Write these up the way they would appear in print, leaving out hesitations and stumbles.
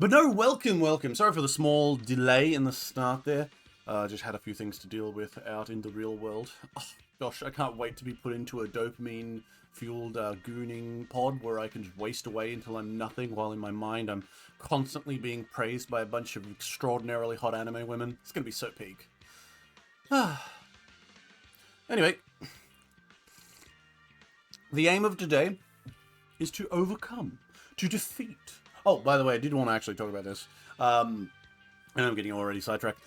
But no, welcome. Sorry for the small delay in the start there. Just had a few things to deal with out in the real world. Oh, gosh, I can't wait to be put into a dopamine-fueled gooning pod where I can just waste away until I'm nothing, while in my mind I'm constantly being praised by a bunch of extraordinarily hot anime women. It's gonna be so peak. Anyway, the aim of today is to overcome, to defeat. Oh, by the way, I did want to actually talk about this. And I'm getting already sidetracked.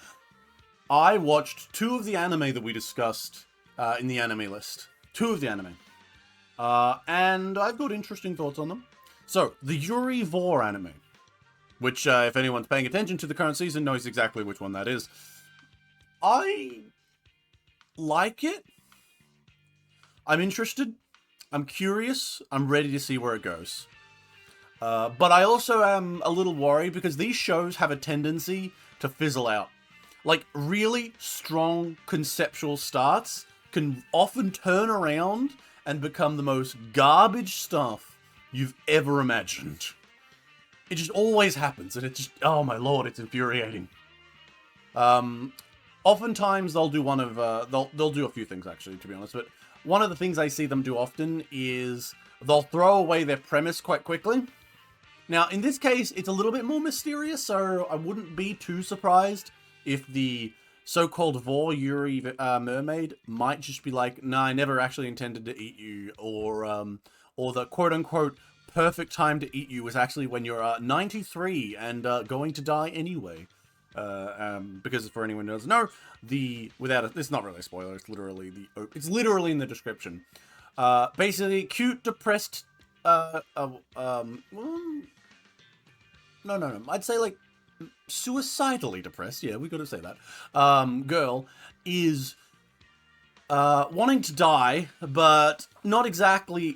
I watched 2 of the anime that we discussed in the anime list. 2 of the anime. And I've got interesting thoughts on them. So, the Yuri Vor anime, which, if anyone's paying attention to the current season, knows exactly which one that is. I like it. I'm interested. I'm curious. I'm ready to see where it goes. But I also am a little worried because these shows have a tendency to fizzle out. Like, really strong conceptual starts can often turn around and become the most garbage stuff you've ever imagined. It just always happens, and it just, oh my lord, it's infuriating. Oftentimes they'll do they'll do a few things actually, to be honest, but one of the things I see them do often is they'll throw away their premise quite quickly. Now, in this case, it's a little bit more mysterious, so I wouldn't be too surprised if the so-called Vor Yuri mermaid might just be like, nah, I never actually intended to eat you, or the quote-unquote perfect time to eat you was actually when you're 93 and going to die anyway. Because for anyone who doesn't know, it's not really a spoiler, it's literally in the description. Basically, cute, depressed, no, I'd say, like, suicidally depressed, yeah, we gotta say that, girl is, wanting to die, but not exactly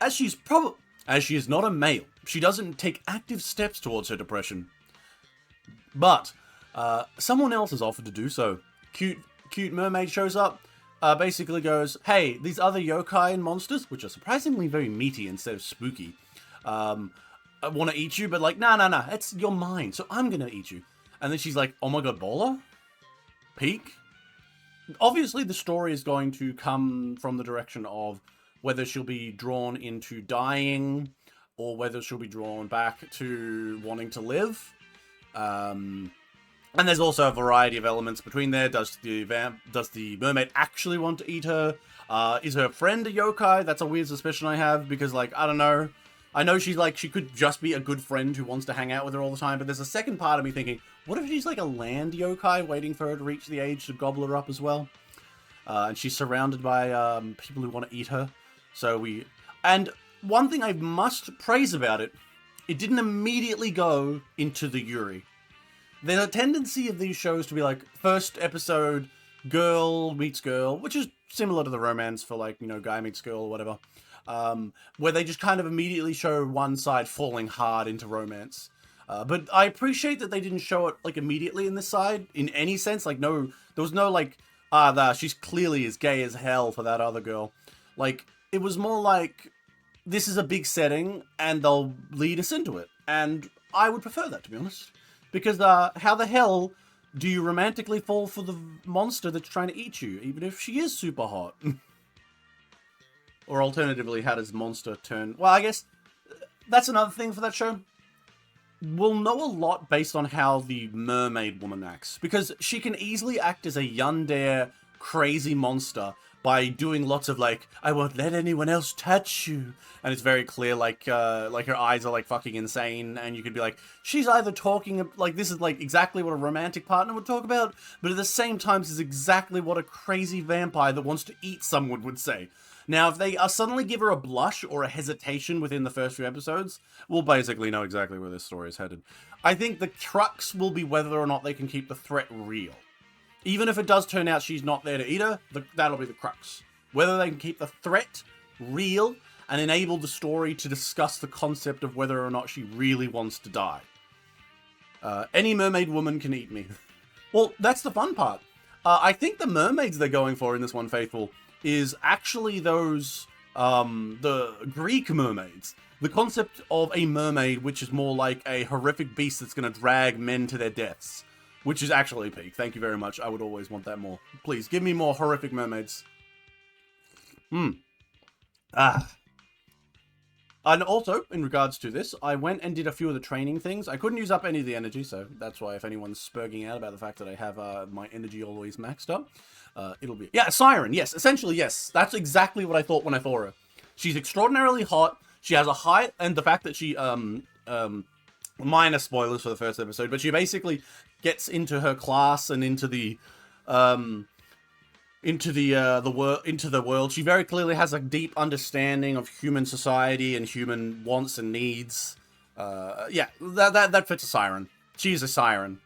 as she is not a male, she doesn't take active steps towards her depression. But, someone else has offered to do so. Cute mermaid shows up, basically goes, hey, these other yokai and monsters, which are surprisingly very meaty instead of spooky, I want to eat you, but like, nah, it's you're mine, so I'm gonna eat you. And then she's like, oh my god, Bola? Peak? Obviously, the story is going to come from the direction of whether she'll be drawn into dying, or whether she'll be drawn back to wanting to live. And there's also a variety of elements between there. Does the mermaid actually want to eat her? Is her friend a yokai? That's a weird suspicion I have, because, like, I don't know. I know she could just be a good friend who wants to hang out with her all the time, but there's a second part of me thinking, what if she's like a land yokai waiting for her to reach the age to gobble her up as well? And she's surrounded by people who want to eat her. And one thing I must praise about it, it didn't immediately go into the Yuri. There's a tendency of these shows to be like, first episode, girl meets girl, which is similar to the romance for, like, you know, guy meets girl or whatever. Where they just kind of immediately show one side falling hard into romance. But I appreciate that they didn't show it, like, immediately in this side, in any sense. Like, no, there was no, like, she's clearly as gay as hell for that other girl. Like, it was more like, this is a big setting, and they'll lead us into it. And I would prefer that, to be honest. Because, how the hell do you romantically fall for the monster that's trying to eat you, even if she is super hot? Or alternatively, how does monster turn... Well, I guess that's another thing for that show. We'll know a lot based on how the mermaid woman acts. Because she can easily act as a yandere, crazy monster by doing lots of, like, I won't let anyone else touch you. And it's very clear, like her eyes are, like, fucking insane. And you could be like, she's either talking... Like, this is, like, exactly what a romantic partner would talk about. But at the same time, this is exactly what a crazy vampire that wants to eat someone would say. Now, if they suddenly give her a blush or a hesitation within the first few episodes, we'll basically know exactly where this story is headed. I think the crux will be whether or not they can keep the threat real. Even if it does turn out she's not there to eat her, that'll be the crux. Whether they can keep the threat real and enable the story to discuss the concept of whether or not she really wants to die. Any mermaid woman can eat me. Well, that's the fun part. I think the mermaids they're going for in this one, Faithful, is actually those the Greek mermaids. The concept of a mermaid, which is more like a horrific beast that's going to drag men to their deaths. Which is actually peak. Thank you very much. I would always want that more. Please, give me more horrific mermaids. Ah. And also, in regards to this, I went and did a few of the training things. I couldn't use up any of the energy, so that's why if anyone's spurging out about the fact that I have my energy always maxed up, it'll be... Yeah, a siren, yes. Essentially, yes. That's exactly what I thought when I saw her. She's extraordinarily hot. She has a height, and the fact that she... minor spoilers for the first episode, but she basically gets into her class and into the world. She very clearly has a deep understanding of human society and human wants and needs. Yeah, that fits a siren. She's a siren,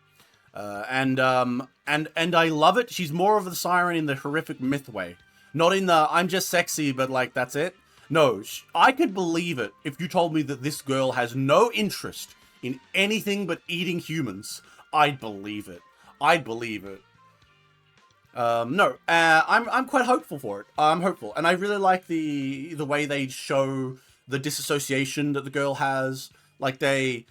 and I love it. She's more of the siren in the horrific myth way, not in the I'm just sexy, but like that's it. No, I could believe it if you told me that this girl has no interest in anything but eating humans. I'd believe it. I'd believe it. No, I'm quite hopeful for it. I'm hopeful, and I really like the way they show the disassociation that the girl has. Like a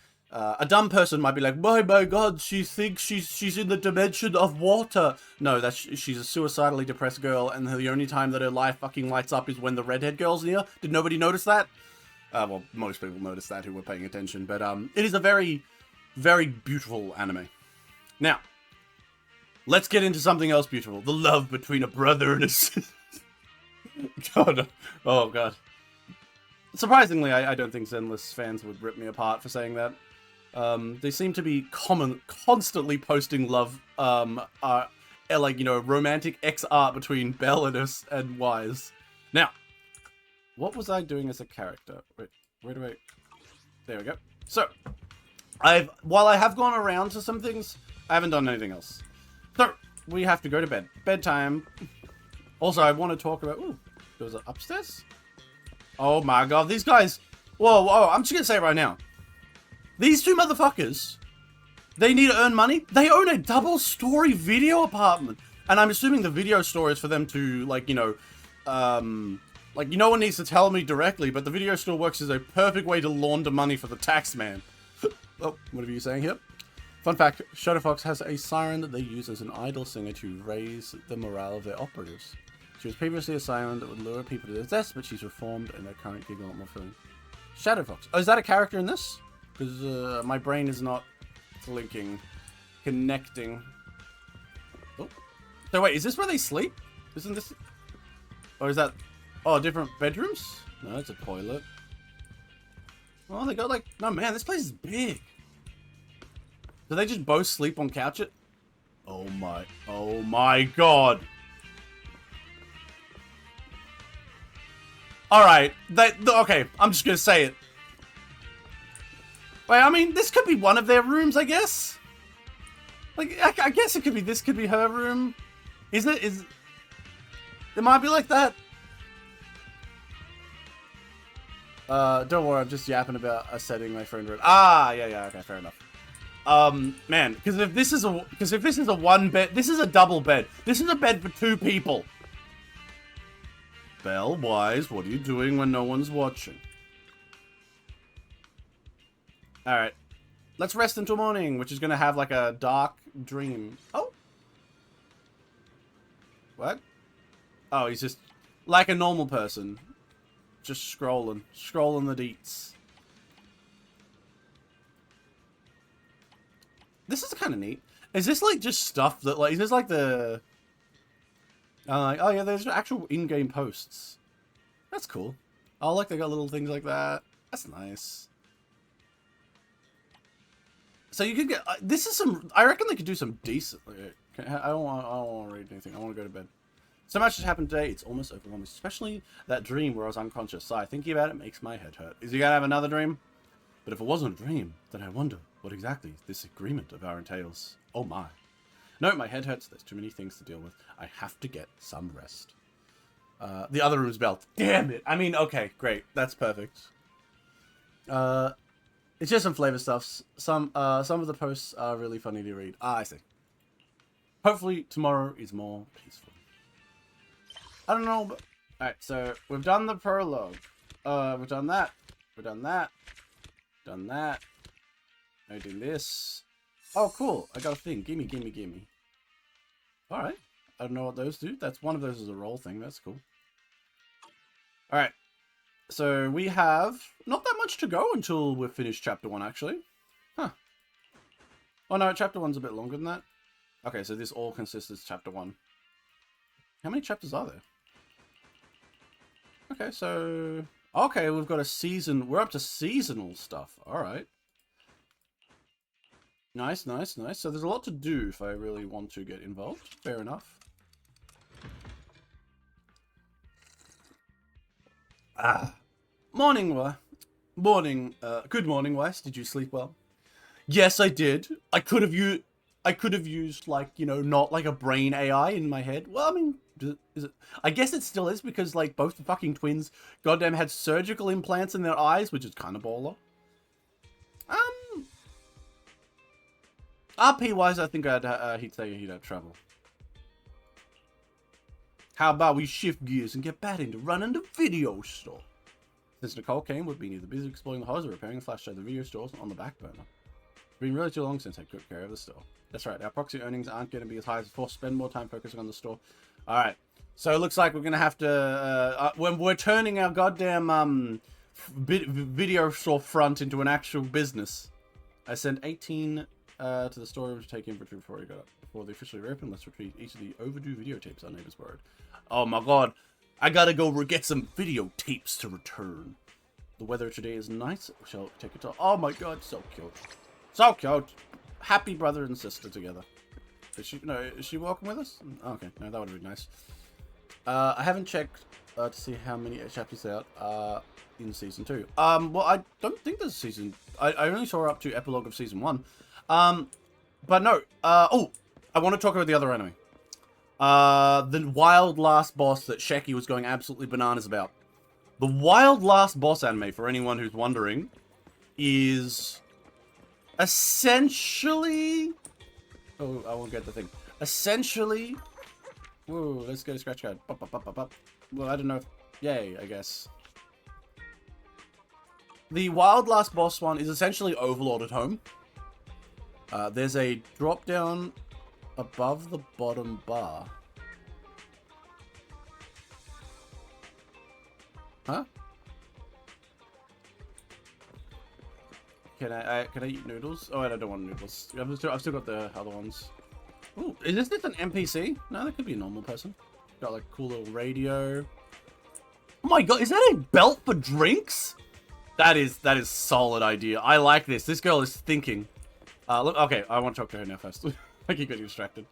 dumb person might be like, "Oh my god, she thinks she's in the dimension of water." No, she's a suicidally depressed girl, and the only time that her life fucking lights up is when the redhead girl's near. Did nobody notice that? Well, most people noticed that who were paying attention, but it is a very, very beautiful anime. Now, let's get into something else beautiful. The love between a brother and a sister. God. Oh, God. Surprisingly, I don't think Zenless fans would rip me apart for saying that. They seem to be constantly posting love, like, you know, romantic X art between Belle and Wise. Now, what was I doing as a character? Wait, where do I... There we go. So, while I have gone around to some things, I haven't done anything else. So, we have to go to bed. Bedtime. Also, I want to talk about... Ooh, there was an upstairs? Oh my god, these guys... Whoa, I'm just gonna say it right now. These two motherfuckers, they need to earn money. They own a double-story video apartment. And I'm assuming the video store is for them to, like, you know... Like, no one needs to tell me directly, but the video store works as a perfect way to launder money for the tax man. Oh, what are you saying here? Fun fact, Shadow Fox has a siren that they use as an idol singer to raise the morale of their operatives. She was previously a siren that would lure people to their deaths, but she's reformed and her current gig a lot more filling. Shadow Fox. Oh, is that a character in this? Because my brain is not connecting. Oh. So wait, is this where they sleep? Isn't this... Or is that... Oh, different bedrooms? No, it's a toilet. Oh, they got like... No, man, this place is big. Do they just both sleep on couches? Oh my god. Alright, okay, I'm just gonna say it. Wait, I mean, this could be one of their rooms, I guess? Like, I guess it could be, this could be her room. It might be like that. Don't worry, I'm just yapping about a setting my friend read. Ah, yeah, okay, fair enough. Man, because if this is a one bed, this is a double bed. This is a bed for two people. Belle, Wise, what are you doing when no one's watching? Alright. Let's rest until morning, which is gonna have like a dark dream. Oh! What? Oh, he's just like a normal person. Just scrolling the deets. This is kind of neat. Is this like just stuff that like, is this like the... oh yeah, there's actual in-game posts. That's cool. Oh look, they got little things like that. That's nice. So you could get, this is some, I reckon they could do some decent, I don't want to read anything, I want to go to bed. So much has happened today, it's almost overwhelming, especially that dream where I was unconscious. Sigh, thinking about it makes my head hurt. Is he gonna have another dream? But if it wasn't a dream, then I wonder what exactly this agreement of our entails. Oh my. No, my head hurts, there's too many things to deal with. I have to get some rest. The other room's belt. Damn it! I mean, okay, great, that's perfect. It's just some flavor stuffs. Some of the posts are really funny to read. Ah, I see. Hopefully tomorrow is more peaceful. I don't know, but... Alright, so we've done the prologue. We've done that. We've done that. Done that. Now doing this. Oh, cool. I got a thing. Gimme, gimme, gimme. Alright. I don't know what those do. That's one of those is a roll thing. That's cool. Alright. So we have not that much to go until we've finished chapter 1, actually. Huh. Oh no, chapter 1's a bit longer than that. Okay, so this all consists of chapter 1. How many chapters are there? Okay, so... Okay, we've got a season... We're up to seasonal stuff. Alright. Nice, nice, nice. So there's a lot to do if I really want to get involved. Fair enough. Morning, good morning, Weiss. Did you sleep well? Yes, I did. I could have used, like, you know, not like a brain AI in my head. Well, I mean, is it? I guess it still is because, like, both the fucking twins goddamn had surgical implants in their eyes, which is kind of baller. RP-wise, I think he'd say he'd have trouble. How about we shift gears and get back into running the video store? Since Nicole came, we've been either busy exploring the halls or repairing the flash drive. The video store's on the back burner. It's been really too long since I took care of the store. That's right, our proxy earnings aren't going to be as high as before. Spend more time focusing on the store. Alright, so it looks like we're going to have to, when we're turning our goddamn video store front into an actual business. I sent 18 to the storeroom to take inventory before we got up. Before they officially reopen, let's retrieve each of the overdue videotapes our neighbors borrowed. Oh my god, I gotta go get some videotapes to return. The weather today is nice. We shall take it to... Oh my god, so cute. So cute. Happy brother and sister together. Is she walking with us? Oh, okay, no, that would have been nice. I haven't checked to see how many chapters there are in season 2. Well, I don't think there's a season... I only saw up to epilogue of season 1. But no. Oh, I want to talk about the other enemy. The wild last boss that Sheki was going absolutely bananas about. The wild last boss anime, for anyone who's wondering, is essentially... Oh, I won't get the thing. Essentially... Whoa, let's go to scratch card. Well, I don't know if... Yay, I guess. The wild last boss one is essentially Overlord at home. There's a drop down above the bottom bar. Huh? Can I eat noodles? Oh, I don't want noodles. I've still got the other ones. Ooh, is this an NPC? No, that could be a normal person. Got like cool little radio. Oh my god, is that a belt for drinks? That is solid idea. I like this. This girl is thinking. Look, okay, I want to talk to her now first. I keep getting distracted.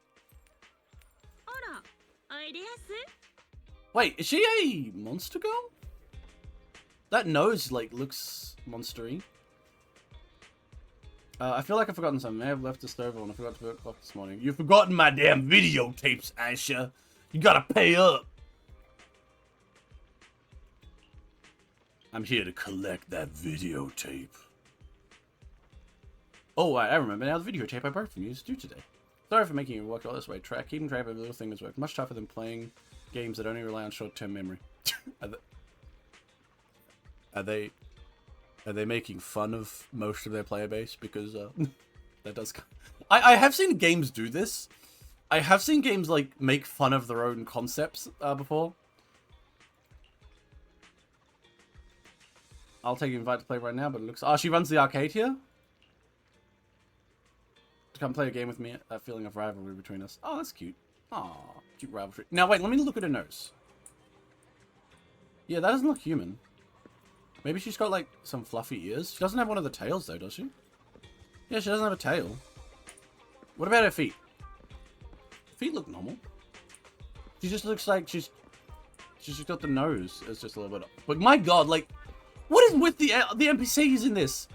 Wait, is she a monster girl? That nose, like, looks monstery. I feel like I've forgotten something. I may have left the stove on. I forgot to put it off this morning. You've forgotten my damn videotapes, Asha. You gotta pay up. I'm here to collect that videotape. Oh, I remember now. The videotape I borrowed from you is due today. Sorry for making you work all this way. Keeping track of every little thing is work much tougher than playing games that only rely on short-term memory. Are they making fun of most of their player base? Because that does... I have seen games do this. I have seen games, like, make fun of their own concepts before. I'll take an invite to play right now, but it looks... Oh, she runs the arcade here? To come play a game with me. That feeling of rivalry between us. Oh, that's cute. Aw, cute rivalry. Now, wait, let me look at her nose. Yeah, that doesn't look human. Maybe she's got, like, some fluffy ears. She doesn't have one of the tails, though, does she? Yeah, she doesn't have a tail. What about her feet? Feet look normal. She just looks like she's just got the nose. It's just a little bit... But my god, like... What is with the NPCs in this?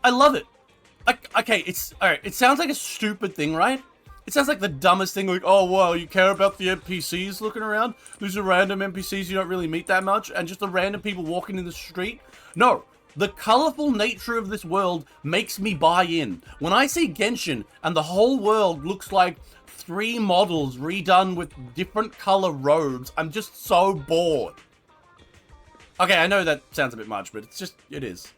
I love it. Okay, it's... Alright, it sounds like a stupid thing, right? It sounds like the dumbest thing, like, oh, wow, you care about the NPCs looking around? These are random NPCs you don't really meet that much, and just the random people walking in the street? No, the colorful nature of this world makes me buy in. When I see Genshin, and the whole world looks like 3 models redone with different color robes, I'm just so bored. Okay, I know that sounds a bit much, but it's just, it is.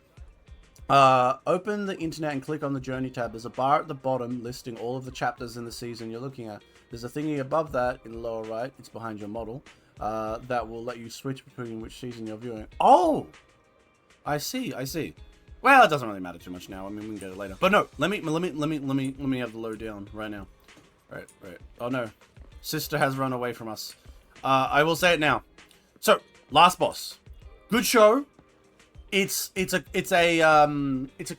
Open the internet and click on the journey tab. There's a bar at the bottom listing all of the chapters in the season you're looking at. There's a thingy above that in the lower right. It's behind your model. That will let you switch between which season you're viewing. Oh! I see, I see. Well, it doesn't really matter too much now. I mean, we can get it later. But no, let me have the lowdown right now. Right. Oh no. Sister has run away from us. I will say it now. So, last boss. Good show. It's a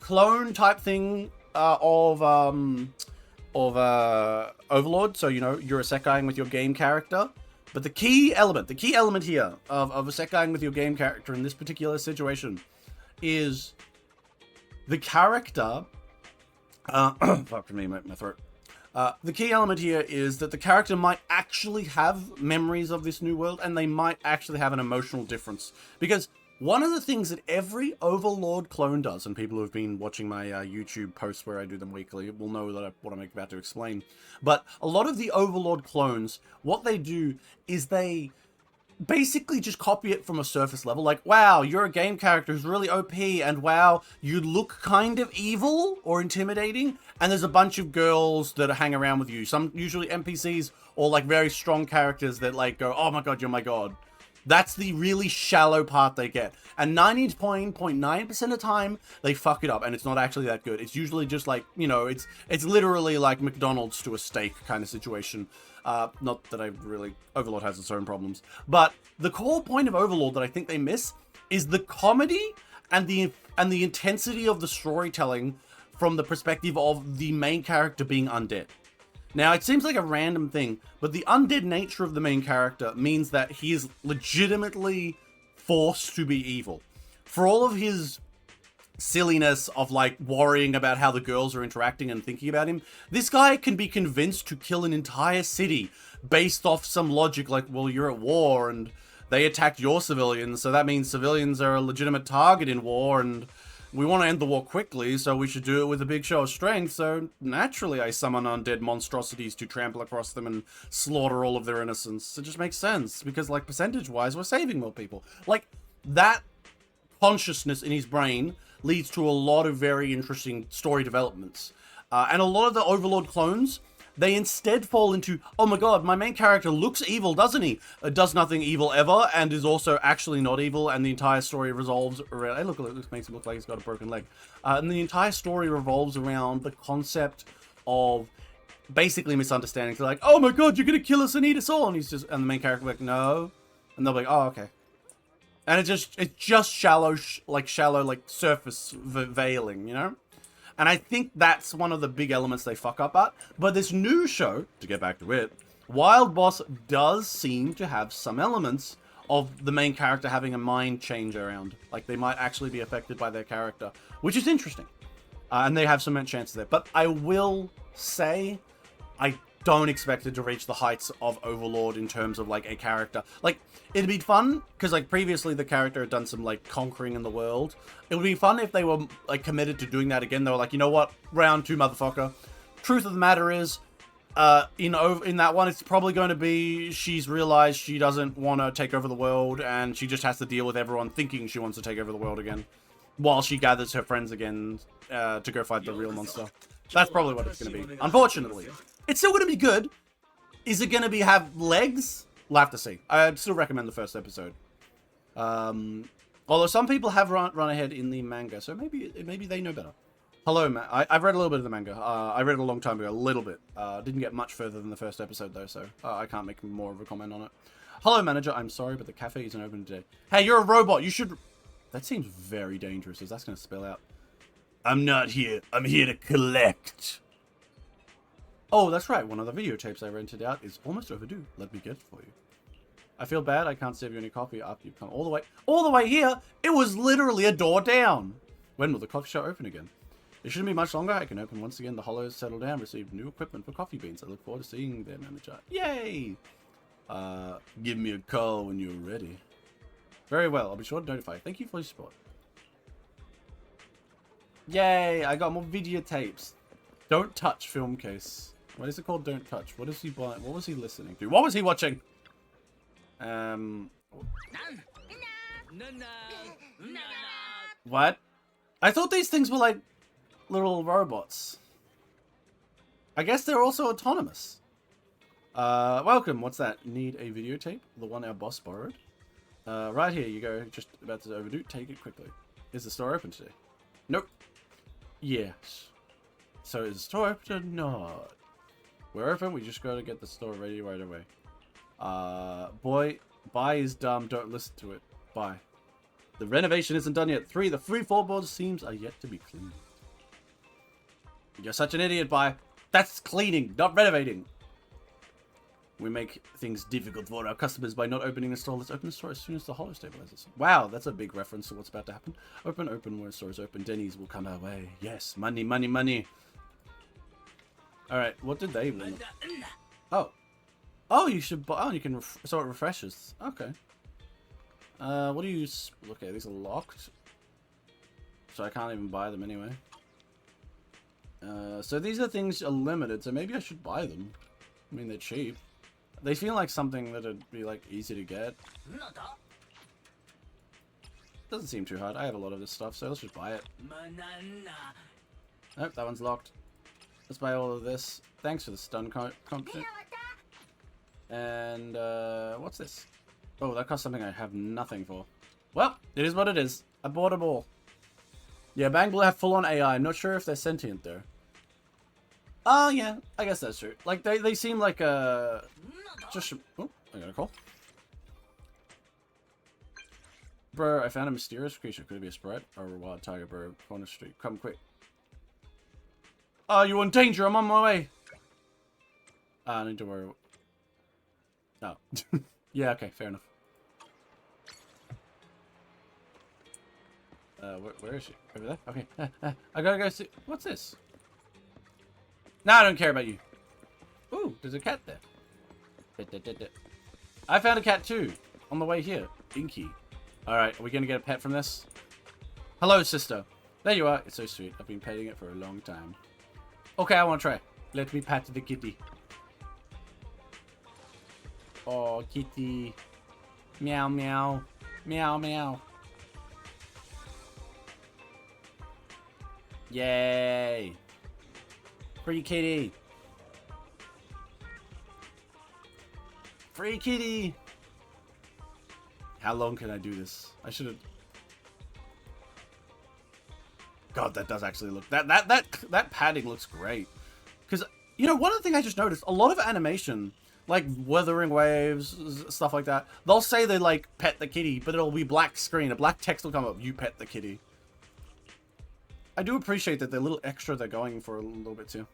clone type thing of Overlord. So, you know, you're isekaiing with your game character. But the key element here of isekaiing with your game character in this particular situation is the character. Fuck me, my throat. The key element here is that the character might actually have memories of this new world, and they might actually have an emotional difference. Because one of the things that every Overlord clone does, and people who have been watching my YouTube posts where I do them weekly will know that what I'm about to explain. But a lot of the Overlord clones, what they do is they basically just copy it from a surface level. Like, wow, you're a game character who's really OP, and wow, you look kind of evil or intimidating, and there's a bunch of girls that hang around with you. Some usually NPCs or like very strong characters that like go, oh my god, you're my god. That's the really shallow part they get. And 99.9% of the time, they fuck it up, and it's not actually that good. It's usually just like, you know, it's literally like McDonald's to a steak kind of situation. Not that Overlord has its own problems. But the core point of Overlord that I think they miss is the comedy and the intensity of the storytelling from the perspective of the main character being undead. Now, it seems like a random thing, but the undead nature of the main character means that he is legitimately forced to be evil. For all of his silliness of, like, worrying about how the girls are interacting and thinking about him, this guy can be convinced to kill an entire city based off some logic like, well, you're at war and they attacked your civilians, so that means civilians are a legitimate target in war, and we want to end the war quickly, so we should do it with a big show of strength, so naturally I summon undead monstrosities to trample across them and slaughter all of their innocents. It just makes sense, because, like, percentage-wise, we're saving more people. Like, that consciousness in his brain leads to a lot of very interesting story developments. And a lot of the Overlord clones, they instead fall into, oh my god, my main character looks evil, doesn't he? Does nothing evil ever, and is also actually not evil, and the entire story revolves around... Hey, look, this makes him look like he's got a broken leg. And the entire story revolves around the concept of basically misunderstanding. So like, oh my god, you're gonna kill us and eat us all, and the main character like, no. And they'll be like, oh, okay. And it's just shallow, like surface veiling, you know? And I think that's one of the big elements they fuck up at. But this new show, to get back to it, Wild Boss does seem to have some elements of the main character having a mind change around. Like, they might actually be affected by their character, which is interesting. And they have some chances there. But I will say, I don't expect it to reach the heights of Overlord in terms of, like, a character. Like, it'd be fun, because, like, previously the character had done some, like, conquering in the world. It would be fun if they were, like, committed to doing that again. They were like, you know what? Round 2, motherfucker. Truth of the matter is, in that one, it's probably going to be she's realized she doesn't want to take over the world, and she just has to deal with everyone thinking she wants to take over the world again, while she gathers her friends again to go fight the real monster. That's probably what it's going to be. Unfortunately. It's still going to be good. Is it going to have legs? We'll have to see. I'd still recommend the first episode. Although some people have run ahead in the manga, so maybe they know better. Hello, Matt. I've read a little bit of the manga. I read it a long time ago, a little bit. Didn't get much further than the first episode, though, so I can't make more of a comment on it. Hello, manager. I'm sorry, but the cafe isn't open today. Hey, you're a robot. You should... That seems very dangerous, as that's going to spell out. I'm not here. I'm here to collect. Oh, that's right. One of the videotapes I rented out is almost overdue. Let me get it for you. I feel bad. I can't serve you any coffee after you've come all the way here. It was literally a door down. When will the coffee shop open again? It shouldn't be much longer. I can open once again. The hollows settle down. Receive new equipment for coffee beans. I look forward to seeing their manager. Yay! Give me a call when you're ready. Very well. I'll be sure to notify you. Thank you for your support. Yay! I got more videotapes. Don't touch film case. What is it called? Don't touch. What is he buying? What was he listening to? What was he watching? What? I thought these things were like little robots. I guess they're also autonomous. Welcome. What's that? Need a videotape? The one our boss borrowed? Right here you go. Just about to overdo. Take it quickly. Is the store open today? Nope. Yes. So is the store open or not? We're open. We just gotta get the store ready right away. Boy, buy is dumb. Don't listen to it. Bye. The renovation isn't done yet. The free floorboard seams are yet to be cleaned. You're such an idiot, Bye. That's cleaning, not renovating. We make things difficult for our customers by not opening the store. Let's open the store as soon as the hollow stabilizes. Wow, that's a big reference to what's about to happen. Open when the store is open. Denny's will come our way. Yes, money, money, money. Alright, what did they want? Oh. Oh, you should buy... Oh, you can... So it refreshes. Okay. What do you... Okay, these are locked. So I can't even buy them anyway. So these are things are limited, so maybe I should buy them. I mean, they're cheap. They feel like something that'd be, like, easy to get. Doesn't seem too hard. I have a lot of this stuff, so let's just buy it. Nope, that one's locked. Let's buy all of this. Thanks for the stun competition. And, what's this? Oh, that costs something I have nothing for. Well, it is what it is. I bought them all. Yeah, Bangalore have full-on AI. I'm not sure if they're sentient, though. Oh, yeah. I guess that's true. Like, they seem like, just... Oh, I got a call. Bro, I found a mysterious creature. Could it be a sprite or a wild tiger, bro? Corner street. Come quick. Oh, you're in danger. I'm on my way. I need to worry. Oh. Yeah, okay. Fair enough. Where is she? Over there? Okay. I gotta go see... What's this? No, I don't care about you. Ooh, there's a cat there. I found a cat too. On the way here. Inky. Alright, are we gonna get a pet from this? Hello, sister. There you are. It's so sweet. I've been petting it for a long time. Okay, I wanna try. Let me pat the kitty. Oh, kitty. Meow, meow. Meow, meow. Yay. Free kitty. Free kitty. How long can I do this? I should have... God, that does actually look... That padding looks great. Because, you know, one other thing I just noticed, a lot of animation, like Wuthering Waves, stuff like that, they'll say they, like, pet the kitty, but it'll be black screen. A black text will come up, you pet the kitty. I do appreciate that the little extra they're going for a little bit, too.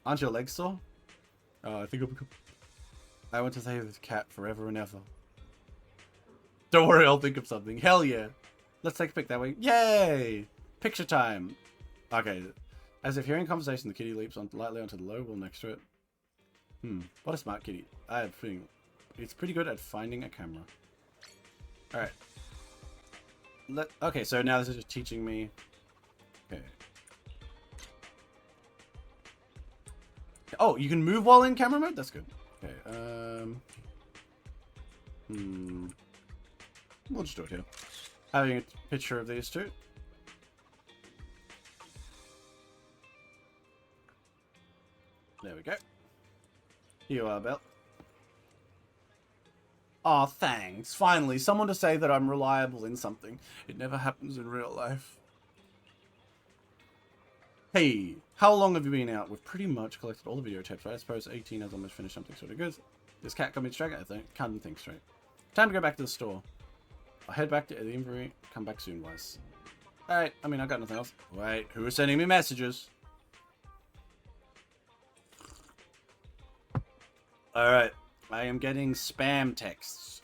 Aren't your legs sore? I think I want to save this cat forever and ever. Don't worry, I'll think of something. Hell yeah. Let's take a pic that way. Yay! Picture time. Okay. As if hearing conversation, the kitty leaps lightly onto the low wall next to it. What a smart kitty. I have a feeling it's pretty good at finding a camera. Alright. Okay, so now this is just teaching me... Okay. Oh, you can move while in camera mode? That's good. Okay, we'll just do it here. Having a picture of these two. There we go. Here you are, Belle. Aw, thanks. Finally, someone to say that I'm reliable in something. It never happens in real life. Hey, how long have you been out? We've pretty much collected all the videotapes, right? I suppose 18 has almost finished something sort of good. This cat got me distracted, I think. Can't think straight. Time to go back to the store. I'll head back to the inventory. Come back soon, Wise. Alright, I mean, I got nothing else. Wait, who is sending me messages? Alright, I am getting spam texts.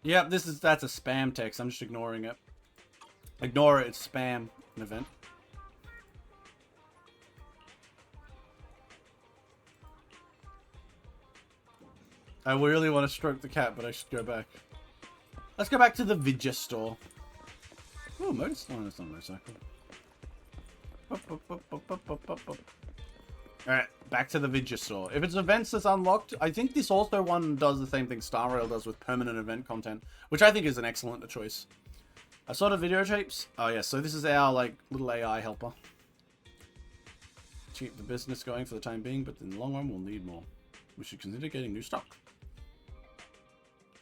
Yep, that's a spam text. I'm just ignoring it. Ignore it, it's spam. An event. I really want to stroke the cat, but I should go back. Let's go back to the Vidya store. Oh, motorcycle. Oh, that's not a motorcycle. Alright, back to the video store. If it's events that's unlocked, I think this also one does the same thing Star Rail does with permanent event content, which I think is an excellent choice. I saw the videotapes. Oh yeah, so this is our, like, little AI helper. Keep the business going for the time being, but in the long run, we'll need more. We should consider getting new stock.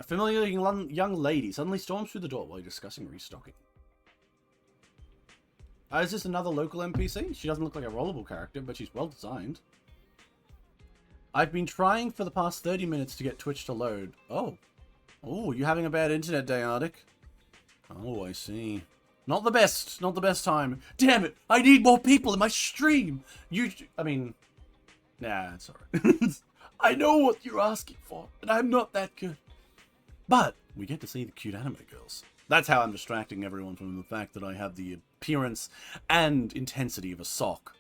A familiar young lady suddenly storms through the door while discussing restocking. Is this another local NPC? She doesn't look like a rollable character, but she's well designed. I've been trying for the past 30 minutes to get Twitch to load. Oh. Oh, you having a bad internet day, Arctic? Oh, I see. Not the best. Not the best time. Damn it. I need more people in my stream. I mean... Nah, it's alright. I know what you're asking for, and I'm not that good. But we get to see the cute anime girls. That's how I'm distracting everyone from the fact that I have the appearance and intensity of a sock.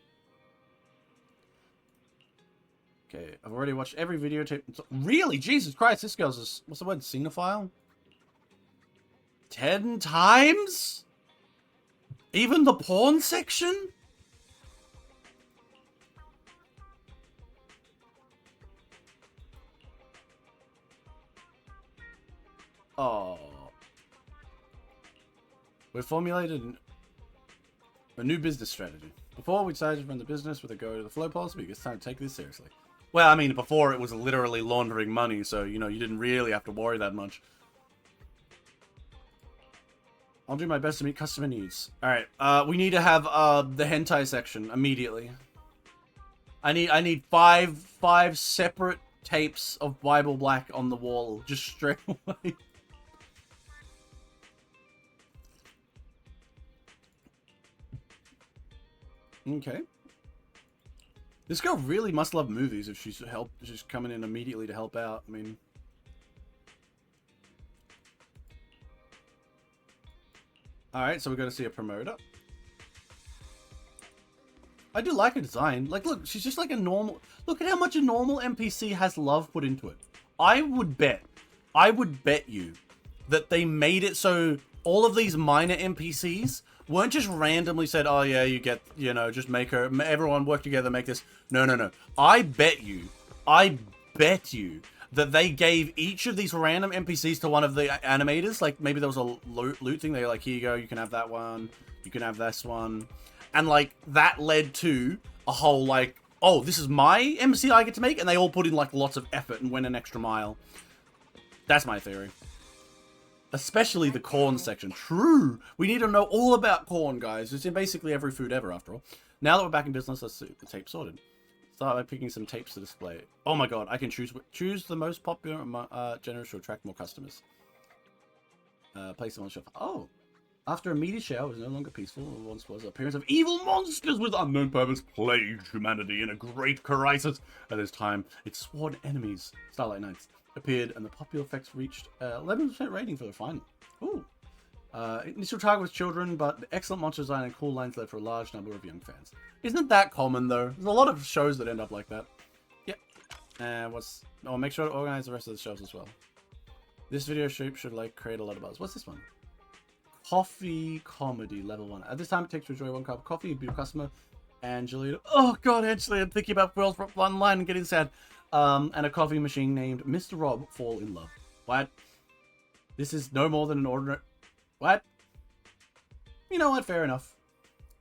Okay, I've already watched every videotape. Really? Jesus Christ, this girl's a... What's the word? Cinephile? 10 times? Even the porn section? Oh. We've formulated a new business strategy. Before, we decided to run the business with a go-to-the-flow policy, but it's time to take this seriously. Well, I mean, before it was literally laundering money, so, you know, you didn't really have to worry that much. I'll do my best to meet customer needs. Alright, we need to have, the hentai section immediately. I need five separate tapes of Bible Black on the wall, just straight away. Okay. This girl really must love movies if she's coming in immediately to help out. I mean... Alright, so we're going to see a promoter. I do like her design. Like, look, she's just like a normal... Look at how much a normal NPC has love put into it. I would bet you that they made it so all of these minor NPCs weren't just randomly said, oh yeah, you get, you know, just make her, everyone work together, make this. No. I bet you that they gave each of these random NPCs to one of the animators. Like, maybe there was a loot thing. They were like, here you go, you can have that one, you can have this one. And, like, that led to a whole, like, oh, this is my MC I get to make? And they all put in, like, lots of effort and went an extra mile. That's my theory. Especially the corn section. True! We need to know all about corn, guys. It's in basically every food ever, after all. Now that we're back in business, let's see the tape sorted. Start by picking some tapes to display. Oh my god, I can choose the most popular generous to attract more customers. Place them on the shelf. Oh! After a meteor shower was no longer peaceful, once was the appearance of evil monsters with unknown purpose plagued humanity in a great crisis. At this time, its sworn enemies, Starlight Knights, appeared, and the popular effects reached 11% rating for the final. Ooh. Initial target was children, but the excellent monster design and cool lines led for a large number of young fans. Isn't that common, though? There's a lot of shows that end up like that. Yep. Oh, make sure to organize the rest of the shows as well. This video should, like, create a lot of buzz. What's this one? Coffee comedy level 1. At this time, it takes to enjoy one cup of coffee, be a customer, Angelina. Oh god, Angelina, I'm thinking about Girls from Online and getting sad. And a coffee machine named Mr. Rob fall in love. What? This is no more than an ordinary... What? You know what? Fair enough.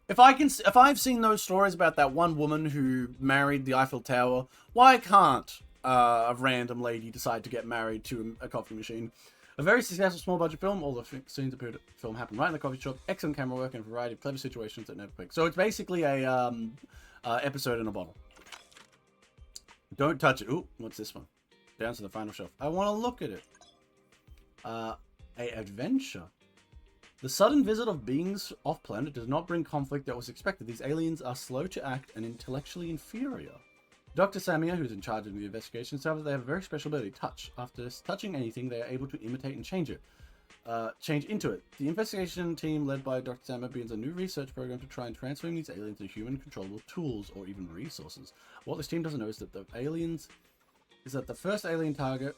If I've seen those stories about that one woman who married the Eiffel Tower, why can't a random lady decide to get married to a coffee machine? A very successful small budget film. All the scenes appeared at the film happen right in the coffee shop. Excellent camera work and a variety of clever situations that never pick. So it's basically a episode in a bottle. Don't touch it. Ooh, what's this one? Down to the final shelf. I want to look at it. A adventure. The sudden visit of beings off-planet does not bring conflict that was expected. These aliens are slow to act and intellectually inferior. Dr. Samia, who's in charge of the investigation, discovers they have a very special ability, touch. After touching anything, they are able to imitate and change into it. The investigation team, led by Dr. Samia, begins a new research program to try and transform these aliens into human-controllable tools or even resources. What this team doesn't know is that the first alien target...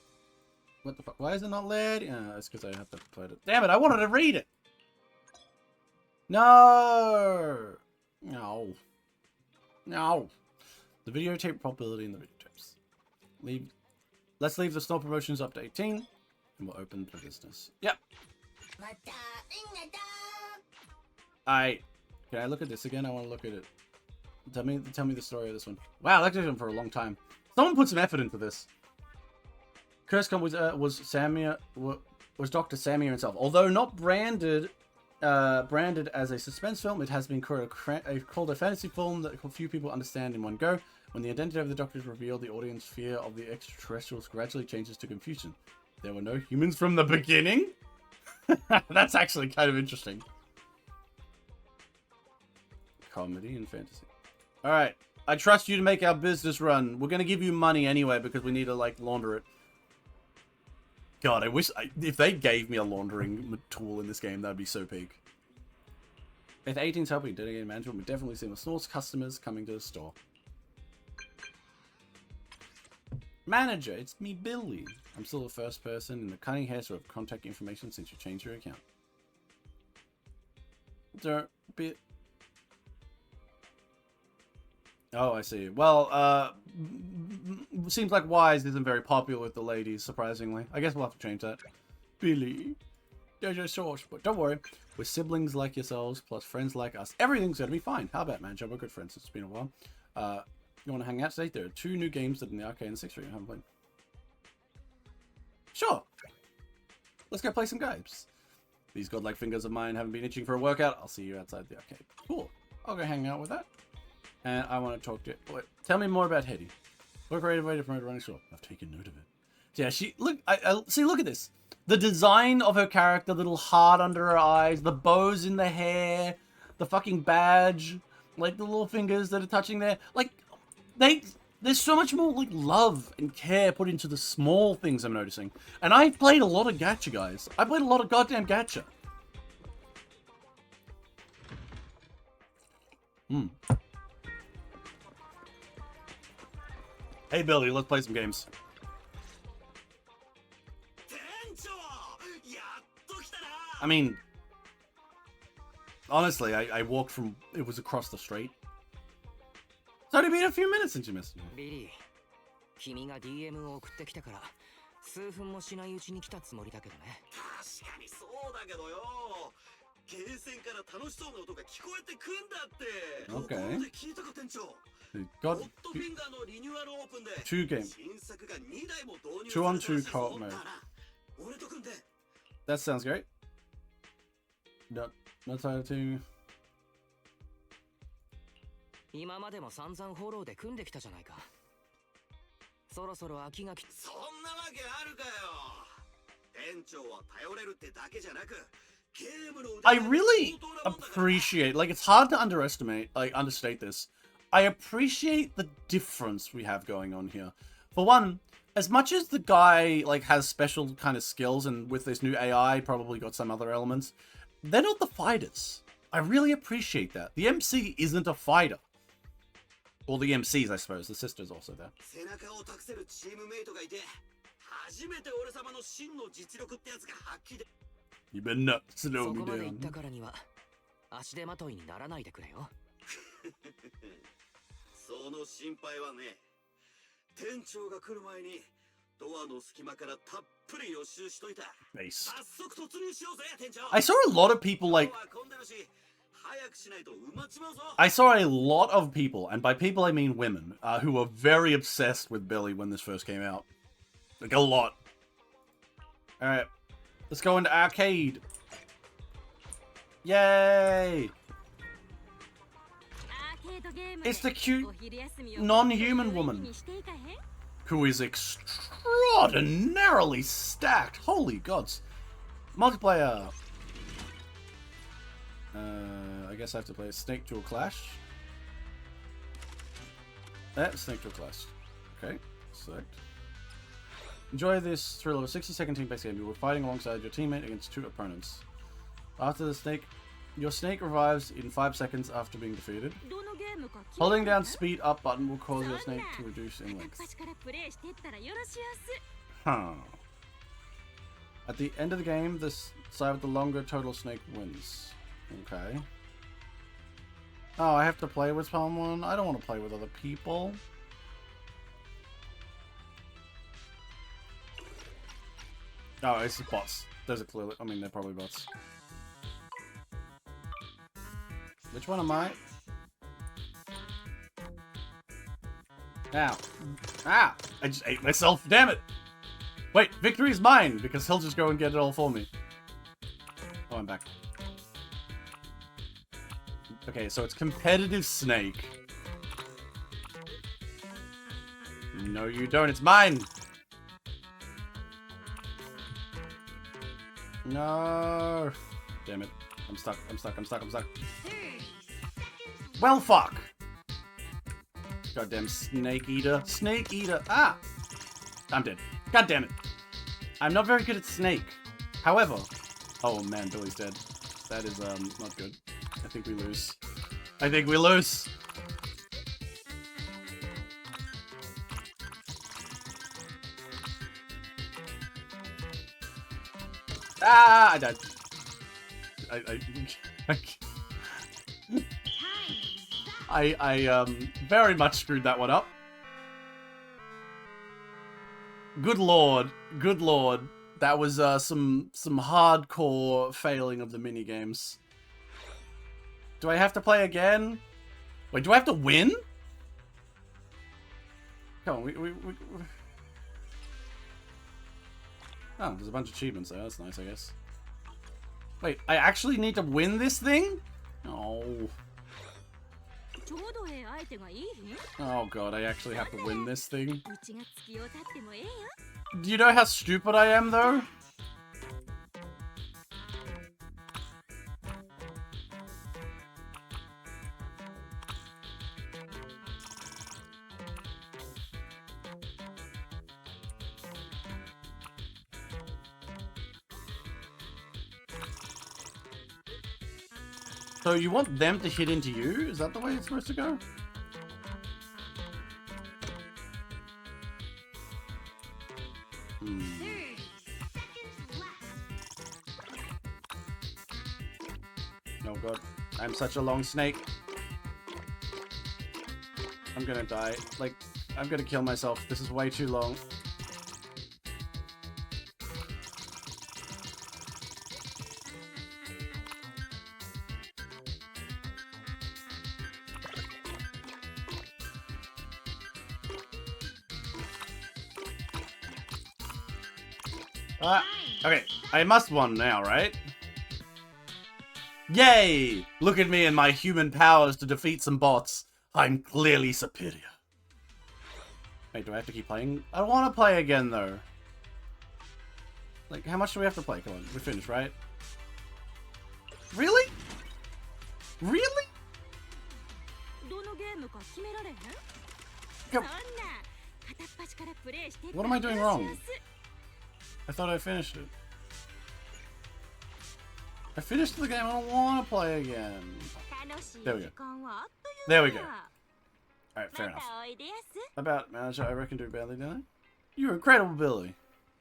What the fuck? Why is it not led? Yeah, it's because I have to play it. Damn it, I wanted to read it! No! No. No. The videotape probability in the videotapes. Let's leave the store promotions up to 18, and we'll open for business. Yep. Can I look at this again? I want to look at it. Tell me the story of this one. Wow, I've looked at for a long time. Someone put some effort into this. Kurzcom was Dr. Samir himself. Although not branded as a suspense film, it has been called a fantasy film that few people understand in one go. When the identity of the Doctor is revealed, the audience fear of the extraterrestrials gradually changes to confusion. There were no humans from the beginning? That's actually kind of interesting. Comedy and fantasy. Alright, I trust you to make our business run. We're gonna give you money anyway because we need to, like, launder it. God, I wish... if they gave me a laundering tool in this game, that'd be so peak. If 18's helping dedicated management, we definitely see more source customers coming to the store. Manager, it's me, Billy. I'm still the first person in the cutting hairs of contact information since you changed your account. Don't be... Oh, I see. Well, seems like Wise isn't very popular with the ladies, surprisingly. I guess we'll have to change that. Billy, there's your source, but don't worry. We're siblings like yourselves, plus friends like us. Everything's gonna be fine. How about, manager? We're good friends. It's been a while. You want to hang out today? There are 2 new games that are in the arcade and 6 you haven't played. Sure. Let's go play some games. These godlike fingers of mine haven't been itching for a workout. I'll see you outside the arcade. Cool. I'll go hang out with that. And I want to talk to you. Wait, tell me more about Hetty. What a great way to promote running short. I've taken note of it. Yeah, she... Look, I see, look at this. The design of her character, little heart under her eyes, the bows in the hair, the fucking badge, like the little fingers that are touching there. Like, there's so much more, like, love and care put into the small things I'm noticing. And I've played a lot of gacha, guys. I played a lot of goddamn gacha. Hey, Billy, let's play some games. I mean, honestly, I walked from... It was across the street. It's only been a few minutes since you missed me. Billy, 君が DM を送ってきたから数分もしないうちに来たつもりだけどね。確かにそうだけどよ。ゲーセンから楽しそうな音が聞こえてくんだって。ところで聞いたか店長。Got 2 games. 2 on 2 co-op mode. That sounds great. Not tired to. 今までも散々フォローで組んできたじゃないか。そろそろ飽きがき。そんなわけあるかよ。店長は頼れるってだけじゃなく、ゲームの。I really appreciate, like, it's hard to understate this. I appreciate the difference we have going on here. For one, as much as the guy, like, has special kind of skills, and with this new AI, probably got some other elements, they're not the fighters. I really appreciate that. The MC isn't a fighter. Or the MCs, I suppose. The sister's also there. You better not slow me down. Nice. I saw a lot of people, like... I saw a lot of people, and by people I mean women, who were very obsessed with Billy when this first came out. Like, a lot. Alright. Let's go into arcade. Yay! It's the cute, non-human woman who is extraordinarily stacked. Holy gods. Multiplayer. I guess I have to play a Snake Duel Clash. Snake Duel Clash. Okay, select. Enjoy this thrill of a 60-second team-based game. You were fighting alongside your teammate against 2 opponents. After the snake, your snake revives in 5 seconds after being defeated. Holding down speed up button will cause your snake to reduce in length. Huh. At the end of the game, the side with the longer total snake wins. Okay. Oh, I have to play with someone? I don't want to play with other people. Oh, it's bots. Those are clearly... I mean, they're probably bots. Which one am I? Ow. Ah! I just ate myself. Damn it! Wait, victory is mine, because he'll just go and get it all for me. Oh, I'm back. Okay, so it's competitive snake. No, you don't. It's mine! No! Damn it. I'm stuck. I'm stuck. I'm stuck. I'm stuck. Well, fuck! Goddamn snake eater. Snake eater. Ah! I'm dead. God damn it. I'm not very good at snake. However... Oh man, Billy's dead. That is, not good. I think we lose. I think we lose! Ah! I died. I very much screwed that one up. Good lord. Good lord. That was, some hardcore failing of the minigames. Do I have to play again? Wait, do I have to win? Come on, we... Oh, there's a bunch of achievements there. That's nice, I guess. Wait, I actually need to win this thing? Oh. Oh god, I actually have to win this thing? Do you know how stupid I am, though? So you want them to hit into you? Is that the way it's supposed to go? Oh god, I'm such a long snake. I'm gonna die. Like, I'm gonna kill myself. This is way too long. Okay, I must win now, right? Yay! Look at me and my human powers to defeat some bots. I'm clearly superior. Wait, do I have to keep playing? I want to play again, though. Like, how much do we have to play? Come on, we're finished, right? Really? Really? Go. What am I doing wrong? I thought I finished it. I finished the game, I don't want to play again. There we go. There we go. Alright, fair enough. About manager, I reckon do badly, didn't I? You're incredible, Billy.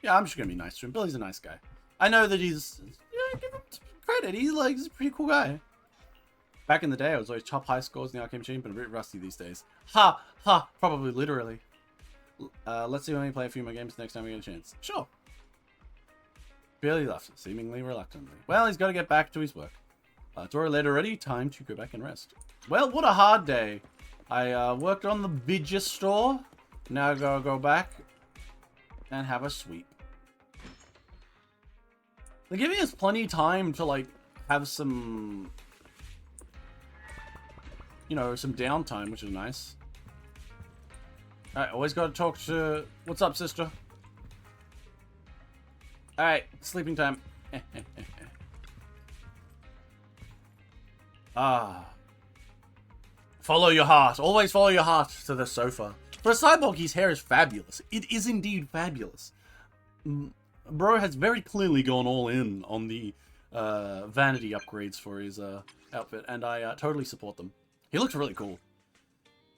Yeah, I'm just gonna be nice to him. Billy's a nice guy. I know that he's... Yeah, give him credit. He's a pretty cool guy. Back in the day, I was always top high scores in the arcade machine, but a bit rusty these days. Ha! Ha! Probably literally. Let's see when we play a few more games next time we get a chance. Sure. Billy left, seemingly reluctantly. Well, he's got to get back to his work. It's already late already. Time to go back and rest. Well, what a hard day. I worked on the Bidger store. Now I gotta go back and have a sweep. They're giving us plenty of time to, like, have some... You know, some downtime, which is nice. Alright, always gotta talk to... What's up, sister? Alright, sleeping time. Follow your heart. Always follow your heart to the sofa. For a cyborg, his hair is fabulous. It is indeed fabulous. Bro has very clearly gone all in on the vanity upgrades for his outfit, and I totally support them. He looks really cool.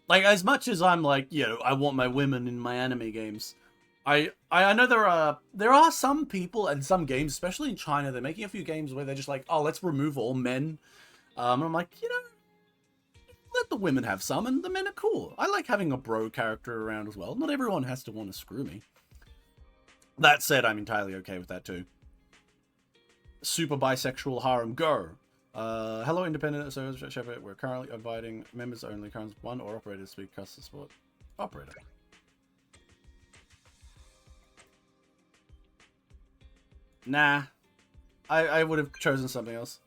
Like, as much as I'm like, you know, I want my women in my anime games, I know there are some people and some games, especially in China, they're making a few games where they're just like, oh, let's remove all men. And I'm like, you know, let the women have some, and the men are cool. I like having a bro character around as well. Not everyone has to want to screw me. That said, I'm entirely okay with that too. Super bisexual harem, go. Hello, independent service shepherd. We're currently inviting members only. Current one or operator to speak customer support. Operator. Nah. I would have chosen something else.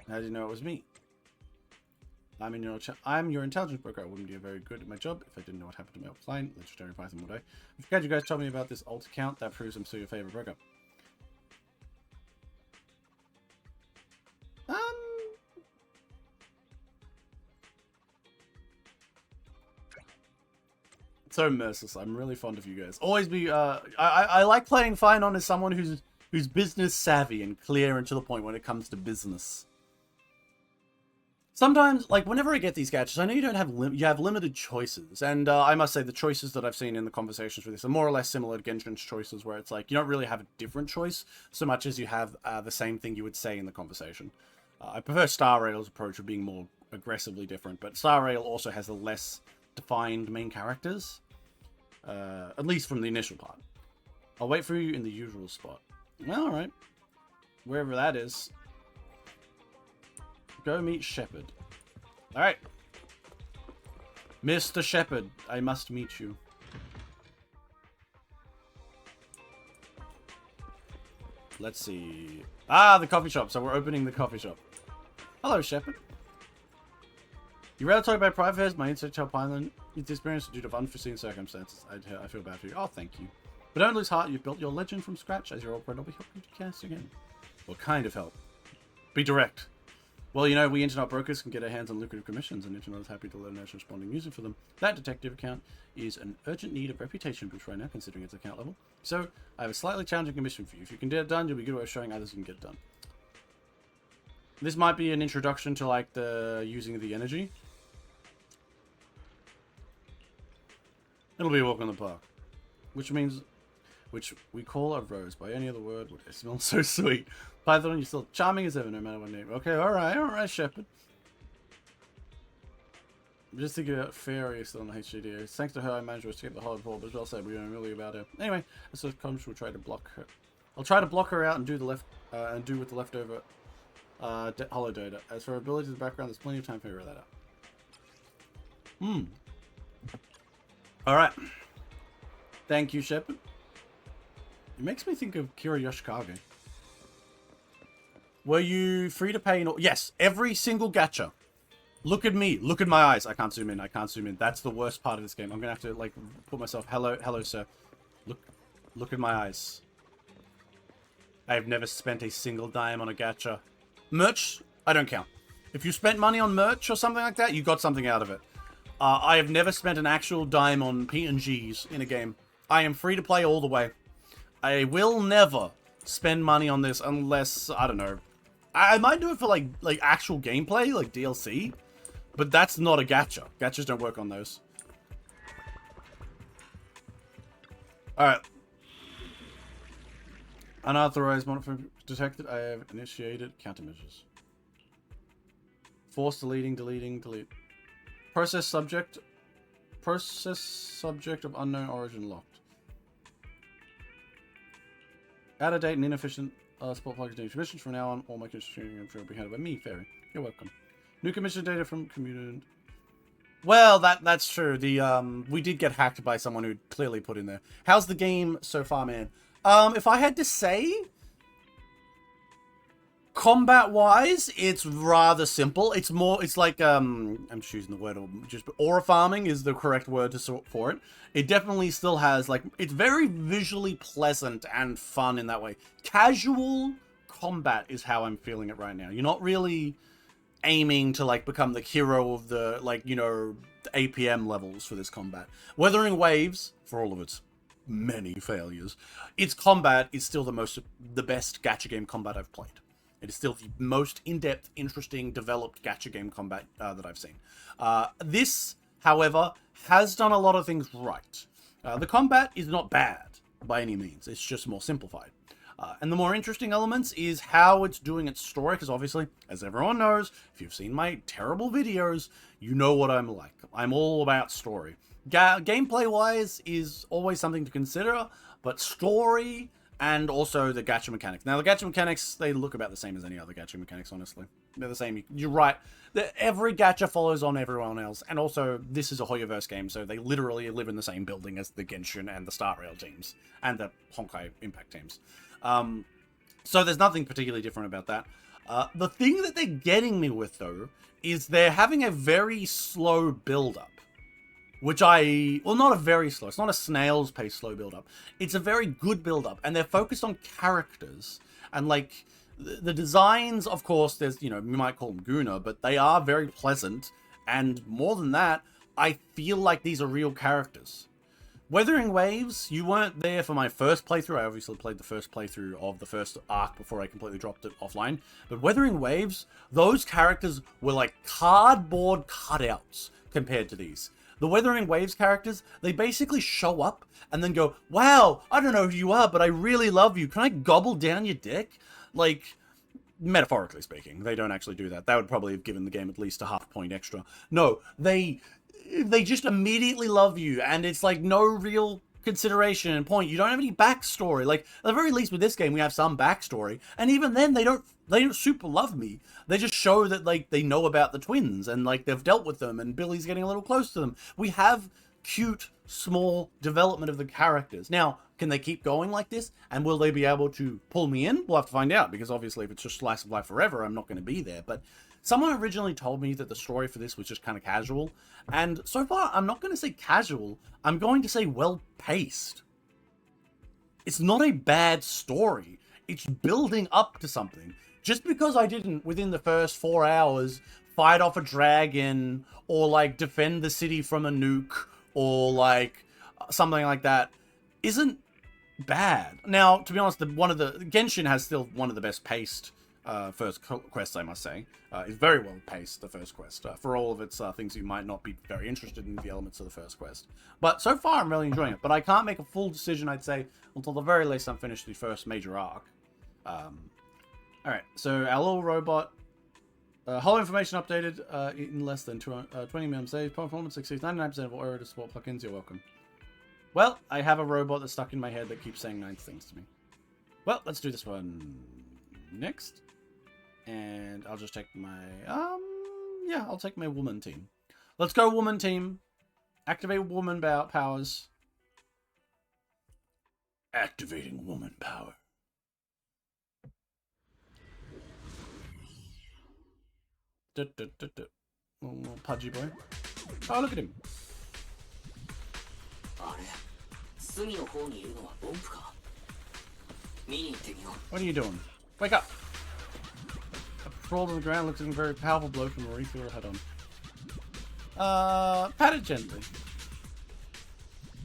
How do you know it was me? I'm your intelligence broker. I wouldn't be very good at my job if I didn't know what happened to my client. Legendary Python all day. I'm glad you guys told me about this alt account. That proves I'm still your favorite broker. So merciless. I'm really fond of you guys. Always be. I like playing Fine On as someone who's business savvy and clear and to the point when it comes to business. Sometimes, like, whenever I get these gadgets, I know you don't have you have limited choices, and I must say the choices that I've seen in the conversations with this are more or less similar to Genshin's choices, where it's like you don't really have a different choice so much as you have the same thing you would say in the conversation. I prefer Star Rail's approach of being more aggressively different, but Star Rail also has a less defined main characters, at least from the initial part. I'll wait for you in the usual spot. Well, alright. Wherever that is. Go meet Shepard. Alright. Mr. Shepard, I must meet you. Let's see. Ah, the coffee shop. So we're opening the coffee shop. Hello, Shepard. You rather talk about private affairs? My insect child pilot. It's experienced due to unforeseen circumstances. I feel bad for you. Oh, thank you. But don't lose heart. You've built your legend from scratch. As your operator, I'll be helping you to cast again. What kind of help? Be direct. Well, you know, we internet brokers can get our hands on lucrative commissions, and internet is happy to let us responding music for them. That detective account is an urgent need of reputation boost right now, considering its account level. So, I have a slightly challenging commission for you. If you can get it done, you'll be good at showing others you can get it done. This might be an introduction to, like, the using of the energy. It'll be a walk in the park. Which we call a rose. By any other word, would it smell so sweet. Python, you're still charming as ever, no matter what name. Okay, alright, Shepard. Just thinking about Fairy still in the HGD. Thanks to her, I managed to escape the hard ball, but as well said, we don't really about her. Anyway, I suppose Combs will try to block her. I'll try to block her out and do with the leftover hollow data. As for her abilities in the background, there's plenty of time to figure that out. Alright. Thank you, Shepard. It makes me think of Kira Yoshikage. Were you free to pay? Yes, every single gacha. Look at me. Look at my eyes. I can't zoom in. I can't zoom in. That's the worst part of this game. I'm gonna have to like put myself. Hello, sir. Look at my eyes. I have never spent a single dime on a gacha. Merch? I don't count. If you spent money on merch or something like that, you got something out of it. I have never spent an actual dime on PNGs in a game. I am free to play all the way. I will never spend money on this unless, I don't know. I might do it for like actual gameplay, like DLC. But that's not a gacha. Gachas don't work on those. Alright. Unauthorized modifier detected. I have initiated countermeasures. Force deleting, delete. Process subject of unknown origin locked. Out of date and inefficient spot plug commissions from now on. All my commissioning will be handled by me, Fairy. You're welcome. New commission data from community. Well, that's true. The we did get hacked by someone who clearly put in there. How's the game so far, man? If I had to say, combat-wise, it's rather simple. It's like I'm just using the word, just aura farming is the correct word for it. It definitely still has, like, it's very visually pleasant and fun in that way. Casual combat is how I'm feeling it right now. You're not really aiming to, like, become the hero of the, like, you know, the APM levels for this combat. Weathering Waves, for all of its many failures, its combat is still the best gacha game combat I've played. It is still the most in-depth, interesting, developed gacha game combat that I've seen. This, however, has done a lot of things right. The combat is not bad, by any means. It's just more simplified. And the more interesting elements is how it's doing its story, because obviously, as everyone knows, if you've seen my terrible videos, you know what I'm like. I'm all about story. Gameplay-wise is always something to consider, but story and also the gacha mechanics. Now, the gacha mechanics, they look about the same as any other gacha mechanics, honestly. They're the same. You're right. Every gacha follows on everyone else. And also, this is a Hoyoverse game, so they literally live in the same building as the Genshin and the Star Rail teams. And the Honkai Impact teams. So there's nothing particularly different about that. The thing that they're getting me with, though, is they're having a very slow build-up. Well, not a very slow. It's not a snail's pace slow build-up. It's a very good build-up, and they're focused on characters. And, like, the designs, of course, there's, you know, you might call them Guna, but they are very pleasant. And more than that, I feel like these are real characters. Weathering Waves, you weren't there for my first playthrough. I obviously played the first playthrough of the first arc before I completely dropped it offline. But Weathering Waves, those characters were like cardboard cutouts compared to these. The Weathering Waves characters, they basically show up and then go, wow, I don't know who you are, but I really love you. Can I gobble down your dick? Like, metaphorically speaking, they don't actually do that. That would probably have given the game at least a half point extra. No, they just immediately love you, and it's like no real consideration and point. You don't have any backstory. Like, at the very least with this game, we have some backstory, and even then, they don't super love me. They just show that, like, they know about the twins, and, like, they've dealt with them, and Billy's getting a little close to them. We have cute, small development of the characters. Now, can they keep going like this? And will they be able to pull me in? We'll have to find out, because obviously if it's just Slice of Life Forever, I'm not going to be there. But someone originally told me that the story for this was just kind of casual. And so far, I'm not going to say casual. I'm going to say well-paced. It's not a bad story. It's building up to something. Just because I didn't, within the first 4 hours, fight off a dragon, or, like, defend the city from a nuke, or, like, something like that, isn't bad. Now, to be honest, Genshin has still one of the best paced first quests, I must say. It's very well paced, the first quest, for all of its things you might not be very interested in the elements of the first quest. But so far, I'm really enjoying it. But I can't make a full decision, I'd say, until the very least I'm finished the first major arc. Alright, so our little robot, whole information updated in less than 20 minutes. Performance exceeds 99% of all error to support plugins. You're welcome. Well, I have a robot that's stuck in my head that keeps saying nice things to me. Well, let's do this one next. And I'll just take my, yeah, I'll take my woman team. Let's go, woman team. Activate woman powers. Activating woman power. Little pudgy boy. Oh, look at him. What are you doing? Wake up! A crawled on the ground, looks like a very powerful blow from a refill head on. Pat it gently.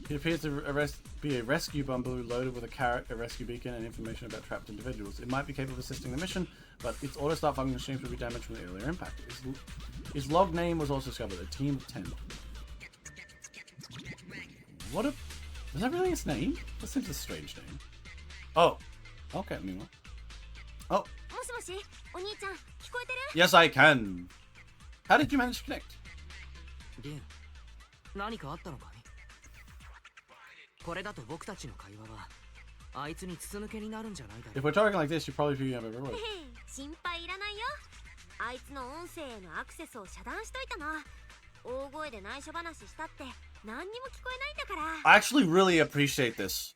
It appears to be a rescue bumblebee loaded with a carrot, a rescue beacon, and information about trapped individuals. It might be capable of assisting the mission, but its auto-start function seems to be damaged from the earlier impact. His log name was also discovered, a team of 10. What a... Is that really his name? That seems a strange name. Oh. Okay, meanwhile. Oh. Yes, I can. How did you manage to connect? If we're talking like this, you're probably thinking of a robot. I actually really appreciate this.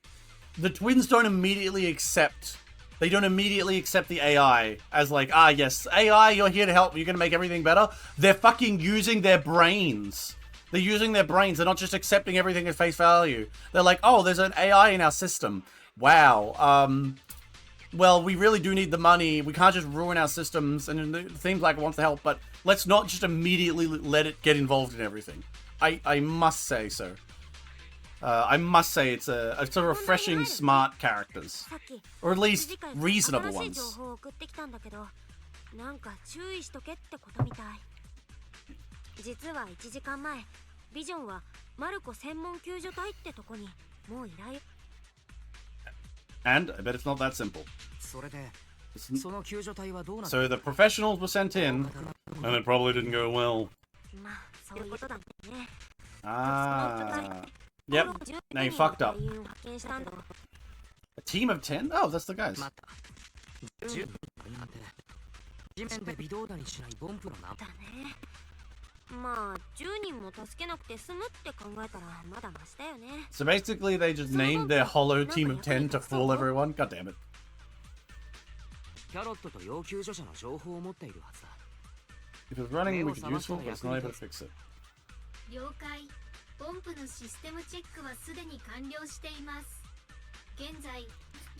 The twins don't immediately accept... They don't immediately accept the AI as like, ah, yes, AI, you're here to help. You're going to make everything better. They're fucking using their brains. They're using their brains. They're not just accepting everything at face value. They're like, oh, there's an AI in our system. Wow. Well, we really do need the money. We can't just ruin our systems. And it seems like it wants to help, but let's not just immediately let it get involved in everything. I must say so. I must say it's a refreshing, smart characters. Or at least reasonable ones. And I bet it's not that simple. それでその救助隊はどうなった So the professionals were sent in, and it probably didn't go well. まあそういうことだね。 Ah. Yep. Now you fucked up. 派遣したんだ。 A team of 10? Oh, that's the guys. また10なんて地面で微動だにしないボンプの名だね。まあ10人も助けなくて済むって考えたらまだマシだよね。 So basically, they just named their hollow team of 10 to fool everyone. God damn it. キャロットと要救助者の情報を持っているはずだ If it was running, we could use it, but it's not able to fix it. 了解。ポンプのシステムチェックはすでに完了しています。現在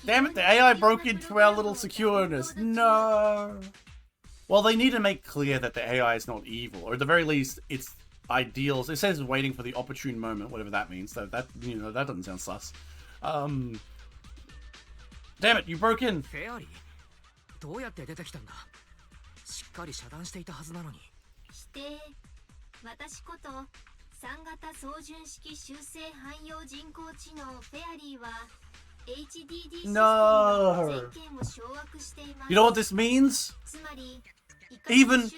Damn it, the AI broke into our little secureness. No. Well, they need to make clear that the AI is not evil, or at the very least, it's ideals. It says waiting for the opportune moment, whatever that means. So that, you know, that doesn't sound sus. Damn it, you broke in. フェアリーどうやって出てきたんだしっかり遮断していたはずなのに否定。私こと3型操縦式修正汎用人工知能フェアリーは HDD システムの全権を掌握しています。 You know what this means? つまり Even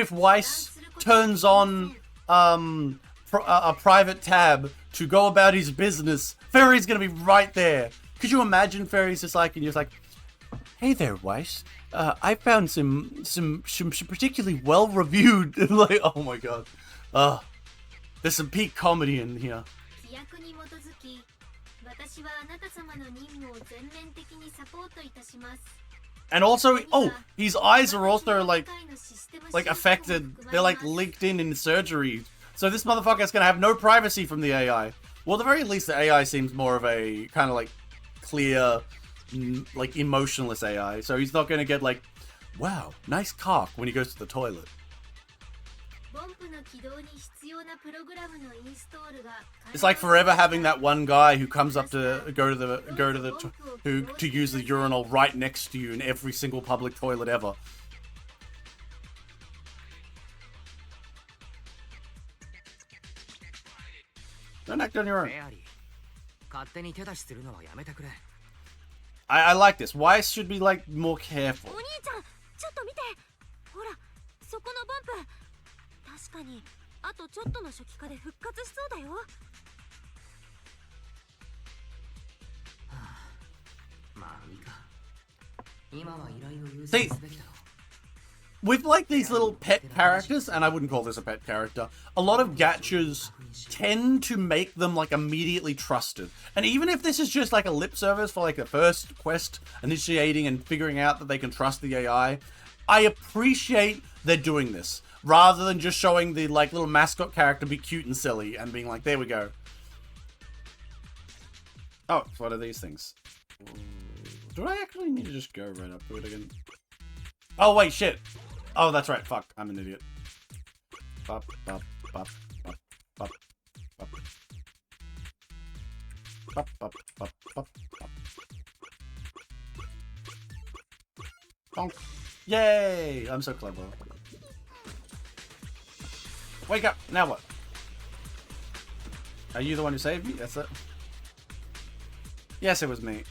if Weiss turns on a private tab to go about his business, Ferry's gonna be right there. Could you imagine Ferry's just like, and you're like, hey there, Weiss. I found some particularly well-reviewed, like, oh my god. There's some peak comedy in here. 規約に基づき私はあなた様の任務を全面的にサポートいたします。 And also, oh, his eyes are also like affected. They're like linked in surgery. So this motherfucker's gonna have no privacy from the AI. Well, at the very least, the AI seems more of a kind of like clear, like emotionless AI. So he's not gonna get like, wow, nice cock when he goes to the toilet. ボンプの起動に必要なプログラムのインストールが It's like forever having that one guy who comes up to to use the urinal right next to you in every single public toilet ever. Don't act on your own. フェアリー勝手に手出しするのはやめてくれ I like this. Weiss should be like more careful. お兄ちゃんちょっと見て。ほらそこのボンプ。確かにあとちょっとの初期化で復活しそうだよ。まあいいか今は依頼を優 See, 先すべきだろ with like these little pet characters, and I wouldn't call this a pet character, a lot of gachas tend to make them like immediately trusted. And even if this is just like a lip service for like the first quest initiating and figuring out that they can trust the AI, I appreciate they're doing this rather than just showing the like little mascot character be cute and silly and being like, there we go. Oh, what are these things? Do I actually need to just go right up to it again? Oh wait, shit. Oh, that's right. Fuck, I'm an idiot. Bop, bop, bop, bop, bop, bop. Bop, bop, bop, bop, bop. Bonk. Yay! I'm so clever. Wake up! Now what? Are you the one who saved me? That's it. Yes, it was me.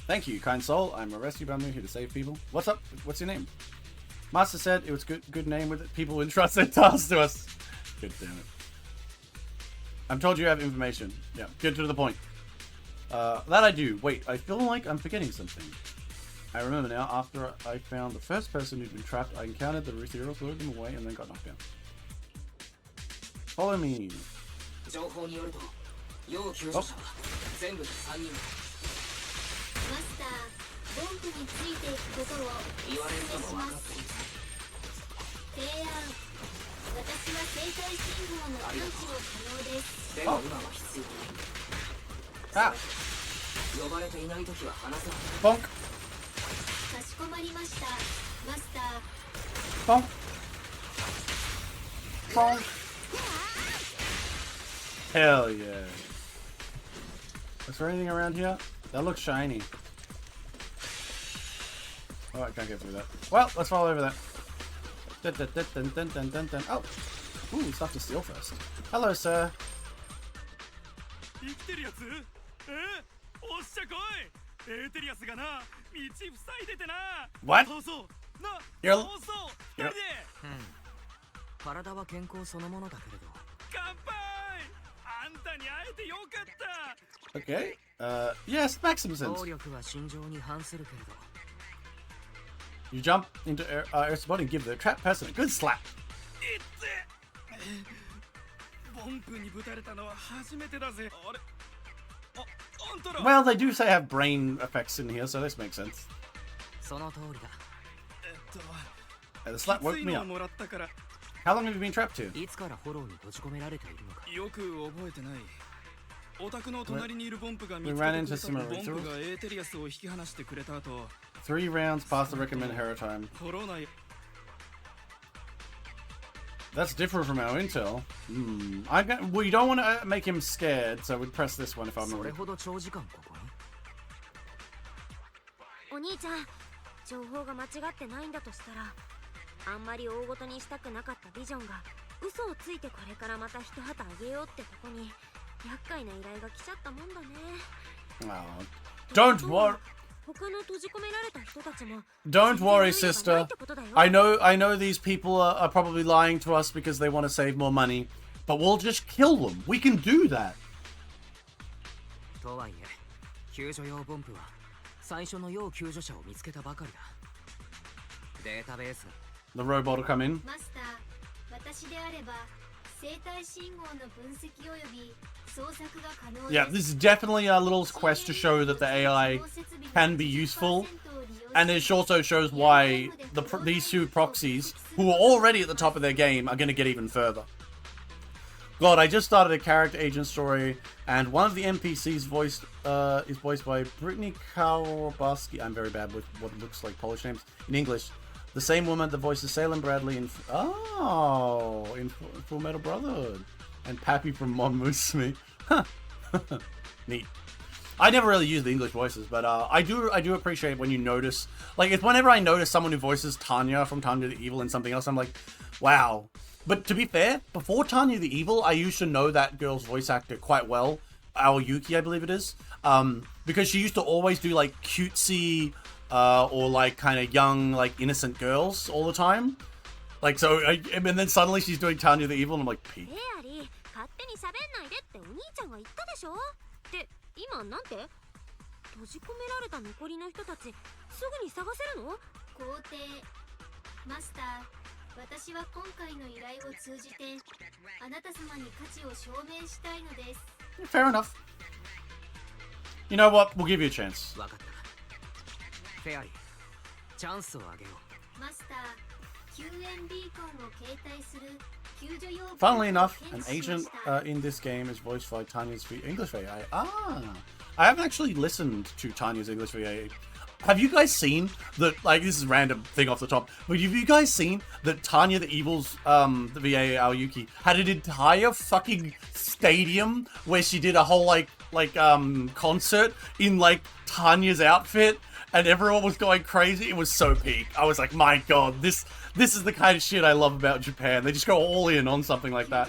Thank you, kind soul. I'm a rescue bummer here to save people. What's up? What's your name? Master said it was good name with it. People entrust their tasks to us. Good damn it. I'm told you have information. Yeah, get to the point. That I do. Wait, I feel like I'm forgetting something. I remember now, after I found the first person who'd been trapped, I encountered the Ruthero, threw them away, and then got knocked down. Follow me. 情報によると要救助者は全部で3人マスター、ボンプについていくことを言われるとおも分か願いします。っている提案。私は生体信号の探知を可能です。でも今は必要ない Ah, 呼ばれていないときは話さない bonk, かしこまりました。マスター。 bonk, bonk. Hell yeah. Is there anything around here? That looks shiny. Oh, I can't get through that. Well, let's follow over that. Dun, dun, dun, dun, dun, dun, dun, dun. Oh! Ooh, stuff to steal first. Hello, sir. 生きてるやつおっしゃ来い What? You're... 体は健康そのものだけれど。乾杯。あんたに会えてよかった。Okay. Yes, make some sense. 暴力は心情に反するけれど。 You jump into Earth's body and give the trapped person a good slap. ボンプにぶたれたのは初めてだぜ。あれ？あんたら。 Well, they do say have brain effects in here, so this makes sense. その通りだ。The slap woke me up. How long have you been trapped to? いつからフォローに閉じ込められているのか。よく覚えてない。オタクの隣にいるボンプが見 We つけ ran て into くれた some ボンプ rituals. がエーテリアスを引き離してくれた後、 3 rounds past the recommended hero time. フォロー内 That's different from our intel. We don't want to make him scared, so we'd press this one if I'm それ not. ほど長時間ここに。お兄ちゃん、情報が間違ってないんだとしたら、あんまり大ごとにしたくなかったビジョンが嘘をついてこれからまた一旗あげようってとこに厄介な依頼が来ちゃったもんだね。 Oh. Don't worry. 他の閉じ込められた人たちも Don't worry, sister. I know these people are probably lying to us because they want to save more money, but we'll just kill them. We can do that. とはいえ、救助用ボンプは最初の要救助者を見つけたばかりだ。データベース。The robot will come in. マスター、私であれば生体信号の分析及び捜索が可能です。 Yeah, this is definitely a little quest to show that the AI can be useful, and it also shows why these two proxies, who are already at the top of their game, are going to get even further. God, I just started a character agent story, and one of the NPCs is voiced by Brittany Kowalski. I'm very bad with what looks like Polish names in English. The same woman that voices Salem Bradley in Full Metal Brotherhood, and Pappy from Mon Musume. Huh. Neat. I never really use the English voices, but I do appreciate when you notice, like, it's whenever I notice someone who voices Tanya from Tanya the Evil in something else, I'm like, wow. But to be fair, before Tanya the Evil, I used to know that girl's voice actor quite well, Aoyuki, I believe it is, because she used to always do like cutesy or like kind of young, like innocent girls all the time. Like, so, and then suddenly she's doing Tanya the Evil, and I'm like, Pete. 勝手に喋んないでってお兄ちゃんが言ったでしょ。って今なんて閉じ込められた残りの人たちすぐに探せるの？皇帝マスター、私は今回の依頼を通じてあなた様に価値を証明したいのです。 Fair enough. You know what? We'll give you a chance. わかった。フェアリー、チャンスをあげよう。マスター、救援ビーコンを携帯する救助用 Funnily enough, an agent in this game is voiced by Tanya's English VA. I haven't actually listened to Tanya's English VA. Have you guys seen that, like, this is a random thing off the top, but have you guys seen that Tanya the Evil's, the VA Aoyuki, had an entire fucking stadium where she did a whole, concert in, like, Tanya's outfit, and everyone was going crazy? It was so peak. I was like, my god, this is the kind of shit I love about Japan. They just go all in on something like that.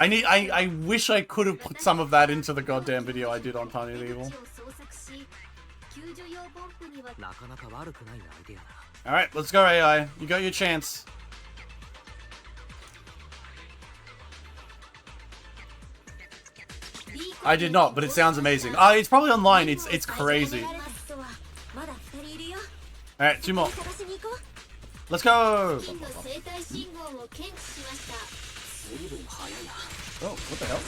I wish I could have put some of that into the goddamn video I did on Tanya the Evil. なかなか悪くないアイデアだ。Alright, let's go AI. You got your chance. I did not, but it sounds amazing. It's probably online. It's crazy. Alright, 2 more. Let's go! Oh, what the hell?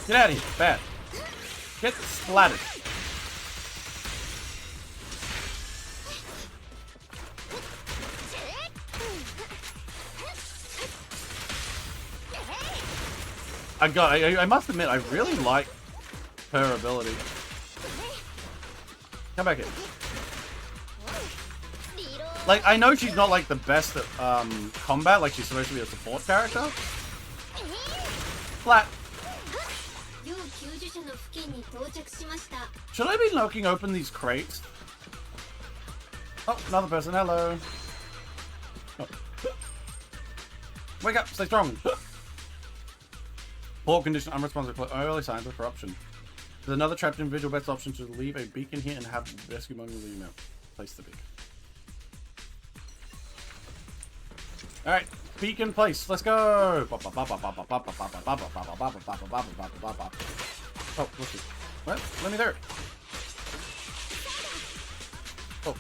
Get out of here, bad. Get splattered. I must admit, I really like her ability. Come back here. Like, I know she's not like the best at combat, like she's supposed to be a support character. Flat. Should I be knocking open these crates? Oh, another person, hello. Oh. Wake up, stay strong. Poor condition, unresponsive, early signs of corruption. There's another trapped individual. Best option to leave a beacon here and have the rescue moment leave out. Place the beacon. Alright, beacon place. Let's go! Oh, what's this? What? Let me there. Oh.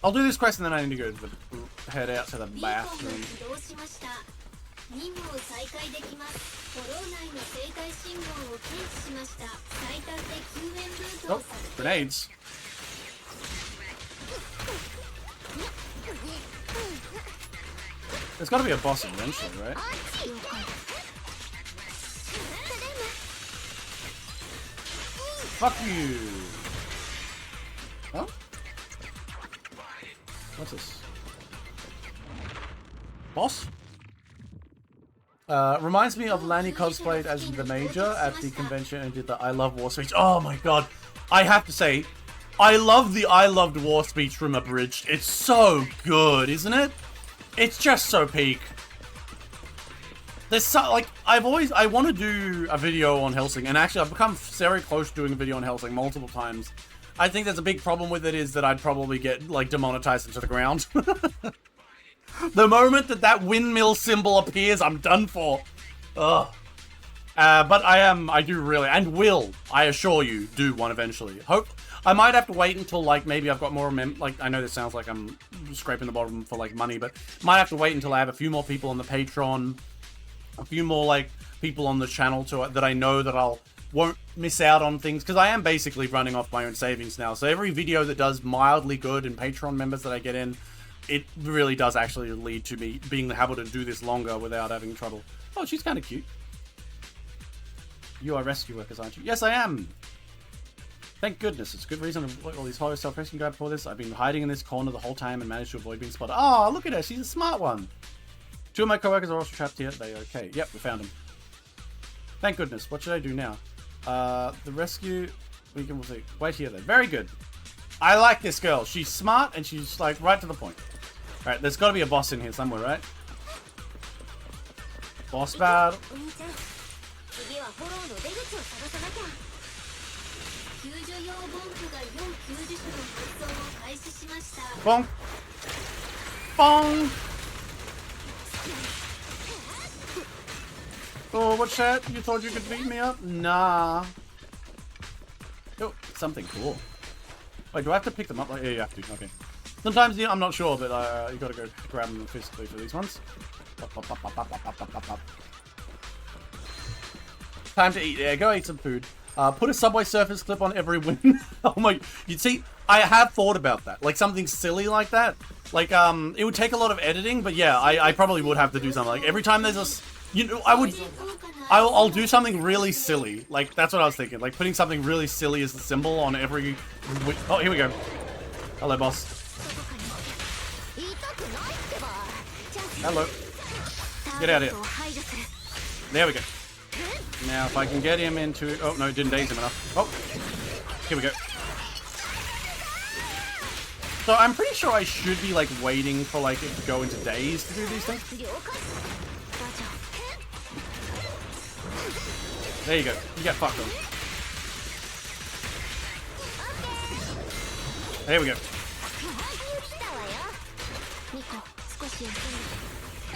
I'll do this quest and then I need to go to the, head out to the bathroom. 任務を再開できます。フォロー内の生体信号を検知しました。最短で救援ルートを Oh, grenades. There's gotta be a boss eventually, right? Fuck you! Oh? What's this? Boss? Reminds me of Lanny cosplayed as the Major at the convention and did the I Love War speech. Oh my god. I have to say, I love the I Loved War speech from Abridged. It's so good, isn't it? It's just so peak. There's so, like, I want to do a video on Hellsing, and actually I've become very close to doing a video on Hellsing multiple times. I think there's a big problem with it is that I'd probably get, like, demonetized into the ground. The moment that windmill symbol appears, I'm done for. Ugh. But I do really, and will, I assure you, do one eventually. I might have to wait until, like, maybe I've got more, like, I know this sounds like I'm scraping the bottom for, like, money, but might have to wait until I have a few more people on the Patreon, a few more, like, people on the channel that I know that won't miss out on things, because I am basically running off my own savings now, so every video that does mildly good and Patreon members that I get in, it really does actually lead to me being able to do this longer without having trouble. Oh, she's kind of cute. You are rescue workers, aren't you? Yes, I am! Thank goodness, it's a good reason to all these horror self-rescue guy before this. I've been hiding in this corner the whole time and managed to avoid being spotted. Oh, look at her, she's a smart one! 2 of my co-workers are also trapped here. They okay. Yep, we found them. Thank goodness. What should I do now? The rescue... we'll see. Wait here then. Very good. I like this girl. She's smart and she's, like, right to the point. Alright, there's got to be a boss in here somewhere, right? Boss battle. Bonk. Bonk. Oh, what's that? You thought you could beat me up? Nah. Oh, something cool. Wait, do I have to pick them up? Like, yeah, you have to. Okay. Sometimes, yeah, I'm not sure, but you gotta go grab them physically for these ones. Time to eat. Yeah, go eat some food. Put a Subway Surfers clip on every win. Oh my... You'd see, I have thought about that. Like, something silly like that. Like, it would take a lot of editing, but yeah, I probably would have to do something. Like, every time there's a... You know, I'll do something really silly. Like, that's what I was thinking. Like, putting something really silly as the symbol on every... Oh, here we go. Hello, boss. Hello. Get out of here. There we go. Now, if I can get him into... Oh, no, didn't daze him enough. Oh. Here we go. So, I'm pretty sure I should be, like, waiting for, like, it to go into daze to do these things. There you go. You get fucked on. There we go.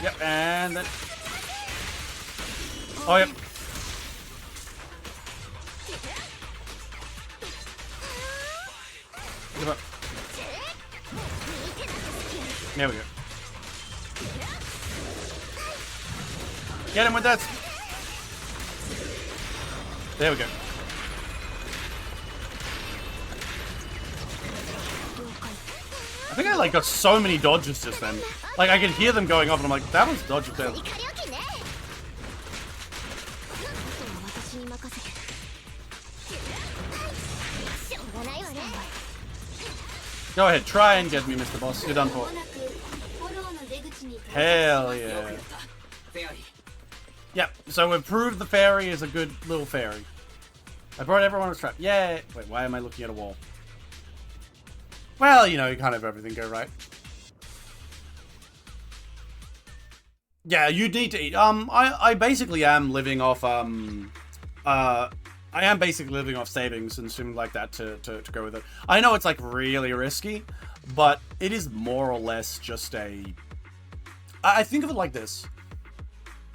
Yep, and then... Oh, yep. Give up. There we go. Get him with that. There we go. I think I like got so many dodges just then. Like I could hear them going off and I'm like, that was dodge of death. Go ahead, try and get me, Mr. Boss. You're done for. Hell yeah. Yep, so we've proved the fairy is a good little fairy. I brought everyone a trap. Yay! Wait, why am I looking at a wall? Well, you know, kind of everything go right. Yeah, you need to eat. I basically am living off, I am basically living off savings and something like that to go with it. I know it's like really risky, but it is more or less just a... I think of it like this.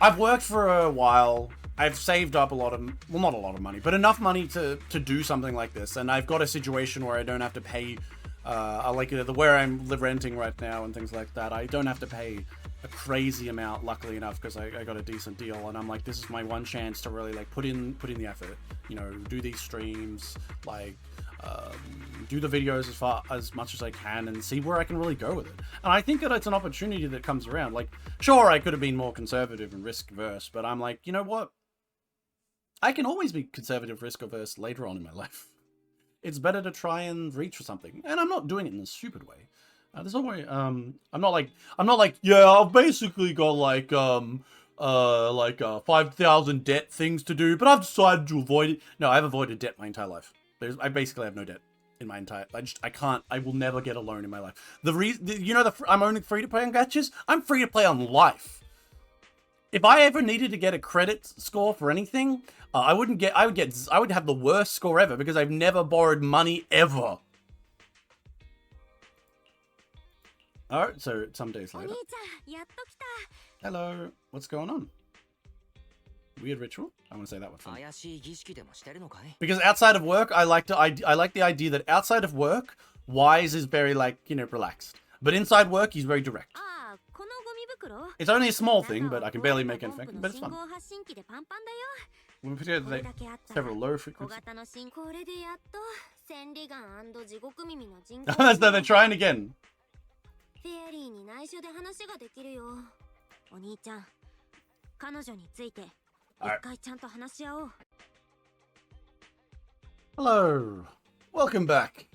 I've worked for a while. I've saved up a lot of... Well, not a lot of money, but enough money to do something like this. And I've got a situation where I don't have to pay... like where I'm renting right now and things like that. I don't have to pay a crazy amount, luckily enough, because I got a decent deal, and I'm like, this is my one chance to really like put in the effort, you know, do these streams, like do the videos as much as I can and see where I can really go with it. And I think that it's an opportunity that comes around. Like, sure, I could have been more conservative and risk averse, but I'm like, you know what, I can always be conservative, risk averse later on in my life. It's better to try and reach for something, and I'm not doing it in a stupid way. There's no way. I'm not like, yeah, I've basically got like 5,000 debt things to do, but I've decided to avoid it. No, I've avoided debt my entire life. I basically have no debt in my entire. I will never get a loan in my life. I'm only free to play on gachas. I'm free to play on life. If I ever needed to get a credit score for anything, I would have the worst score ever because I've never borrowed money ever. Alright, so some days later. Hello, what's going on? Weird ritual? I want to say that one first. Because outside of work, I like the idea that outside of work, Wise is very like, you know, relaxed. But inside work, he's very direct. It's only a small thing, but I can barely make anything, but it's fun. We put together several low frequencies. So they're trying again. Hello, welcome back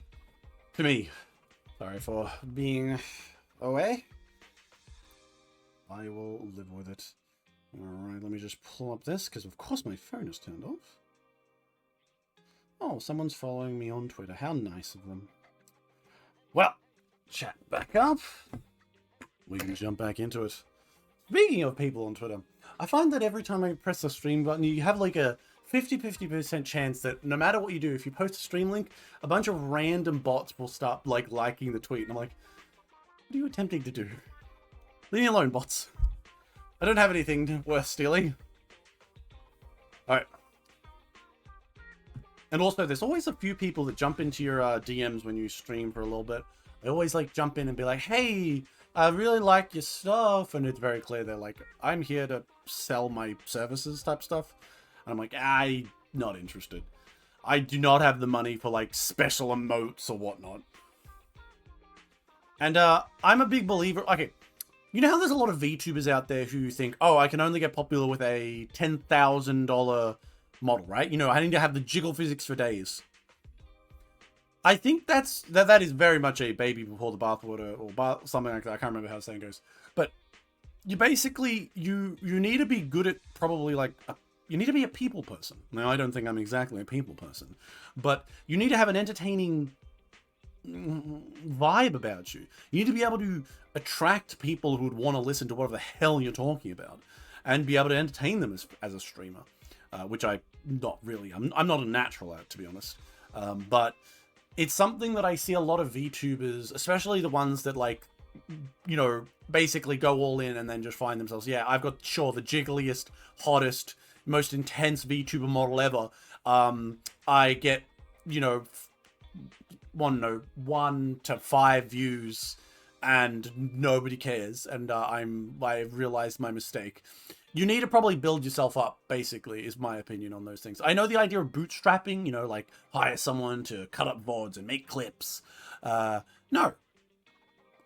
to me. Sorry for being away. I will live with it. Alright, let me just pull up this, because of course my phone is turned off. Oh, someone's following me on Twitter. How nice of them. Well, chat back up. We can jump back into it. Speaking of people on Twitter, I find that every time I press the stream button, you have like a 50% chance that no matter what you do, if you post a stream link, a bunch of random bots will start like liking the tweet. And I'm like, what are you attempting to do? Leave me alone, bots. I don't have anything worth stealing. Alright. And also, there's always a few people that jump into your DMs when you stream for a little bit. They always like jump in and be like, hey, I really like your stuff. And it's very clear they're like, I'm here to sell my services type stuff. And I'm like, I'm not interested. I do not have the money for like special emotes or whatnot. And I'm a big believer. Okay, you know how there's a lot of VTubers out there who think, oh, I can only get popular with a $10,000 model, right? You know, I need to have the jiggle physics for days. I think that is very much a baby before the bathwater or something like that. I can't remember how the saying goes. But you basically, you need to be good at probably like, you need to be a people person. Now, I don't think I'm exactly a people person. But you need to have an entertaining vibe about you. You need to be able to attract people who would want to listen to whatever the hell you're talking about. And be able to entertain them as a streamer. Which I'm not really. I'm not a natural at it, to be honest. But it's something that I see a lot of VTubers, especially the ones that like, you know, basically go all in and then just find themselves, yeah, I've got, sure, the jiggliest, hottest, most intense VTuber model ever. I get, you know, 1 to 5 views and nobody cares. And I've realized my mistake. You need to probably build yourself up, basically, is my opinion on those things. I know the idea of bootstrapping, you know, like hire someone to cut up VODs and make clips. No.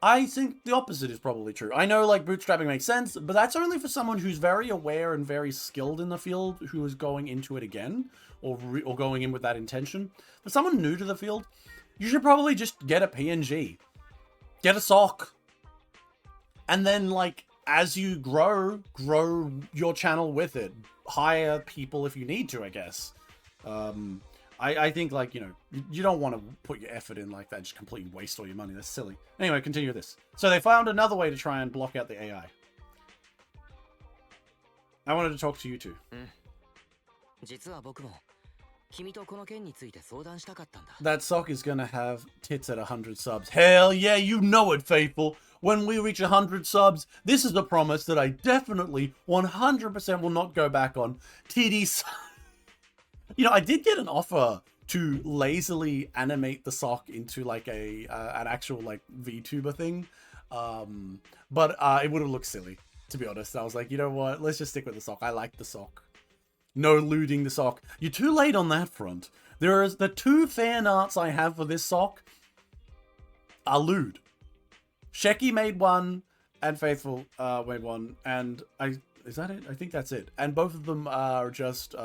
I think the opposite is probably true. I know, like, bootstrapping makes sense, but that's only for someone who's very aware and very skilled in the field, who is going into it again, or going in with that intention. For someone new to the field, you should probably just get a PNG. Get a sock. And then, like, as you grow your channel with it. Hire people if you need to, I guess. I think, like, you know, you don't want to put your effort in like that, just completely waste all your money. That's silly. Anyway, continue this. So they found another way to try and block out the AI. I wanted to talk to you two. 君とこの件について相談したかったんだ。 That sock is gonna have tits at 100 subs. Hell yeah, you know it, faithful. When we reach 100 subs, this is a promise that I definitely 100% will not go back on. TDs. You know, I did get an offer to lazily animate the sock into like an actual like VTuber thing. But it would have looked silly, to be honest. I was like, you know what? Let's just stick with the sock. I like the sock. No looting the sock. You're too late on that front. There is the 2 fan arts I have for this sock are lewd. Sheki made one, and Faithful made one, and is that it? I think that's it. And both of them are just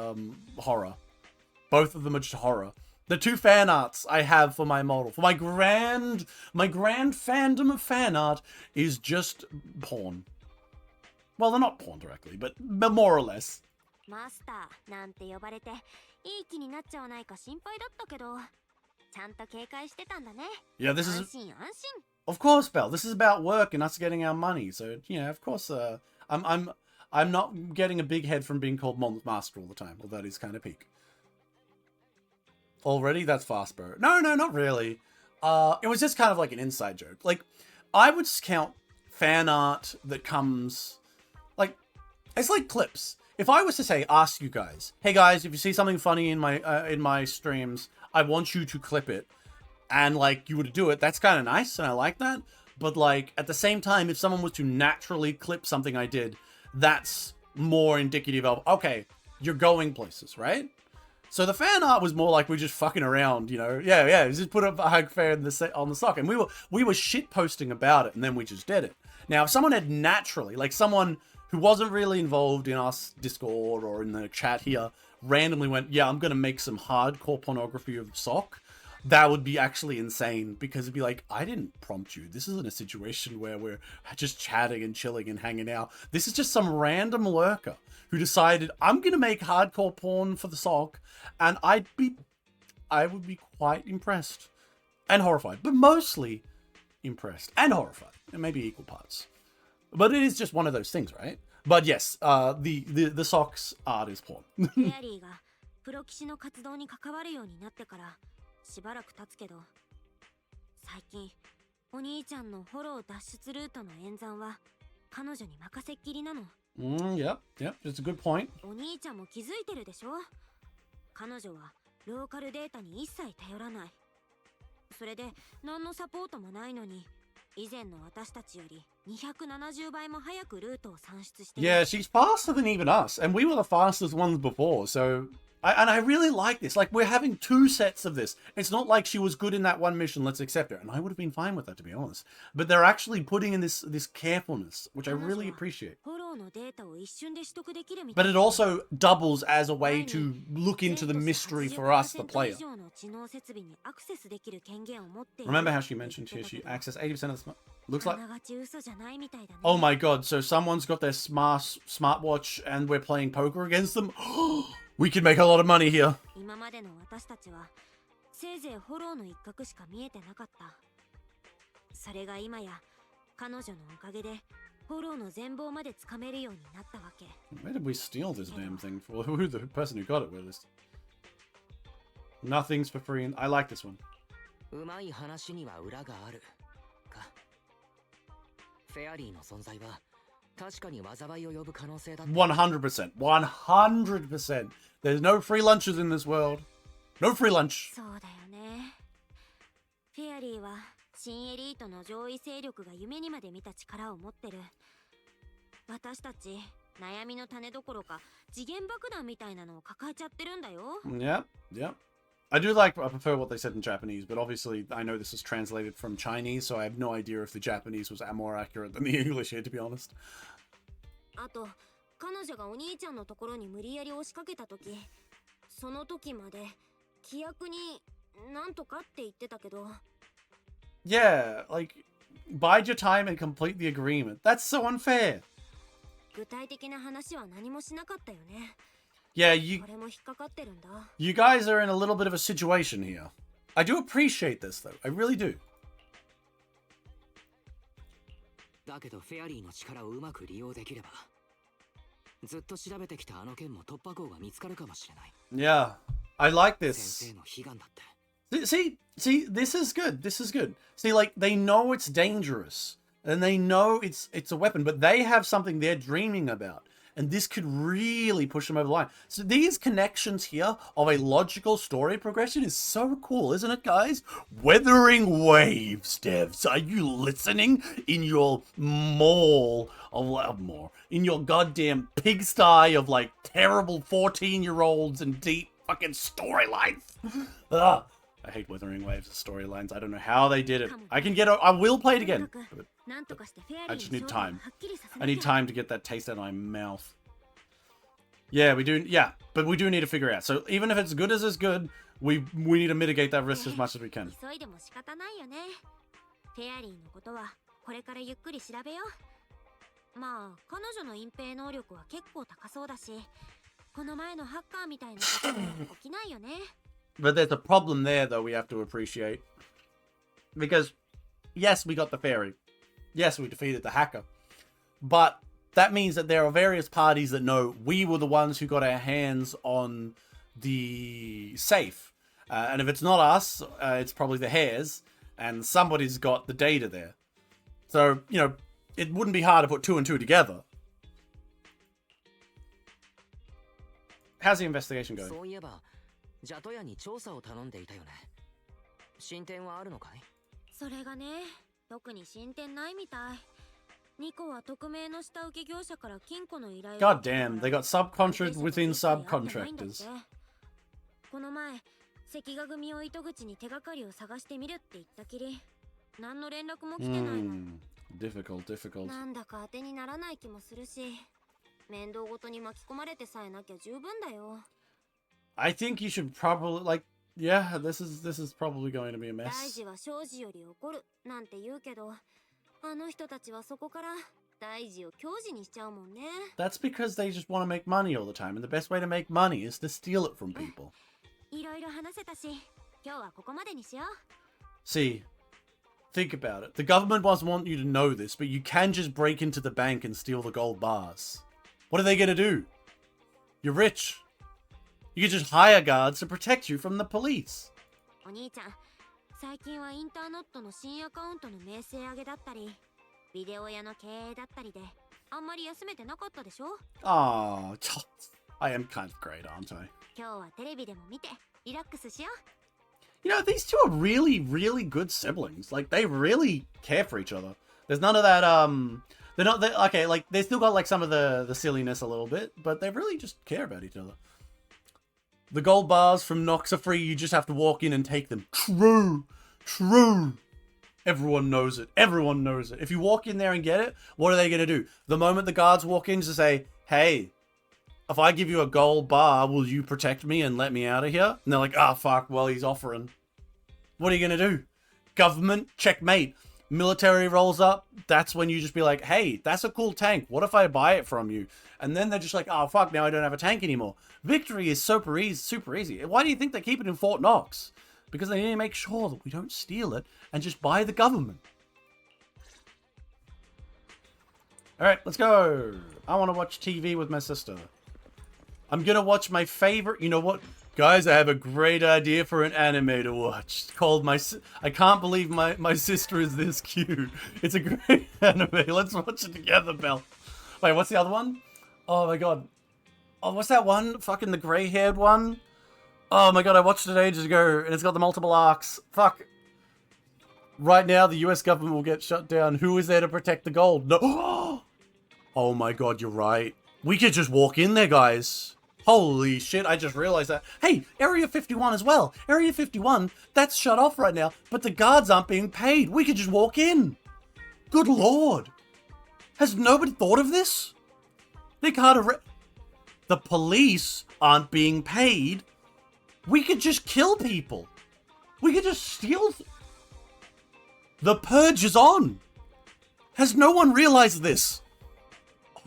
horror. Both of them are just horror. The 2 fan arts I have for my model, for my grand fandom of fan art, is just porn. Well, they're not porn directly, but more or less. マスターなんて呼ばれていい気になっちゃわないか心配だったけど、ちゃんと警戒してたんだね。 Yeah, this 安 is 心安心。 of course, Belle. This is about work and us getting our money. So yeah, of course. I'm not getting a big head from being called Master all the time. Although that is kind of peak. Already, that's fast, bro. No, not really. It was just kind of like an inside joke. Like, I would just count fan art that comes, like, it's like clips. If I was to say, ask you guys, hey guys, if you see something funny in my streams, I want you to clip it, and like you were to do it, that's kind of nice, and I like that. But like at the same time, if someone was to naturally clip something I did, that's more indicative of, okay, you're going places, right? So the fan art was more like we're just fucking around, you know? Yeah, just put a hug fair on the sock, and we were shit posting about it, and then we just did it. Now, if someone had naturally, like someone who wasn't really involved in us Discord or in the chat here, randomly went, yeah, I'm gonna make some hardcore pornography of sock, that would be actually insane, because it'd be like, I didn't prompt you. This isn't a situation where we're just chatting and chilling and hanging out. This is just some random lurker who decided, I'm gonna make hardcore porn for the sock, and I would be quite impressed and horrified, but mostly impressed and horrified, and maybe equal parts. But it is just one of those things, right? But yes, the socks art is porn. フェアリーがプロ棋士の活動に関わるようになってからしばらく経つけど、最近お兄ちゃんのフォロー脱出ルートの演算は彼女に任せっきりなの。Yep, it's a good point. お兄ちゃんも気づいてるでしょ。彼女はローカルデータに一切頼らない。それで何のサポートもないのに、以前の私たちより270倍も早くルートを算出してる。 Yeah, she's faster than even us, and we were the fastest ones before, so... I really like this. Like, we're having 2 sets of this. It's not like she was good in that one mission, let's accept her. And I would have been fine with that, to be honest. But they're actually putting in this carefulness, which I really appreciate. フォローのデータを一瞬で取得できるみた But い it also doubles as a way to look into the mystery for us, the player. 以上の知能設備にアクセスできる権限を持っている。 Remember how she mentioned here she accessed 80% of the... Looks like... あながち嘘じゃないみたいだね。 Oh my god, so someone's got their smartwatch and we're playing poker against them? We could make a lot of money here. 今までの私たちはせいぜいフォローの一角しか見えてなかった。それが今や彼女のおかげでフォローの全貌までつかめるようになったわけ。 Where did we steal this damn thing for? Who the person who got it with us? Nothing's for free. And I like this one. うまい話には裏があるか。フェアリーの存在は確かに災いを呼ぶ可能性だった。 100%. 100%. There's no free lunches in this world. No free lunch. そうだよね。フェアリーは新エリートの上位勢力が夢にまで見た力を持ってる。私たち悩みの種どころか次元爆弾みたいなのを抱えちゃってるんだよ。 Yep. I prefer what they said in Japanese, but obviously I know this is translated from Chinese, so I have no idea if the Japanese was more accurate than the English here, to be honest. あと彼女がお兄ちゃんのところに無理やり押しかけた時、その時まで規約になんとかって言ってたけど。 Yeah, like, bide your time and complete the agreement. That's so unfair. 具体的な話は何もしなかったよね。 Yeah, これも引っかかってるんだ。 you guys are in a little bit of a situation here. I do appreciate this, though. I really do. だけどフェアリーの力をうまく利用できれば、ずっと調べてきたあの件も突破口が見つかるかもしれない。 Yeah, I like 先 this. 生の悲願だって See, this is good. This is good. See, like, they know it's dangerous. And they know it's a weapon, but they have something they're dreaming about. And this could really push them over the line. So these connections here of a logical story progression is so cool, isn't it, guys? Weathering waves, devs. Are you listening in your in your goddamn pigsty of, like, terrible 14-year-olds and deep fucking storylines? Ugh. I hate Weathering Waves storylines. I don't know how they did it. I will play it again. But I just need time. I need time to get that taste out of my mouth. Yeah, we do. Yeah, but we do need to figure it out. So even if it's good as it's good, we need to mitigate that risk as much as we can. 急いでも仕方ないよね。フェアリーのことはこれからゆっくり調べよう。まあ、彼女の隠蔽能力は結構高そうだし、この前のハッカーみたいなことは起きないよね。But there's a problem there, though, we have to appreciate. Because, yes, we got the fairy. Yes, we defeated the hacker. But that means that there are various parties that know we were the ones who got our hands on the safe. And if it's not us, it's probably the hares. And somebody's got the data there. So, you know, it wouldn't be hard to put 2 and 2 together. How's the investigation going? そういえばジャトヤに調査を頼んでいたよね進展はあるのかいそれがね、特に進展ないみたい。ニコは匿名の下請け業者から金庫の依頼を God damn, they got subcontractors within subcontractors. この前、関ヶ組を糸口に手がかりを探してみるって言ったきり、何の連絡も来てないの。Difficult. なんだか当てにならない気もするし、面倒ごとに巻き込まれてさえなきゃ十分だよ。I think you should probably, like, yeah, this is probably going to be a 大 mess. 事は生じより怒るなんて言うけど、あの人たちはそこから大事を矜持にしちゃうもんね。That's because they just want to make money all the time, and the best way to make money is to steal it from people. いろいろ話せたし、今日はここまでにしよう。See, think about it. The government doesn't want you to know this, but you can just break into the bank and steal the gold bars. What are they going to do? You're rich. You can just hire guards to protect you from the police. お兄ちゃん、最近はインターネットの新アカウントの名声上げだったり、ビデオ屋の経営だったりで、あんまり休めてなかったでしょ？ Oh, I am kind of great, aren't I? 今日はテレビでも見て、リラックスしよう。You know, these two are really, really good siblings. Like, they really care for each other. There's none of that, okay, like, they still got, like, some of the silliness a little bit, but they really just care about each other. The gold bars from Nox are free, you just have to walk in and take them. True. Everyone knows it. Everyone knows it. If you walk in there and get it, what are they going to do? The moment the guards walk in, just say, hey, if I give you a gold bar, will you protect me and let me out of here? And they're like, ah, fuck, well, he's offering. What are you going to do? Government, checkmate. Military rolls up. That's when you just be like, hey, that's a cool tank. What if I buy it from you? And then they're just like, oh, fuck, now I don't have a tank anymore. Victory is super easy. Why do you think they keep it in Fort Knox? Because they need to make sure that we don't steal it and just buy the government. All right, let's go. I want to watch TV with my sister. I'm going to watch my favorite... You know what? Guys, I have a great idea for an anime to watch. It's called I can't believe my sister is this cute. It's a great anime. Let's watch it together, Belle. Wait, what's the other one? Oh my god. Oh, what's that one? Fucking the grey-haired one? Oh my god, I watched it ages ago, and it's got the multiple arcs. Fuck. Right now, the US government will get shut down. Who is there to protect the gold? No. Oh my god, you're right. We could just walk in there, guys. Holy shit, I just realized that. Hey, Area 51 as well. Area 51, that's shut off right now, but the guards aren't being paid. We could just walk in. Good lord. Has nobody thought of this? They can't the police aren't being paid. We could just kill people. We could just steal. The purge is on. Has no one realized this?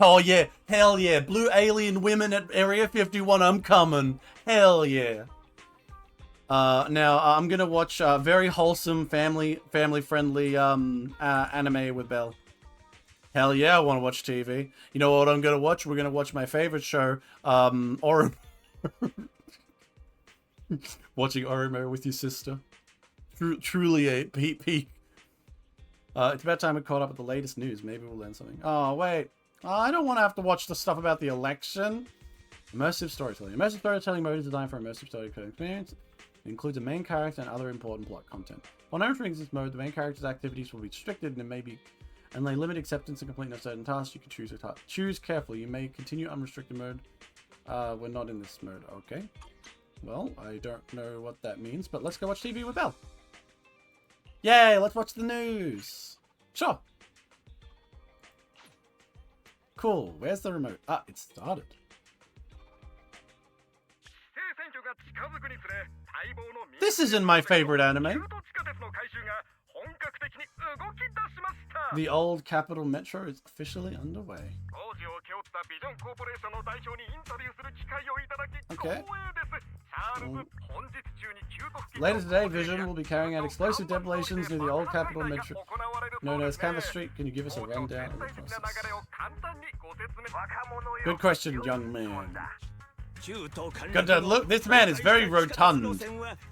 Oh yeah, hell yeah. Blue alien women at Area 51, I'm coming. Hell yeah. Now, I'm gonna watch a very wholesome, family-friendly anime with Belle. Hell yeah, I want to watch TV. You know what I'm gonna watch? We're gonna watch my favorite show, Watching Oromo with your sister. Truly a peak. It's about time we caught up with the latest news. Maybe we'll learn something. Oh, wait. I don't want to have to watch the stuff about the election. Immersive storytelling. Immersive storytelling mode is designed for immersive storytelling experience. It includes a main character and other important plot content. When entering this mode, the main character's activities will be restricted and may limit acceptance and completion of certain tasks. You can choose carefully. You may continue unrestricted mode. We're not in this mode. Okay. Well, I don't know what that means, but let's go watch TV with Belle. Yay, let's watch the news. Sure. Cool. Where's the remote? Ah, it started. This isn't my favorite anime. The old Capital Metro is officially underway. Okay. Later today, Vision will be carrying out explosive demolitions near the old Capital Metro known as Canvas Street. Can you give us a rundown of the process? Good question, young man. Good to look. This man is very rotund.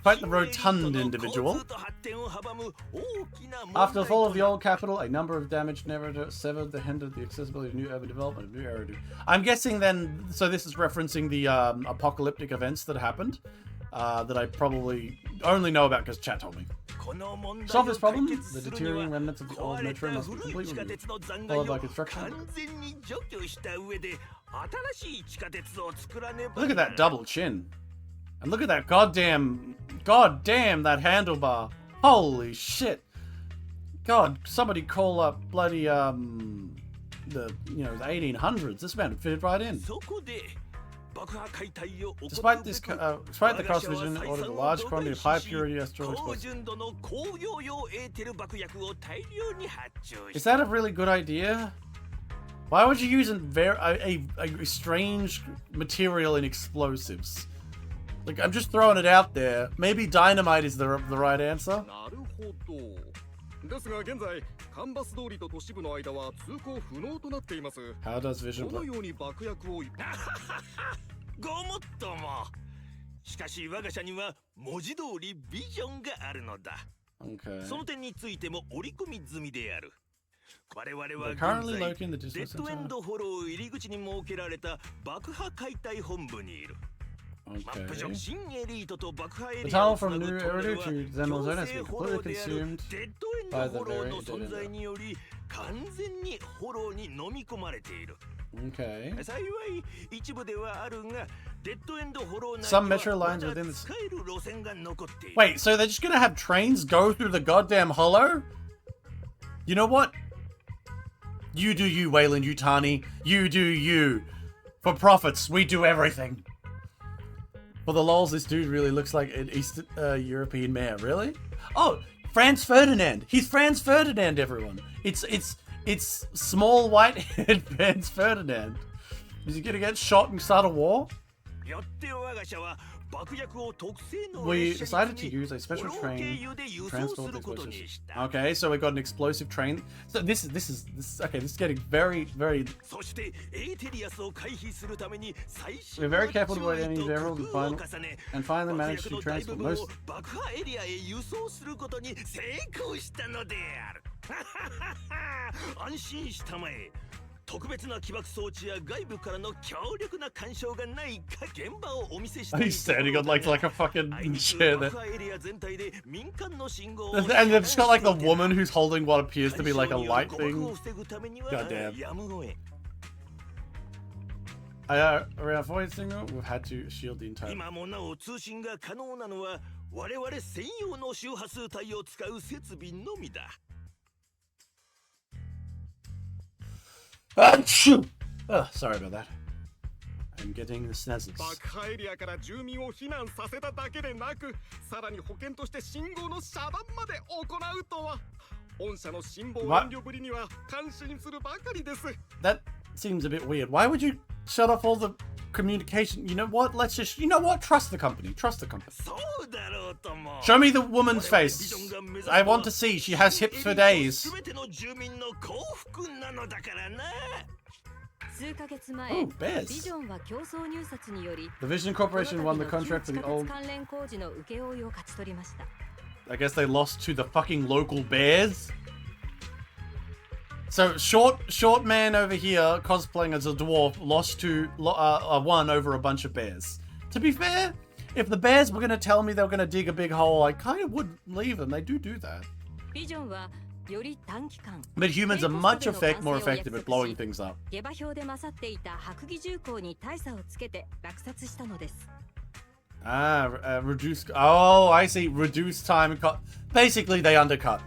Quite the rotund individual. After the fall of the old capital, a number of damaged narratives severed the hand of the accessibility of new urban development of new Eridu. I'm guessing then, so this is referencing the apocalyptic events that happened, that I probably only know about because chat told me. Solve this problem, the deteriorating remnants of the old metro must be completely removed, followed by construction. Look at that double chin. And look at that goddamn that handlebar. Holy shit. God, somebody call up bloody the 1800s. This man fit right in. Despite the cost vision, ordered a large quantity of high purity astral explosives. Is that a really good idea? Why would you use a strange material in explosives? Like, I'm just throwing it out there. Maybe dynamite is the right answer. How does Vision play? Okay. They're currently located in the distance center. Okay. The tunnel from New Eridu to Zenless Zone has been completely consumed by the very Okay. Some metro lines within this. Wait, so they're just gonna have trains go through the goddamn hollow? You know what? You do you, Wayland Yutani. You do you. For profits, we do everything. For the lols, this dude really looks like an Eastern European mayor. Really? Oh, Franz Ferdinand. He's Franz Ferdinand, everyone. It's small white-haired Franz Ferdinand. Is he gonna get shot and start a war? We decided to use a special train to transport the explosives. Okay, so we got an explosive train. So this is okay. This is getting very. We're very careful to avoid any barrels and finally managed to transport most. He's standing on like a fucking chair there. And they've just got like the woman who's holding what appears to be like a light thing. Goddamn. Around void signal, we've had to shield the entire. Oh, sorry about that. I'm getting the snezzles. That seems a bit weird. Why would you shut off all the communication? You know what? Trust the company. Trust the company. Show me the woman's face. I want to see. She has hips for days. 数ヶ月前、 Oh, bears. ビジョンは競争入札により The Vision Corporation won the contract for the この度の old. 旧地下鉄関連工事の請負いを勝ち取りました。 I guess they lost to the fucking local bears. So short man over here cosplaying as a dwarf lost to won over a bunch of bears. To be fair, if the bears were gonna tell me they were gonna dig a big hole, I kind of would leave them. They do that. ビジョンはより短期間 But humans are much more effective at blowing things up. 下馬評で勝っていた白蟻重工に大差をつけて落札したのです。 Reduce. Oh, I see. Reduce time and cut. Basically, they undercut.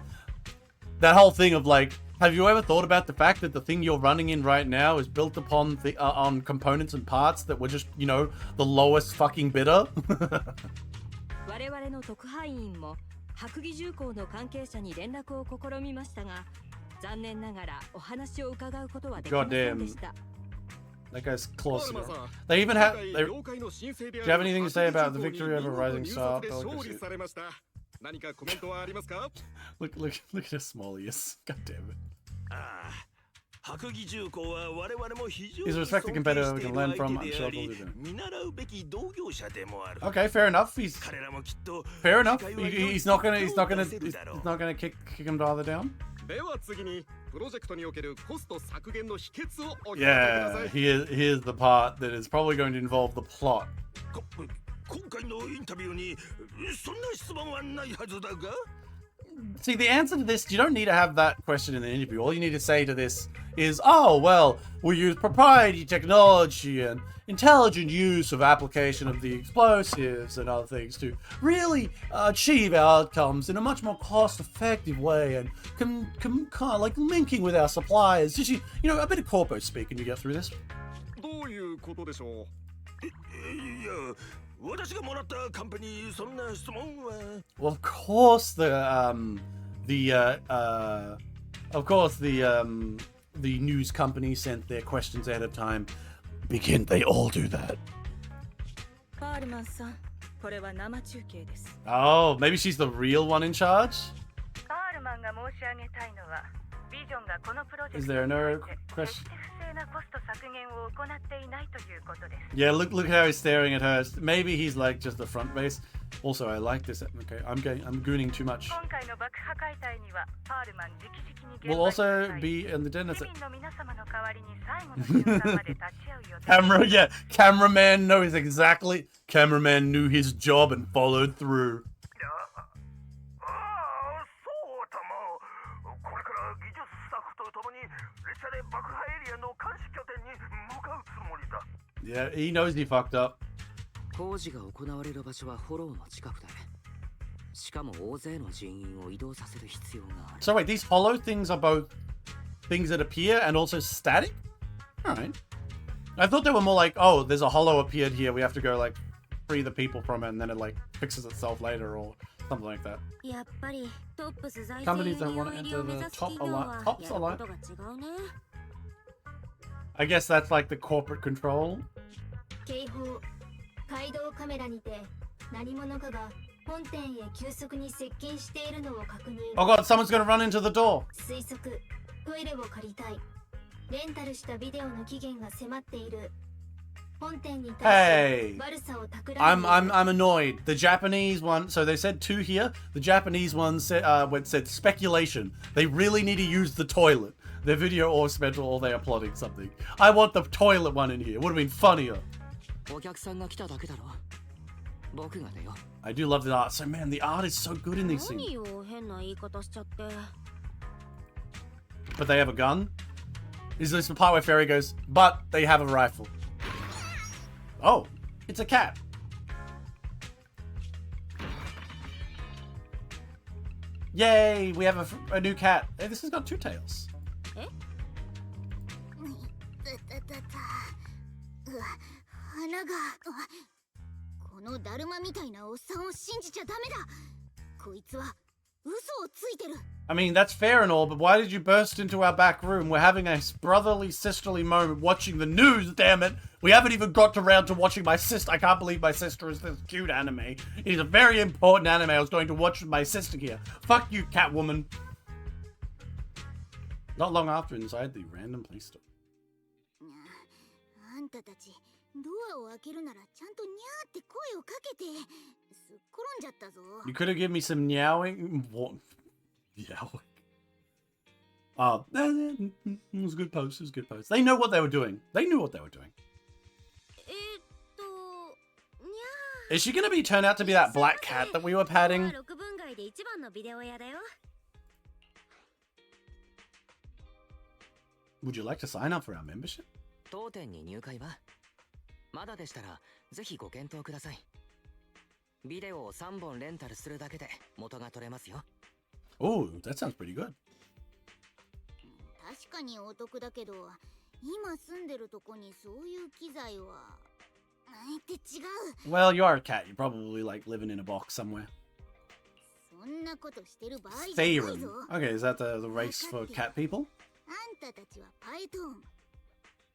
That whole thing of like, have you ever thought about the fact that the thing you're running in right now is built upon on components and parts that were just, you know, the lowest fucking bidder? 我々の特派員も白蟻重工の関係者に連絡を試みましたが、残念ながらお話を伺うことはできませんでした。 That guy's close. They even have. Do you have anything to say about the victory over Rising Star? Look at how small he is. God damn it. He's a respected competitor we can learn from. I'm sure we'll do. Okay, fair enough. Fair enough. He's not gonna kick him either down. Yeah, here's the part that is probably going to involve the plot. See, the answer to this, you don't need to have that question in the interview. All you need to say to this is, oh, well, we use proprietary technology and intelligent use of application of the explosives and other things to really achieve outcomes in a much more cost-effective way and kind of like linking with our suppliers. Just, you know, a bit of corpo speak and you get through this. Well, of course the news company sent their questions ahead of time. Begin. They all do that. Oh, maybe she's the real one in charge? Is there no question? Yeah, look how he's staring at her. Maybe he's like just the front base. Also, I like this. Okay, I'm gooning too much. We'll also be in the den. Cameraman knows exactly. Cameraman knew his job and followed through. Yeah, he knows he fucked up. So wait, these hollow things are both things that appear and also static? Alright. I thought they were more like, oh, there's a hollow appeared here, we have to go like free the people from it and then it like fixes itself later or something like that. Companies that want to enter the tops alike. I guess that's like the corporate control. Oh god, someone's gonna run into the door. Hey, I'm annoyed. The Japanese one, so they said 2 here. The Japanese one said speculation. They really need to use the toilet. Their video or spent all they are plotting something. I want the toilet one in here. Would have been funnier. I do love the art. So man, the art is so good in these things. But they have a gun? Is this the part where Fairy goes, but they have a rifle? Oh, it's a cat. Yay, we have a new cat. Hey, this has got 2 tails. I mean, that's fair and all, but why did you burst into our back room? We're having a brotherly, sisterly moment watching the news, damn it! We haven't even got around to watching my sister. I can't believe my sister is this cute anime. It is a very important anime I was going to watch with my sister here. Fuck you, Catwoman. Not long after, inside the random place store. あんたたちドアを開けるならちゃんとニャーって声をかけて。すっ転んじゃったぞ。 You could have given me some meowing. What? Meowing. Oh, it was a good post. It was a good post. They know what they were doing. They knew what they were doing. にゃ Is she gonna be turned out to be that black cat that we were ー patting? 6分街で一番のビデオ屋だよ。 Would you like to sign up for our membership? 当店に入会はまだでしたらぜひご検討ください。ビデオを3本レンタルするだけで元が取れますよ。 Oh, that sounds pretty good. 確かにお得だけど、今住んでるとこにそういう機材はって違う。 Well, you are a cat. You probably like living in a box somewhere. そんなことしてる場合じゃないぞ。 Faerun. Okay, is that the race for cat people? あんたたちはパイトーン。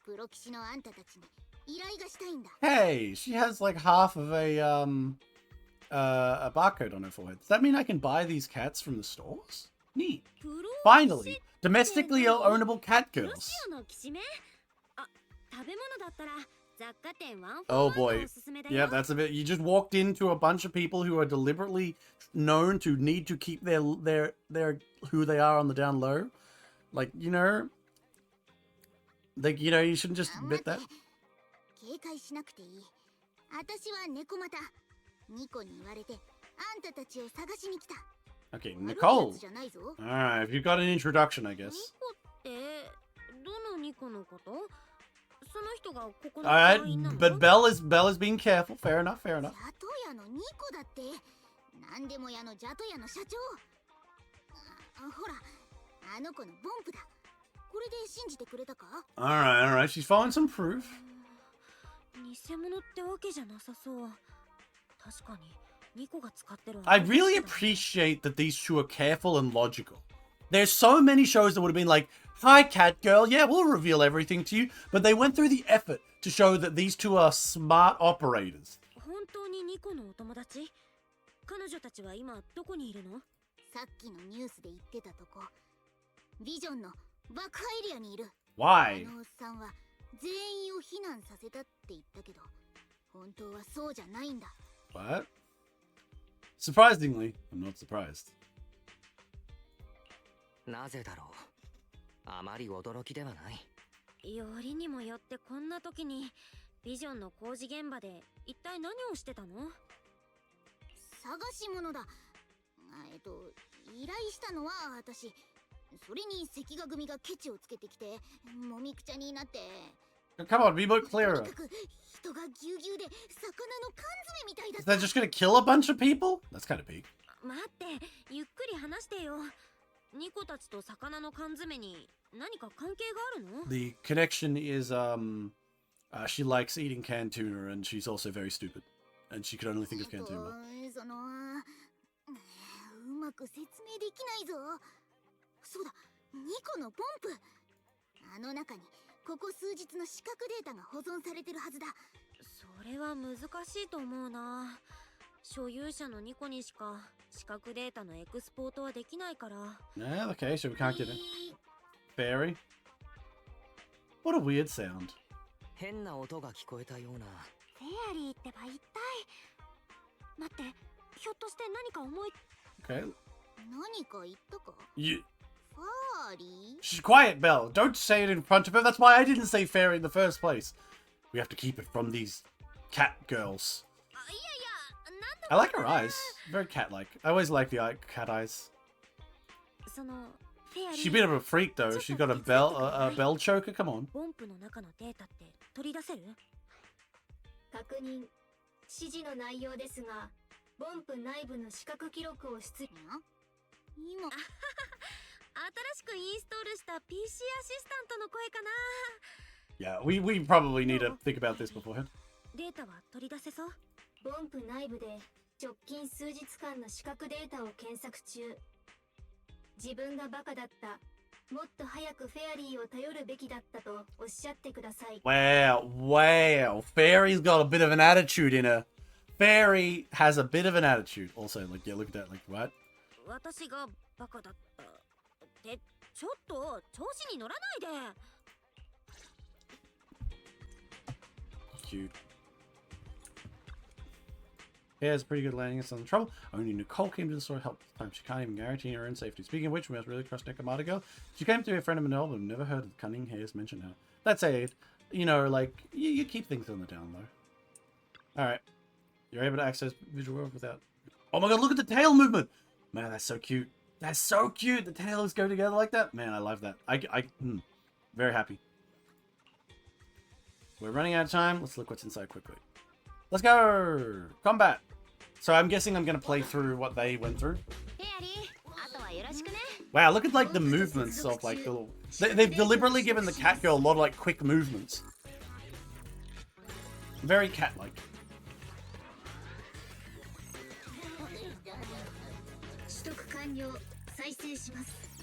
プロ騎士のあんたたちに依頼がしたいんだ。 Hey, she has like half of a barcode on her forehead. Does that mean I can buy these cats from the stores? Neat. プロ Finally, domestically ownable cat ロ girls. シアのきしめ。あ、食べ物だったら雑貨店ワンフォ Oh ーワン boy. がおすすめだよ。 Yeah, that's a bit. You just walked into a bunch of people who are deliberately known to need to keep their who they are on the down low. Like, you know, you shouldn't just あ、待 admit て that. 警戒しなくていい。私は猫又。ニコに言われてあんたたちを探しに来た。 Okay, 悪いや Nicole. つじゃないぞ。 Alright, if you got an introduction, I ニ guess. コってどのニコのこと？その人がここの Alright, 会員なの？ but Bella's being careful. Fair enough, fair ジ enough. ャト屋のニコだって。なんでも屋のジャト屋の社長。ほら、あの子のボンプだ。これで信じてくれたか？ Alright, she's following some proof. 偽物ってわけじゃなさそう。確かにニコが使ってる。 I really appreciate that these two are careful and logical. There's so many shows that would have been like, hi, cat girl, yeah, we'll reveal everything to you. But they went through the effort to show that these two are smart operators. 本当にニコのお友達？彼女たちは今どこにいるの？さっきのニュースで言ってたとこ。ビジョンの爆破エリアにいる。 Why? あのおっさんは全員を避難させたって言ったけど、本当はそうじゃないんだ。 What? Surprisingly, I'm not surprised. なぜだろう。あまり驚きではない。よりにもよってこんな時にビジョンの工事現場で一体何をしてたの？探し物だ。依頼したのは私。それに関ヶ組がケチをつけてきて、もみくちゃになって。 Come on, be more と clearer. にかく人がぎゅうぎゅうで魚の缶詰みたいだっ They're た。 just gonna kill a bunch of people? That's kind of big. 待って、ゆっくり話してよ。ニコたちと魚の缶詰に何か関係があるの？ The connection is, she likes eating canned tuna and she's also very stupid. And she could only think of canned tuna. そのうまく説明できないぞ。そうだ、ニコのポンプ。あの中にここ数日の視覚データが保存されてるはずだ。それは難しいと思うな。所有者のニコにしか視覚データのエクスポートはできないから。 Yeah, okay, so we can't get it. Fairy? What a weird sound. 変な音が聞こえたような。フェアリーってば一体。待って、ひょっとして何か思い。 Okay. 何か言ったか？ You... ファーリー？ Shh, quiet, Belle. Don't say it in front of her. That's why I didn't say fairy in the first place. We have to keep it from these cat girls. いやいや、なんだ I like her eyes. Very cat-like. I always like the cat eyes. そのフェアリー。 She's a bit of a freak, though. She's got a bell choker. Come on. ボンプの中のデータって取り出せる？確認。指示の内容ですが、ボンプ内部の視覚記録を出力。今新しくインストールした PC アシスタントの声かな。 Yeah, we probably need to think about this beforehand. データは取り出せそう？ボンプ内部で直近数日間の視覚データを検索中。自分がバカだった。もっと早くフェアリーを頼るべきだったとおっしゃってください。Wow. Fairy's got a bit of an attitude in her. Fairy has a bit of an attitude. Also, like, yeah, look at that. Like, what? 私がバカだったってちょっと調子に乗らないで。cute. Yeah, it's a pretty good landing. It's in trouble. Only Nicole came to the store to help this time. She can't even guarantee her own safety. Speaking of which, we must really trust Nekomata girl. She came to be a friend of Manel, but I've never heard of cunning hairs mentioned her. That's it. You know, like, you keep things on the down low. Alright. You're able to access visual world without... Oh my god, look at the tail movement! Man, that's so cute. That's so cute! The tails go together like that. Man, I love that. Very happy. We're running out of time. Let's look what's inside quickly. Let's go! Combat! So I'm guessing I'm going to play through what they went through. Wow, look at like the movements of like the little... They've deliberately given the cat girl a lot of like quick movements. Very cat-like.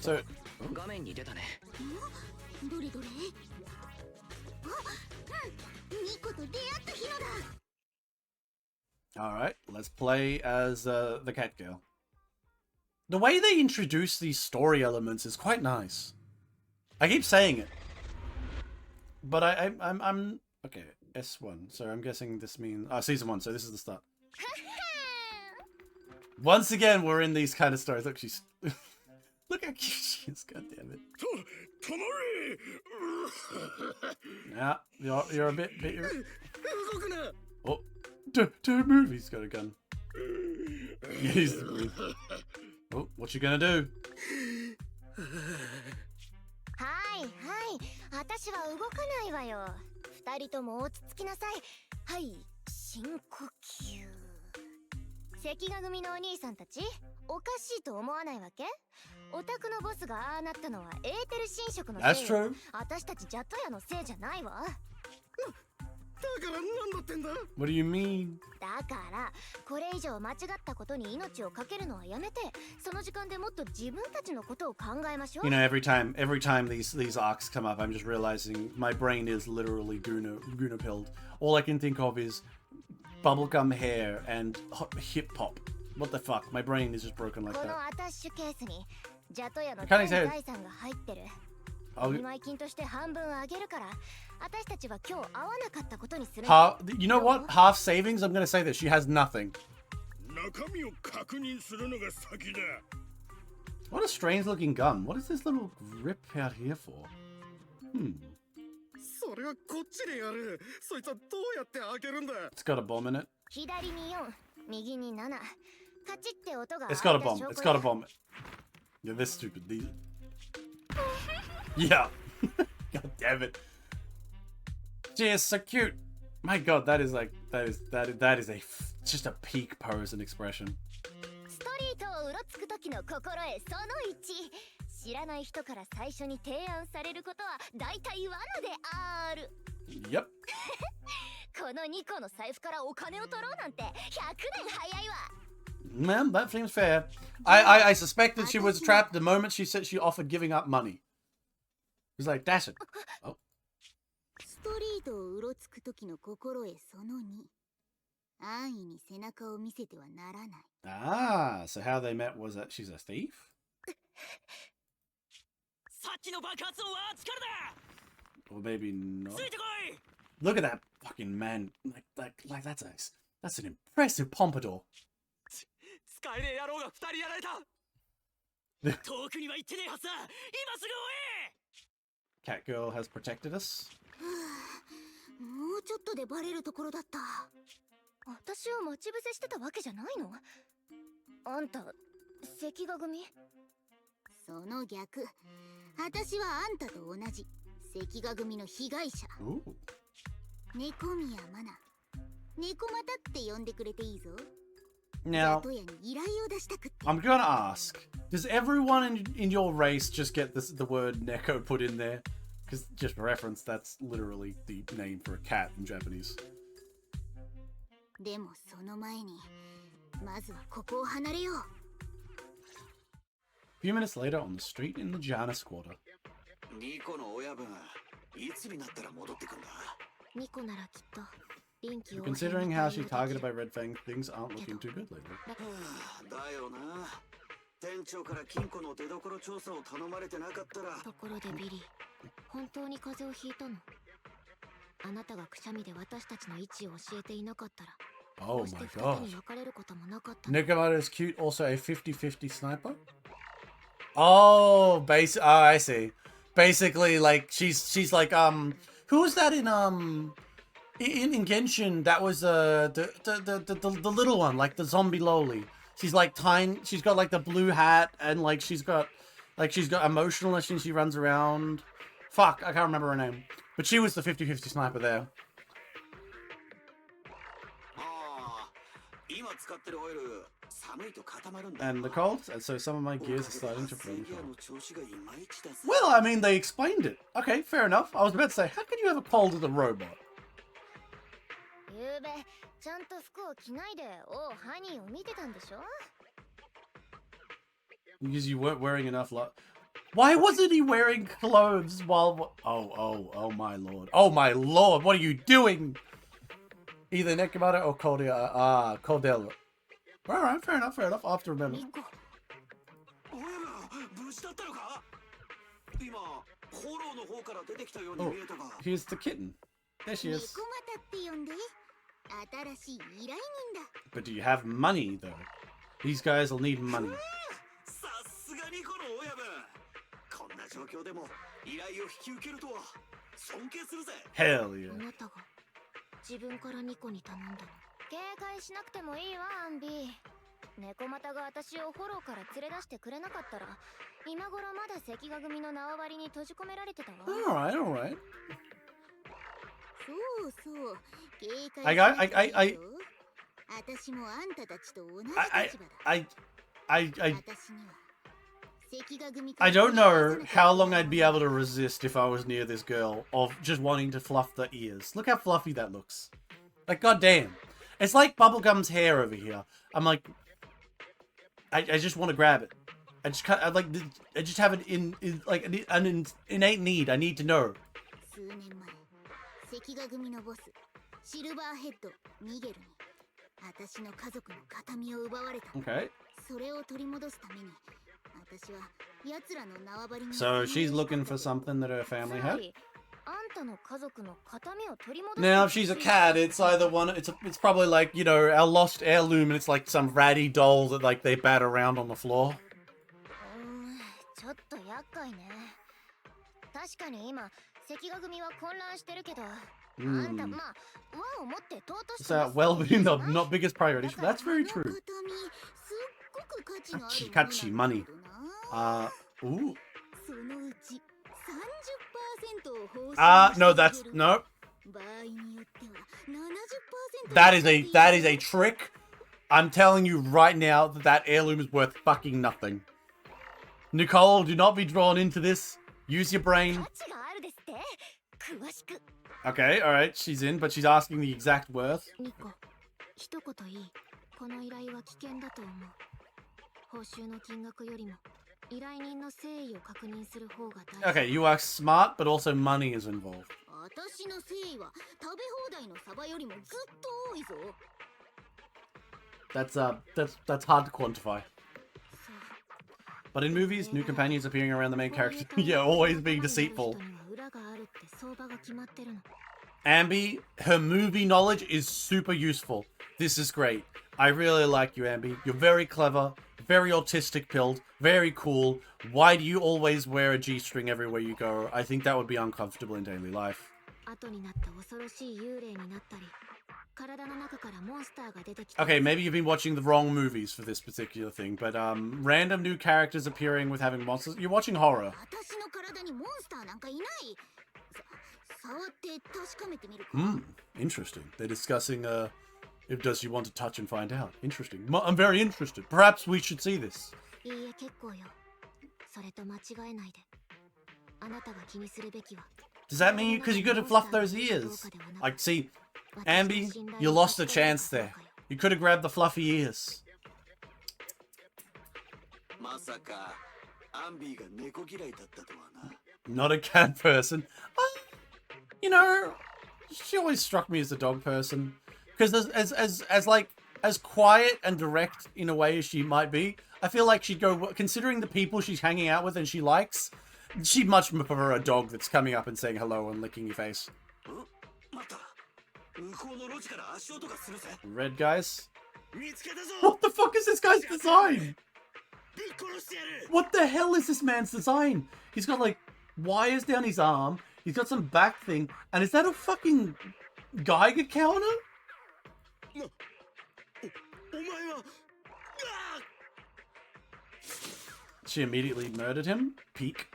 So... Alright, let's play as the cat girl. The way they introduce these story elements is quite nice. I keep saying it. But I'm... Okay, S1. So I'm guessing this means... Oh, Season 1, so this is the start. Once again, we're in these kind of stories. Look, she's... Look how cute she is, god damn it. Yeah, you're a bit... Oh, don't move, he's got a gun. He's... Oh, what you gonna do? Hi, hi. 私は動かないわよ。二人とも落ち着きなさい。はい、深呼吸。関ヶ組のお兄さんたち、おかしいと思わないわけ？お宅のボスがああなったのはエーテル侵食のせいよ。私たちジャット屋のせいじゃないわ。What do you mean? だからこれ以上間違ったことに命をかけるのはやめて、その時間でもっと自分たちのことを考えましょう。You know, every time these arcs come up, I'm just realizing my brain is literally Guna pilled. All I can think of is bubblegum hair and hip hop. What the fuck? My brain is just broken like that. このアタッシュケースにジャット屋の Can't he 全 say- 財産が入ってる。 I'll- 見舞い金として半分あげるから、私たちは今日会わなかったことにする。You know what? Half savings? I'm gonna say this. She has nothing. What a strange looking gun. What is this little grip out here for? It's got a bomb in it. 左に4、右に7。カチって音が It's got a bomb. It's got a bomb. Yeah, they're stupid. These. Yeah. God damn it. She is so cute. My god, that is just a peak pose and expression. ストリートをうろつく時の心得その1。知らない人から最初に提案されることは大体罠である。Yep. この2個の財布からお金を取ろうなんて100年早いわ。Man, that seems fair. I suspected she was trapped the moment she said she offered giving up money. He's like, dash it. Oh. ストリートをうろつく時の心得その2。安易に背中を見せてはならない。Ah, so how they met was that she's a thief? さっきの爆発音はあっちからだ。 Or maybe not. ついてこい。 Look at that fucking man. Like that's an impressive pompadour. 使えねえ野郎が2人やられた。遠くには行ってねえはずだ。今すぐ追え。 Catgirl has protected us. もうちょっとでバレるところだった。私を待ち伏せしてたわけじゃないの？あんた、関ヶ組？その逆。私はあんたと同じ関ヶ組の被害者。猫宮マナ。猫またって呼んでくれていいぞ。 Now, I'm gonna ask, does everyone in your race just get the word Neko put in there? Because just for reference, that's literally the name for a cat in Japanese. A few minutes later, on the street in the Janus Quarter. Considering how she's targeted by Red Fang, things aren't looking too good lately. だよな。店長から金庫の出所調査を頼まれてなかったら。ところでビリー、本当に風邪をひいたの？あなたがくしゃみで私たちの位置を教えていなかったら、 Oh こうして my 二手 god. に分かれることもなかったの。 Nekomato is cute, also a 50-50 sniper? Oh, I see. Basically, like, she's like, who was that in Genshin? That was, the little one, like the zombie loli. She's like tiny, she's got like the blue hat, and like she's got emotionalness and she runs around. Fuck, I can't remember her name. But she was the 50-50 sniper there. And the cold, and so some of my gears are starting to burn. Well, I mean, they explained it. Okay, fair enough. I was about to say, how can you have a cold as a robot? ゆうべちゃんと服を着ないで王ハニーを見てたんでしょ? Because you weren't wearing enough. Why wasn't he wearing clothes while? Oh my lord! Oh my lord! What are you doing? Either Nekomato or Cordell. All right, fair enough. I'll have to remember. Oh, here's the kitten. There she is. 猫又って呼んで。新しい依頼人だ。 But do you have money though? These guys will need money. さすがニコの親分。こんな状況でも依頼を引き受けるとは尊敬するぜ。 Hell yeah. あなたが自分からニコに頼んだの。警戒しなくてもいいわアンビー。猫又が私をフォローから連れ出してくれなかったら、今頃まだ関ヶ組の縄張りに閉じ込められてたわ。 All right. そうそう。警戒しなくていいよ。私もあんたたちと同じ立場だ。私には I don't know how long I'd be able to resist if I was near this girl of just wanting to fluff the ears. Look how fluffy that looks. Like, goddamn. It's like Bubblegum's hair over here. I'm like, I just want to grab it. I just have an innate need. I need to know. 数年前、関ヶ組のボス、シルバーヘッド、ミゲルに、私の家族の形見を奪われた。 Okay. それを取り戻すために、私は奴らの縄張りに。 So she's looking for something that her family had. あんたの家族の形見を取り戻す。 Now, if she's a cat, it's either one. It's probably like, you know, our lost heirloom, and it's like some ratty doll that like they bat around on the floor. ちょっと厄介ね。確かに今関ヶ組は混乱してるけど、あんたまあ和を持って尊しく。 So well-being, the not biggest priority. That's very true. 形見すっごく価値のある Chikachi money. Ooh. そのうち 30% を報酬 No, that's no. 場合によっては 70% That is a trick. I'm telling you right now that heirloom is worth fucking nothing. Nicole, do not be drawn into this. Use your brain. 価値があるですって。詳しく。 Okay, alright, she's in, but she's asking the exact worth. ニコ、一言いい。この依頼は危険だと思う。報酬の金額よりも依頼人の誠意を確認する方が大事。 Okay, you are smart, but also money is involved. 私の誠意は食べ放題のサバよりもずっと多いぞ。 That's hard to quantify. But in movies, new companions appearing around the main character, yeah, always being deceitful. Ambi, her movie knowledge is super useful. This is great. I really like you, Ambi. You're very clever, very autistic pilled, very cool. Why do you always wear a G-string everywhere you go? I think that would be uncomfortable in daily life. Okay, maybe you've been watching the wrong movies for this particular thing, but random new characters appearing with having monsters. You're watching horror. Interesting. They're discussing if does she want to touch and find out. Interesting. I'm very interested. Perhaps we should see this. Does that mean because you got to fluff those ears? Like, see, Ambi, you lost a chance there. You could have grabbed the fluffy ears. Not a cat person. You know, she always struck me as a dog person. Because as quiet and direct in a way as she might be, I feel like she'd go, considering the people she's hanging out with and she likes, she'd much prefer a dog that's coming up and saying hello and licking your face. Red guys. What the fuck is this guy's design? What the hell is this man's design? He's got like wires down his arm. He's got some back thing. And is that a fucking Geiger counter? She immediately murdered him. Peek.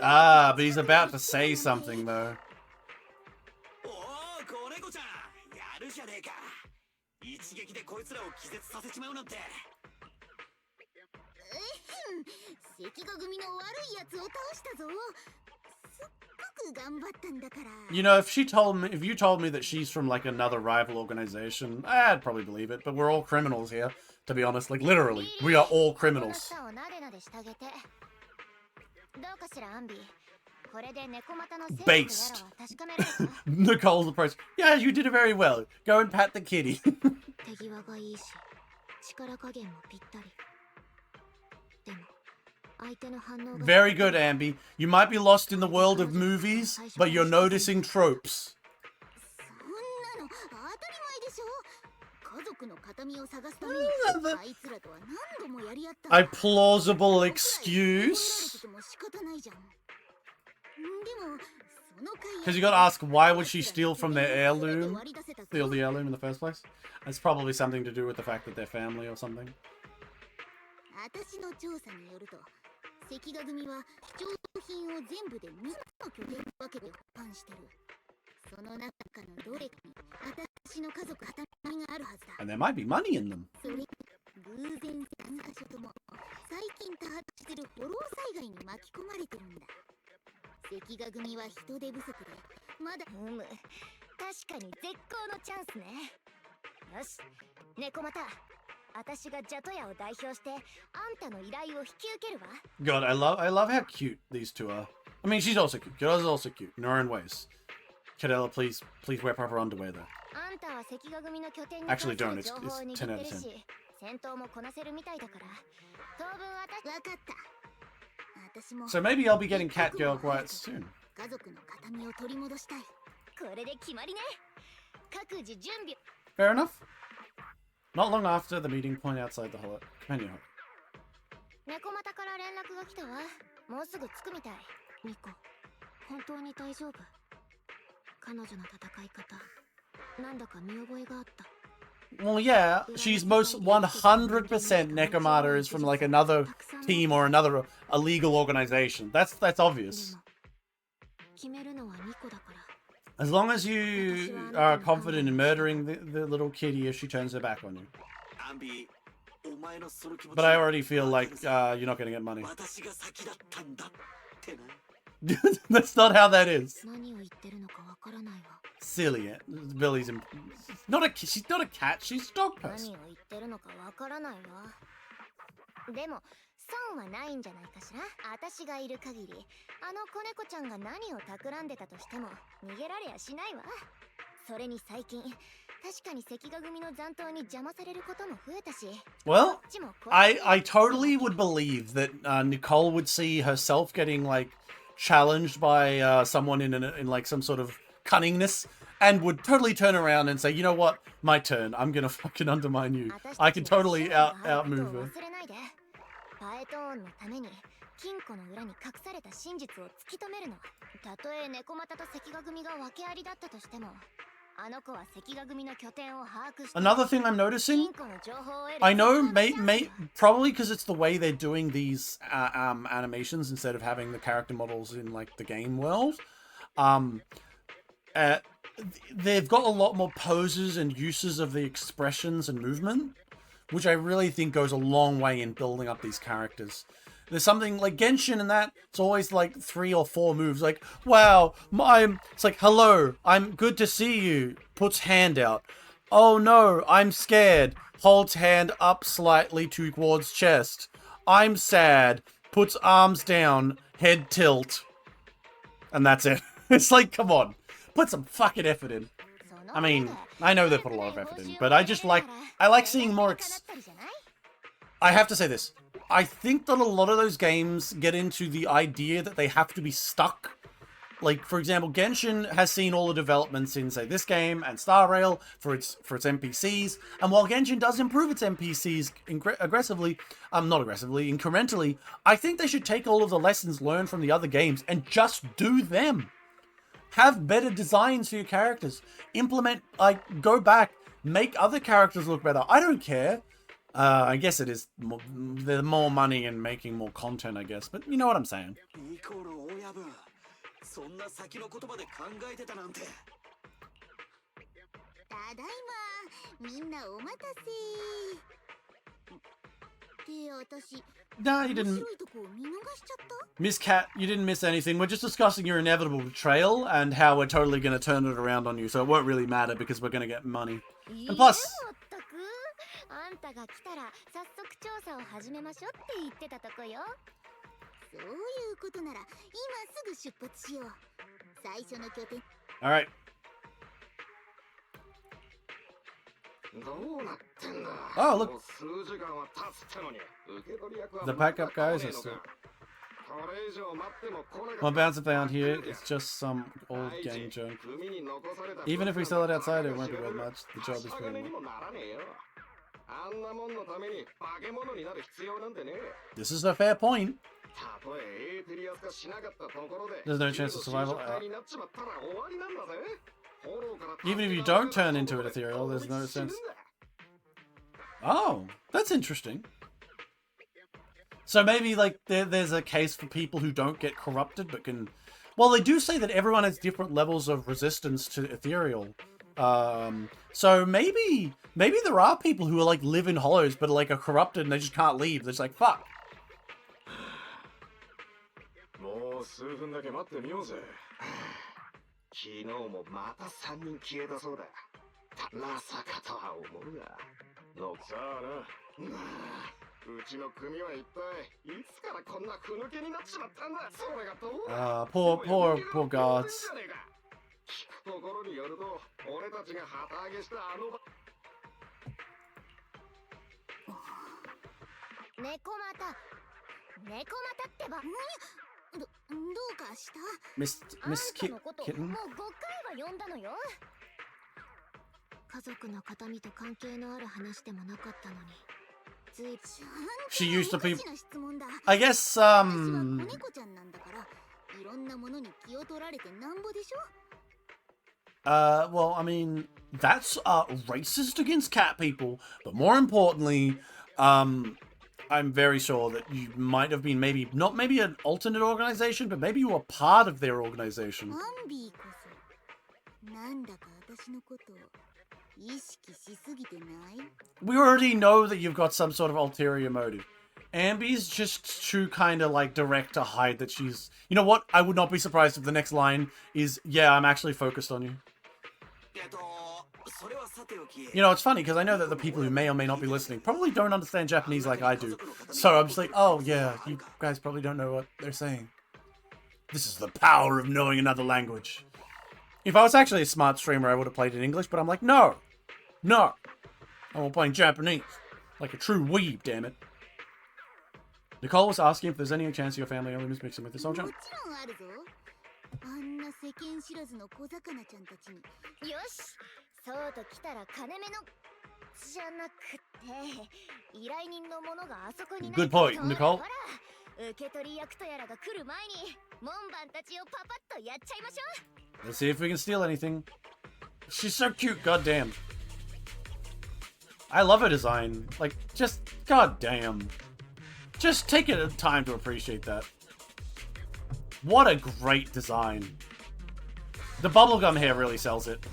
Ah, but he's about to say something though. You know, if you told me that she's from like another rival organization, I'd probably believe it. But we're all criminals here, to be honest. Like literally, we are all criminals. Based. Nicole's approach. Yeah, you did it very well. Go and pat the kitty. Very good, Ambi. You might be lost in the world of movies, but you're noticing tropes. A plausible excuse? Because you gotta ask, why would she steal from their heirloom? Steal the heirloom in the first place? It's probably something to do with the fact that they're family or something. And there might be money in them. God, I love how cute these two are. I mean, she's also cute. Kira's also cute in her own ways. Kadella, please wear proper underwear though. Actually, don't. It's 10 out of 10. So maybe I'll be getting Catgirl quite soon. Fair enough. Not long after the meeting point outside the companion hut. Well, yeah, she's most 100% Nekomata is from like another team or another illegal organization. That's obvious. As long as you are confident in murdering the little kitty if she turns her back on you. But I already feel like you're not going to get money. That's not how that is. Silly. Billy's she's not a cat, she's a dog person. Well, I totally would believe that Nicole would see herself getting like challenged by someone in like some sort of cunningness and would totally turn around and say, you know what, my turn, I'm gonna fucking undermine you. I can totally outmove her. Another thing I'm noticing, I know, probably because it's the way they're doing these animations instead of having the character models in like the game world. They've got a lot more poses and uses of the expressions and movement, which I really think goes a long way in building up these characters. There's something like Genshin and that, it's always like 3 or 4 moves, like, wow, it's like, hello, I'm good to see you, puts hand out. Oh no, I'm scared, holds hand up slightly towards chest. I'm sad, puts arms down, head tilt. And that's it. It's like, come on, put some fucking effort in. I mean, I know they put a lot of effort in, but I like seeing more I have to say this. I think that a lot of those games get into the idea that they have to be stuck Like, for example, Genshin has seen all the developments in, say, this game and Star Rail for its NPCs. And while Genshin does improve its NPCs incrementally, I think they should take all of the lessons learned from the other games and just do them. Have better designs for your characters. Implement, like, go back, make other characters look better. I don't care. I guess it is, there's more money in making more content, I guess. But you know what I'm saying. そんな先のことまで考えてたなんて。ただいま、みんなお待たせ。って私、 Nah, you didn't. 白いとこ見逃しちゃった？ Miss Cat, you didn't miss anything. We're just discussing your inevitable betrayal and how we're totally going to turn it around on you, so it won't really matter because we're going to get money. And plus... あんたが来たら早速調査を始めましょうって言ってたとこよ。そういうことなら今すぐ出発しよう。最初の拠点。Alright. どうなってんだ。 Oh, look. 数時間は経つってのに受け取り役は The backup guys are still... これ以上待っても来なかった。 One bounce if they aren't here, it's just some old gang junk. Even if we sell it outside, it won't be worth much. The job is pretty much. This is a fair point. There's no chance of survival. Even if you don't turn into an ethereal, there's no sense. Oh, that's interesting. So maybe, like, there's a case for people who don't get corrupted but can... Well, they do say that everyone has different levels of resistance to ethereal. So maybe there are people who are, like, live in hollows but, like, are corrupted and they just can't leave. They're just like, fuck. もう数分だけ待ってみようぜ。昨日もまた3人消えたそうだ。まさかとは思うが。さあな。うちの組は一体いつからこんなふぬけになっちまったんだ。それがどうpoor guards. 聞くところによると、俺たちが旗揚げしたあの猫股ってば。どうかした？ Miss Kitten? もう5回は呼んだのよ。家族の形見と関係のある話でもなかったのに。She used to be... おかしな質問だ。 I guess, 私は子猫ちゃんなんだから、いろんなものに気を取られてなんぼでしょ。well, I mean, that's racist against cat people, but more importantly, I'm very sure that you might have been not maybe an alternate organization, but maybe you were part of their organization. アンビーこそなんだか私のこと意識しすぎてない？ We already know that you've got some sort of ulterior motive. Ambi's just to kind of like direct to hide that she's... You know what? I would not be surprised if the next line is, yeah, I'm actually focused on you. You know, it's funny because I know that the people who may or may not be listening probably don't understand Japanese like I do. So I'm just like, oh yeah, you guys probably don't know what they're saying. This is the power of knowing another language. If I was actually a smart streamer, I would have played in English, but I'm like, no. I'm playing Japanese. Like a true weeb, damn it. Nicole was asking if there's any chance of your family only mixing with this old junk. あんな世間知らずの小魚ちゃんたちに。よし、そうと来たら金目のじゃなくて依頼人のものがあそこにない。 Good point, Nicole. ほら、受け取り役とやらが来る前に門番たちをパパッとやっちゃいましょう。 Let's see if we can steal anything. She's so cute, goddamn. I love her design. Like, just goddamn. Just take a time to appreciate that. What a great design. The bubblegum hair really sells it.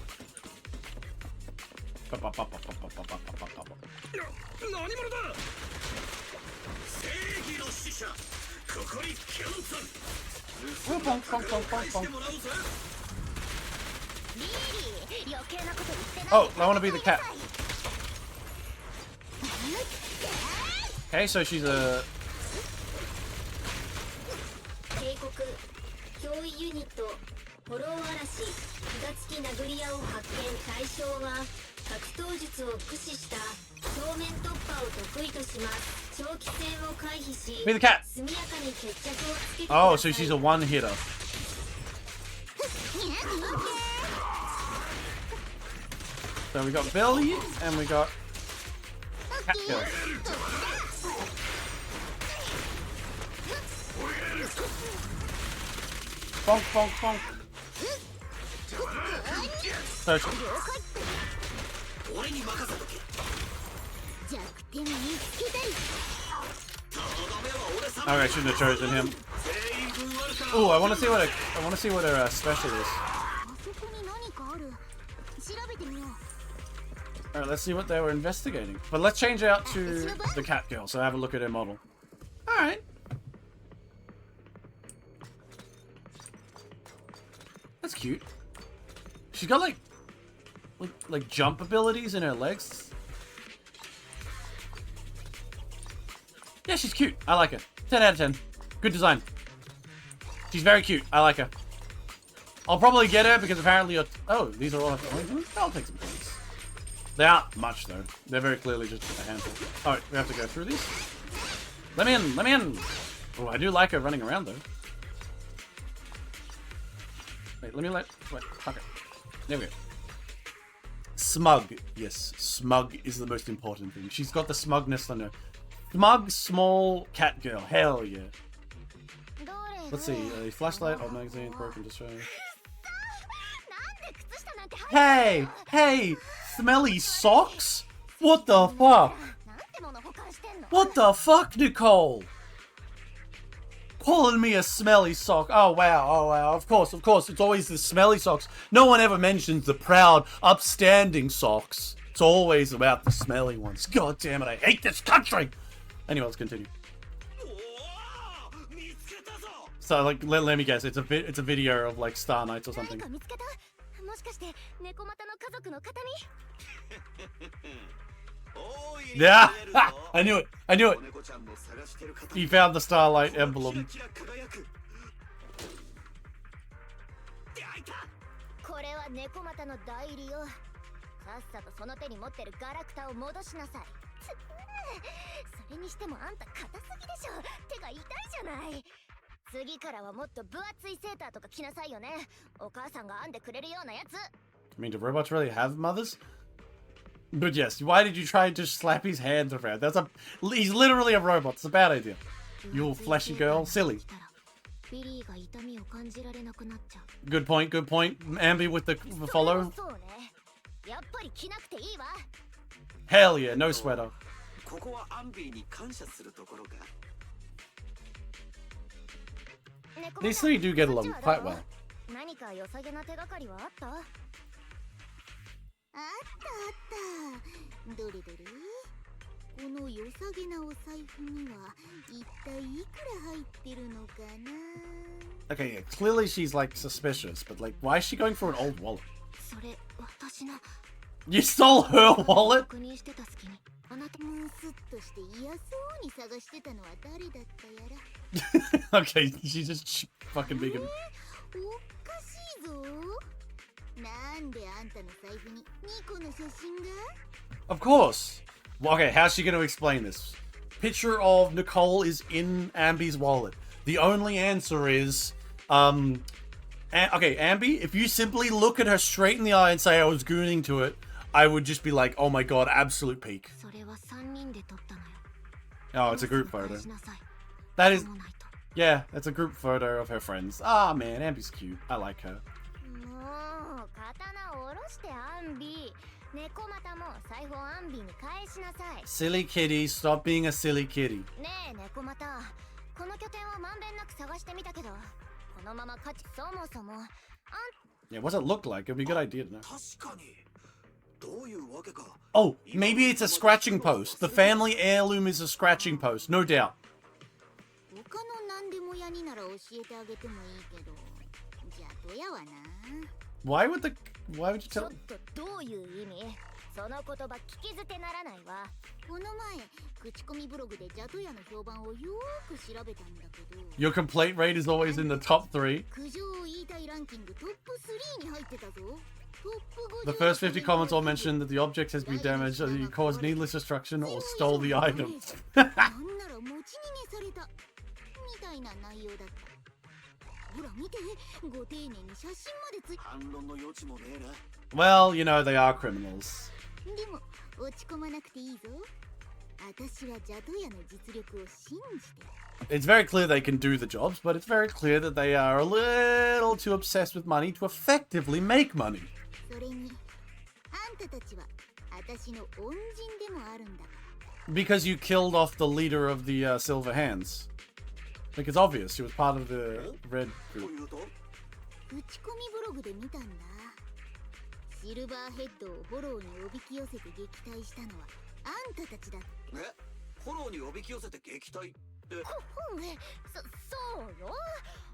Oh, I want to be the cat. Okay, so she's a... 警告脅威ユニットフォロー嵐札付き殴り屋を発見。対象は格闘術を駆使した正面突破を得意とします。長期戦を回避し Be the cat. 速やかに決着をつけてください。 Oh, so she's a one-hitter. So we got Billy and we got Cat Girl. Bonk, bonk, bonk. So, okay, I shouldn't have chosen him. Oh, I want to see what her special is. All right, let's see what they were investigating. But let's change it out to the cat girl. So have a look at her model. All right. That's cute. She's got like jump abilities in her legs. Yeah, she's cute. I like her. 10 out of 10. Good design. She's very cute. I like her. I'll probably get her because apparently oh, these are all I'll take some points. They aren't much though. They're very clearly just a handful. Alright, we have to go through these. Let me in, let me in! Oh, I do like her running around though. Wait, wait, fuck it. There we go. Smug. Yes, smug is the most important thing. She's got the smugness on her. Smug, small cat girl. Hell yeah. Let's see. A flashlight, old magazine, broken, destroyed. Hey! Hey! Smelly socks? What the fuck? What the fuck, Nicole? Calling me a smelly sock. Oh wow, oh wow. Of course, it's always the smelly socks. No one ever mentions the proud, upstanding socks. It's always about the smelly ones. God damn it, I hate this country! Anyway, let's continue. So, like, let me guess, it's a video of, like, Star Nights or something. Yeah! I knew it! I knew it! He found the Starlight emblem. I mean, do robots really have mothers? But yes, why did you try and just slap his hands around? He's literally a robot. It's a bad idea. You little fleshy girl. Silly. Good point, good point. Ambi with the follow. Hell yeah, no sweater. These three do get along quite well. Okay, yeah, clearly she's like suspicious, but like, why is she going for an old wallet? You stole her wallet? Okay, she's just fucking vegan. Of course. Well, okay, how's she going to explain this? Picture of Nicole is in Ambi's wallet. The only answer is, okay, Ambi, if you simply look at her straight in the eye and say I was gooning to it, I would just be like, oh my god, absolute peak. Oh, it's a group photo. That is... Yeah, that's a group photo of her friends. Ah, man, Ambi's cute. I like her. Silly kitty, stop being a silly kitty. Yeah, what's it look like? It'd be a good idea to know. Oh, maybe it's a scratching post. The family heirloom is a scratching post, no doubt. Why would you tell? Your complaint rate is always in the top 3. The first 50 comments all mention that the object has been damaged, or you caused needless destruction, or stole the items. ら見て、ご丁寧に写真までつい。反論の余地もねえな。 Well, you know, they are criminals. でも落ち込まなくていいぞ。私はジャトヤの実力を信じてる。It's very clear they can do the jobs, but it's very clear that they are a little too obsessed with money to effectively make money. それにあんたたちは私の恩人でもあるんだから。 Because you killed off the leader of the Silver Hands. Like, it's obvious. She was part of the Red と group. いうと、打ち込みブログで見たんだ。シルバーヘッドをフォローにおびき寄せて撃退したのはあんたたちだ。え、フォローにおびき寄せて撃退って。そうよ。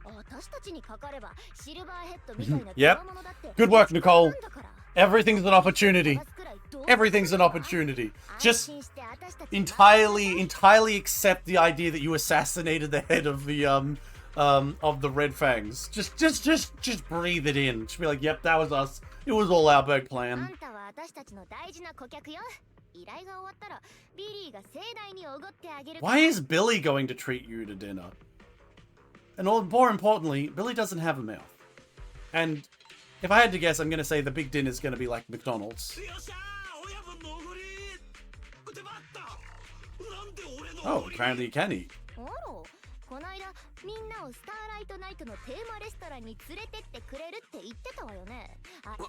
私たちにかかればシルバーヘッドみたいな Yep. 強者だって Good work, Nicole. なんだから Everything's an opportunity. Everything's an opportunity. Just entirely accept the idea that you assassinated the head of the Red Fangs. Just breathe it in. Just be like, yep, that was us. It was all our big あ plan. んたは私たちの大事な顧客よ。依頼が終わったらビリーが盛大におごってあげるから。 Why is Billy going to treat you to dinner? And more importantly, Billy doesn't have a mouth. And if I had to guess, I'm going to say the big dinner is going to be like McDonald's. よっしゃー、親分のおごり。ってばった。なんで俺の Oh, apparently he can eat. あら、こないだみんなをスターライトナイトのテーマレストランに連れてってくれるって言ってたわよね。あ、わかっ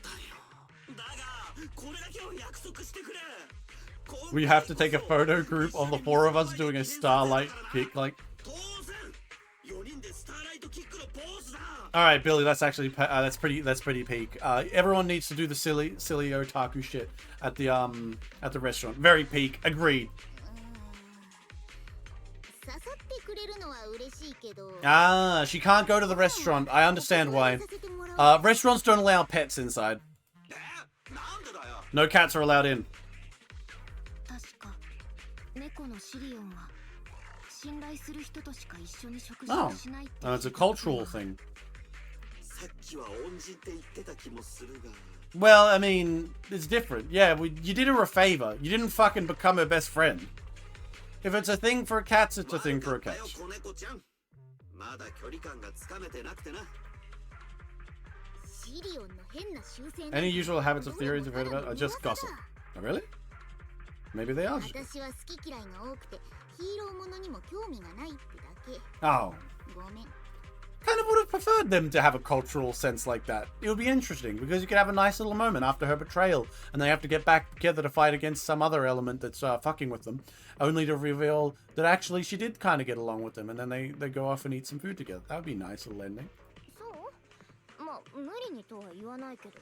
たよ。だが、これだけを約束してくれ。 We have to take a photo group of the four of us doing a starlight kick, like. 当然。4人でスターライトキックのポーズだ。 All right, Billy, that's actually that's pretty peak. Everyone needs to do the silly otaku shit at the restaurant. Very peak. Agreed. 刺さってくれるのは嬉しいけど。 Ah, she can't go to the restaurant. I understand why. Restaurants don't allow pets inside. なんでだよ。 No cats are allowed in. 確か猫のシリオンは信頼する人としか一緒に食事 Oh, をしないって it's a cultural thing. さっきは恩人って言ってた気もするが。 Well, I mean, it's different. Yeah, you did her a favor. You didn't fucking become her best friend. If it's a thing for a cat, it's a thing for a cat. 子猫ちゃん。まだ距離感がつかめてなくてな。 シリオンの変な習性。 Any usual habits or theories you've heard about are just gossip. Oh, really? Maybe they are. 私は好き嫌いが多くてヒーローものにも興味がないってだけ。 Oh. ごめん。 Kind of would have preferred them to have a cultural sense like that. It would be interesting because you could have a nice little moment after her betrayal and they have to get back together to fight against some other element that's fucking with them, only to reveal that actually she did kind of get along with them and then they go off and eat some food together. That would be a nice little ending. そうまあ無理にとは言わないけど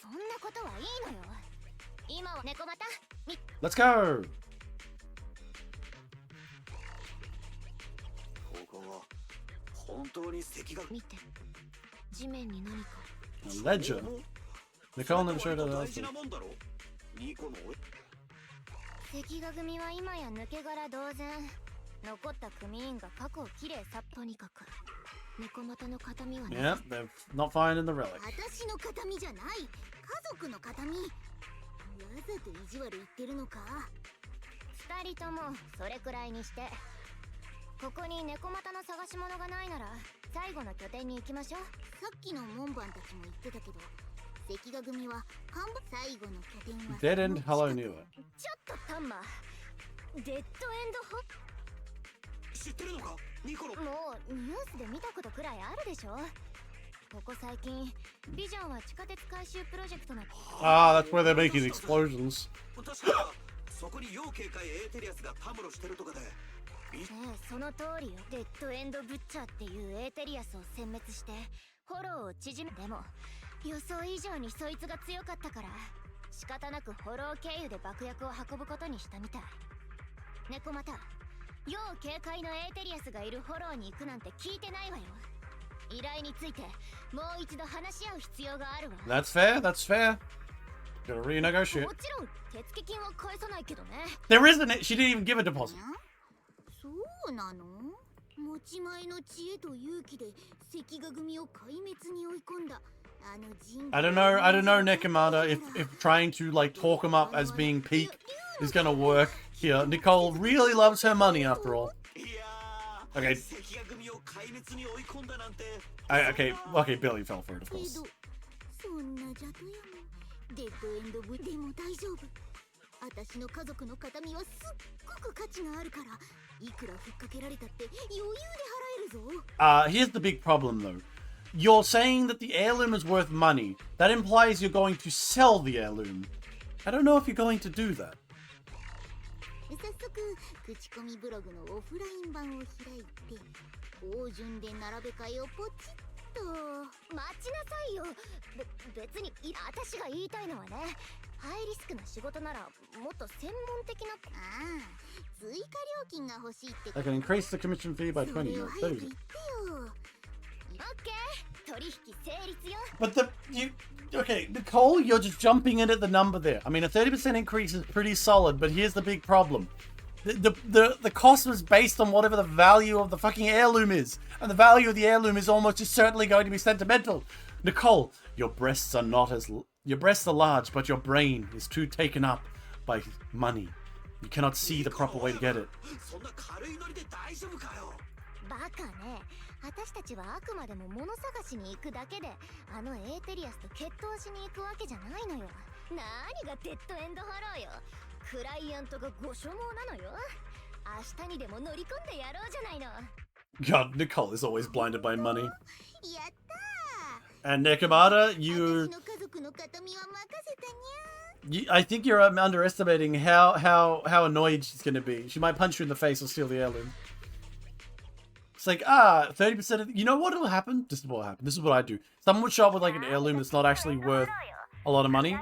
そんなことはいいのよ。今は猫股 Let's go! ここは本当に石が見て地面に何か A ledger. Nicole never showed her 大 the 事なもんだろ。ニコの関ヶ組は今や抜け殻同然。残った組員が過去をきれいさとにかく猫股の形見はね Yeah, they're not finding the relic. 私の形見じゃない。家族の形見。わざと意地悪言ってるのか。二人ともそれくらいにしてここに猫股の探し物がないなら最後の拠点に行きましょう。さっきの門番たちも言ってたけど関ヶ組は看板最後の拠点は Dead end, hello, knew it. ちょっとタンマデッドエンドホ知ってるのかニコの。もうニュースで見たことくらいあるでしょ。ここ最近ビジョンは地下鉄回収プロジェクトの Ah, that's where they're making explosions. 確かそこに要警戒エーテリアスがたむろしてるとかで。その通りよ。デッドエンドブッチャーっていうエーテリアスを殲滅してフォローを縮めでも予想以上にそいつが強かったから仕方なくフォロー経由で爆薬を運ぶことにしたみたい。猫また要警戒のエーテリアスがいるフォローに行くなんて聞いてないわよ。依頼についてもう一度話し合う必要があるわ。 That's fair, that's fair. Gotta renegotiate. もちろん手付金は返さないけどね。 There isn't it. She didn't even give a deposit. そうなの。持ち前の知恵と勇気で関ヶ組を壊滅に追い込んだあの人。 I don't know, Nekomata, if trying to like talk him up as being peak is gonna work here. Nicole really loves her money after all. いや Okay. Okay, Billy fell for it, of け course. どそんなじゃとやもデッドエンド部でも大丈夫。私の家族の形見はすっごく価値があるから、いくらふっかけられたって余裕で払えるぞ。Here's the big problem though. You're saying that the heirloom is worth money. That implies you're going to sell the heirloom. I don't know if you're going to do that. 早速口コミブログのオフライン版を開いて大順で並べ替えをポチッと。待ちなさいよ。別に私が言いたいのはね、ハイリスクな仕事ならもっと専門的な。ああ、追加料金が欲しいって。 I can increase the commission fee by 20. それを早く言ってよ。オッケー、取引成立よ。 But okay, Nicole, you're just jumping in at the number there. I mean, a 30% increase is pretty solid, but here's the big problem. The cost was based on whatever the value of the fucking heirloom is. And the value of the heirloom is almost certainly going to be sentimental. Nicole, your breasts are large, but your brain is too taken up by money. You cannot see the proper way to get it. バカね。私たちはあくまでも物探しに行くだけで、あのエーテリアスと決闘しに行くわけじゃないのよ。何がデッドエンドハローよ。クライアントがご所望なのよ。明日にでも乗り込んでやろうじゃないの。God, Nicole is always blinded by money. やったー。 And Nekomata, 私の家族の形見は任せたにゃ。 I think you're underestimating how annoyed she's going to be. She might punch you in the face or steal the heirloom. It's like, 30% of... You know what will happen? This is what will happen. This is what I do. Someone would show up with like an heirloom that's not actually worth a lot of money.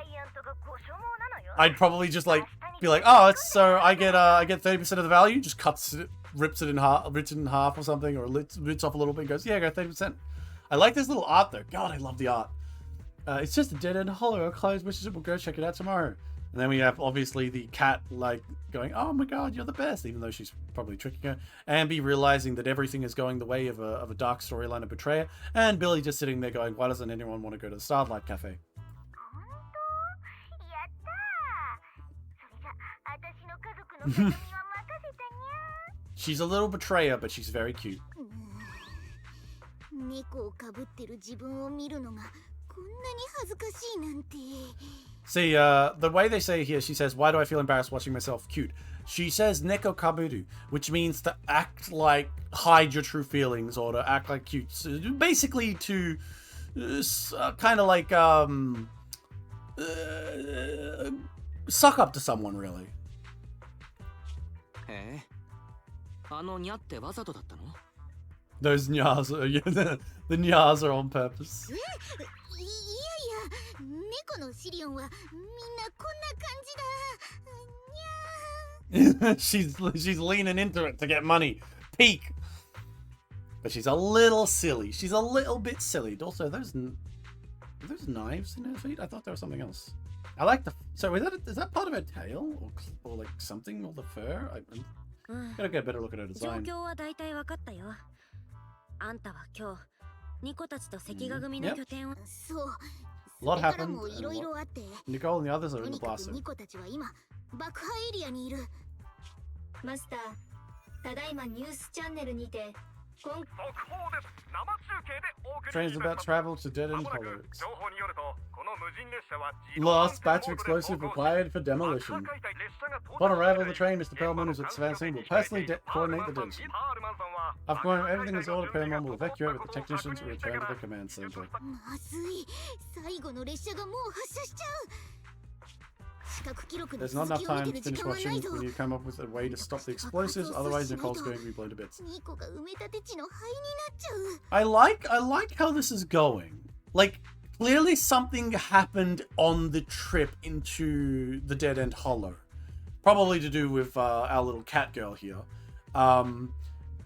I'd probably just like be like, oh, it's so I get 30% of the value. Just cuts it, rips it in half or something, or rips off a little bit and goes, yeah, I got 30%. I like this little art though. God, I love the art. It's just a dead end hollow. Our clothes wishes it will go check it out tomorrow. And then we have obviously the cat like going, oh my god, you're the best, even though she's probably tricking her. Ambi realizing that everything is going the way of a dark storyline of betrayal. And Billy just sitting there going, why doesn't anyone want to go to the Starlight Cafe? She's a little betrayer, but she's very cute. 猫をかぶってる自分を見るのがこんなに恥ずかしいなんて。 See, the way they say here, she says, why do I feel embarrassed watching myself cute? She says neko kabudu, which means to act like hide your true feelings or to act like cute. So basically to kind of like suck up to someone, really. へえ、あのニャってわざとだったの？ Those nyas are, the nyas are on purpose. いやいや、猫のシリオンはみんなこんな感じだ。にゃー。 she's leaning into it to get money. Peak. But she's a little silly. She's a little bit silly. Also, those knives in her feet? I thought there was something else. I like the... So is that part of her tail? Or like something? Or the fur? I gotta get a better look at her design. 状況は大体分かったよ。あんたは今日ニコたちと関ヶ組の拠点を。そう。 A lot それから happened. もいろいろあって。 Nicole and the others are と in the にかく blaster. ニコたちは今爆破エリアにいる。マスター、ただいまニュースチャンネルにて Trains about travel to dead end hollows. Last batch of explosive required for demolition. Upon arrival of the train, Mr. Perlman, who's advancing, will personally coordinate the demolition. After everything is ordered, Perlman will evacuate with the technicians and return to the command center. まずい。最後の列車がもう発車しちゃう。視覚記録の There's not 続 enough きを見 time て to る時 finish 間はない watching ぞ。 when you come up with a way to stop the explosives, otherwise Nicole's going to be blown to bits. ニコが埋め立て地の灰になっちゃう。 I like how this is going. Like, clearly something happened on the trip into the Dead End Hollow. Probably to do with our little cat girl here.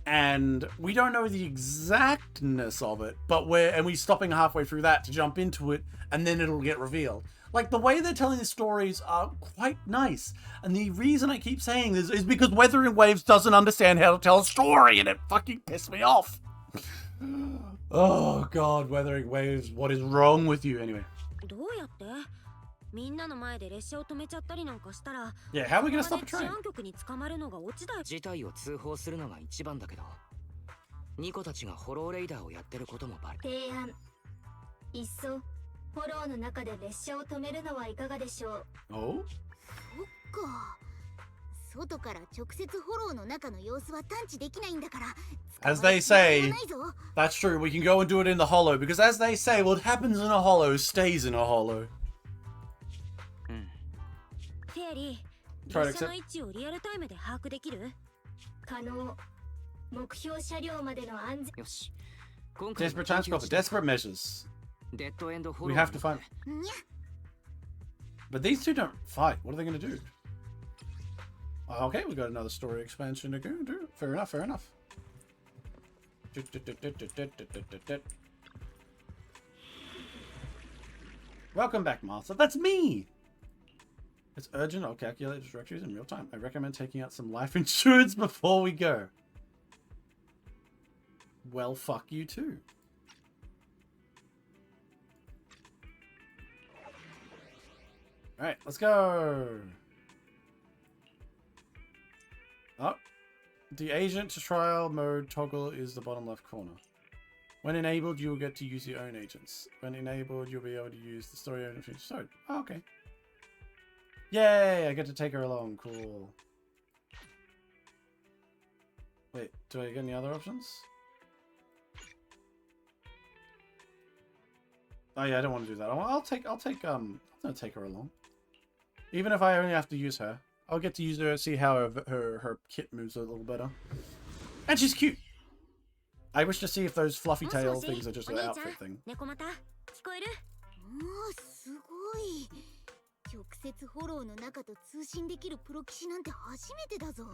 And we don't know the exactness of it, but we're stopping halfway through that to jump into it, and then it'll get revealed. Like, the way they're telling the stories are quite nice. And the reason I keep saying this is because Weathering Waves doesn't understand how to tell a story, and it fucking pissed me off. Oh, God, Weathering Waves, what is wrong with you? Anyway. どうやって？みんなの前で列車を止めちゃったりなんかしたら、 Yeah, how are we gonna stop a 治 train? 安局に捕まるのがオチだよ。事態を通報するのが一番だけど、ニコたちがホローレイダーをやってることもバレ。提案。いっそフォローの中で列車を止めるのはいかがでしょう。 Oh? そっか。外から直接フォローの中の様子は探知できないんだから。 As they say, ないぞ。 that's true. We can go and do it in the hollow because, as they say, what happens in a hollow stays in a hollow. フェアリー、 Try to 列車 accept. の位置をリアルタイムで把握できる？可能。目標車両までの安全。よし。今回 Desperate times call for desperate measures. デッドエンドフォ We ロー have to find. にゃ。 But these two don't fight. What are they going to do? Okay, we've got another story expansion to go do. Fair enough, fair enough. Welcome back, Martha. That's me! It's urgent. I'll calculate the directories in real time. I recommend taking out some life insurance before we go. Well, fuck you too. Alright, let's go! Oh. The agent to trial mode toggle is the bottom left corner. When enabled, you will get to use your own agents. When enabled, you'll be able to use the story owner feature. So, oh, okay. Yay! I get to take her along. Cool. Wait, do I get any other options? Oh yeah, I don't want to do that. I'm gonna take her along. Even if I only have to use her. I'll get to use her, see how her kit moves a little better. And she's cute! I wish to see if those fluffy tail things are just an outfit thing. 猫股、聞こえる？おー、すごい。直接フォローの中と通信できるプロ騎士なんて初めてだぞ。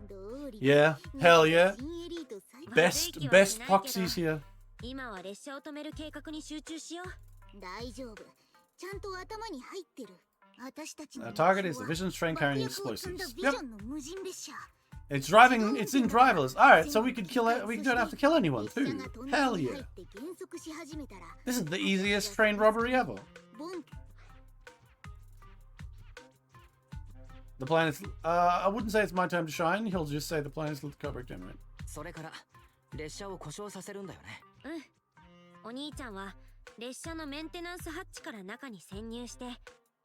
どうり。 Yeah, hell yeah. 新エリート最高。 Best proxies here. 今は列車を止める計画に集中しよう。大丈夫。ちゃんと頭に入ってる。私たちの Target is the Vision's train carrying 爆薬を積んだ explosives. ビ Yep. ジョンの無人列車。 It's driving. It's in driverless. All right, so we can kill it. We don't have to kill anyone too. Hell yeah! This is the easiest train robbery ever. The planet's. I wouldn't say it's my time to shine. He'll just say the planet's lit cover generate. それから列車を故障させるんだよね。うん。お兄ちゃんは列車のメンテナンスハッチから中に潜入して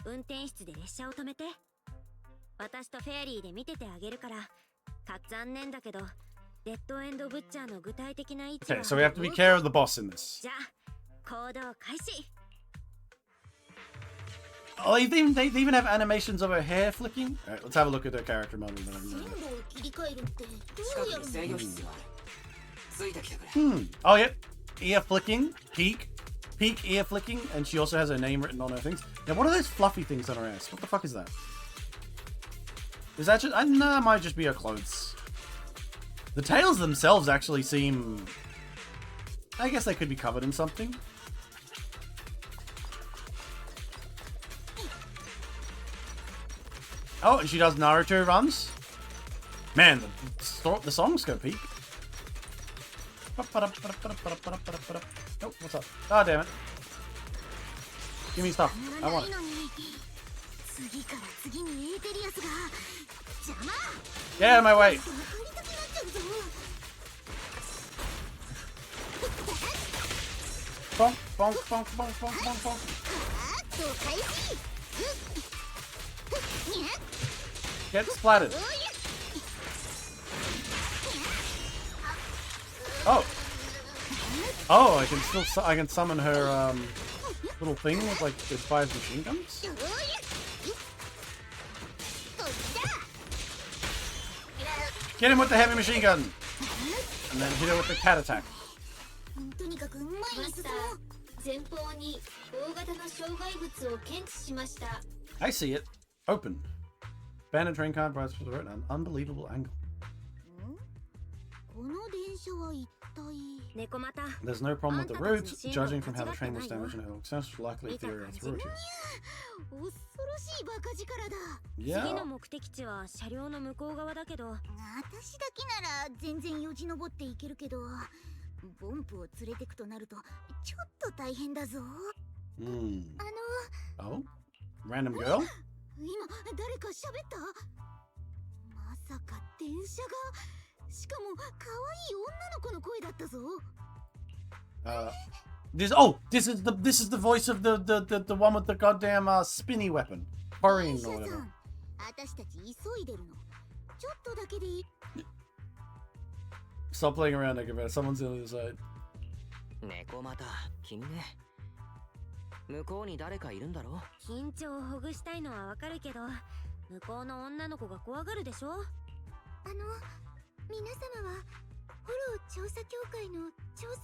運転室で列車を止めて。私とフェアリーで見ててあげるから。残念だけど、デッドエンドブッチャーの具体的な位置は。 Okay, so we have to be care of the boss in this. じゃあ行動開始。 Oh, they even have animations of her hair flicking. All right, let's have a look at her character model. 近くに制御室がある。ついてきてくれ。Oh, yep. Ear flicking, peak ear flicking, and she also has her name written on her things. Now, what are those fluffy things on her ass? What the fuck is that? Is that just... no, it might just be her clothes. The tails themselves actually seem... I guess they could be covered in something. Oh, and she does Naruto runs. Man, the songs go peak. Oh, what's up? Oh, damn it. Give me stuff. I want it. Get out of my way. Bonk, bonk, bonk, bonk, bonk, bonk, bonk. Get splattered. Oh. Oh, I can summon her little thing with like it fires machine guns. Get him with the heavy machine gun, and then hit her with the cat attack. マスター、前方に大型の障害物を検知しました。 I see it. Open. Abandoned train car drives for the road at an unbelievable angle. この電車は一体。 猫股。 There's no problem with the route, judging from how the train was damaged and it looks likely a theory of authority. 恐ろしいバカ力だ。 Yeah. 次の目的地は車両の向こう側だけど。私だけなら全然よじ登っていけるけど、ボンプを連れてくとなるとちょっと大変だぞ。Oh? Random girl? 今誰か喋った？まさか電車がしかも可愛い女の子の声だったぞ。This is the voice of the one with the goddamn spinny weapon. Korean or whatever. 私たち急いでるの。ちょっとだけでいい。Stop playing around, Nick. Someone's on the other side. 猫又、君ね。向こうに誰かいるんだろ？緊張をほぐしたいのはわかるけど、向こうの女の子が怖がるでしょ。皆様はフォロー調査協会の調査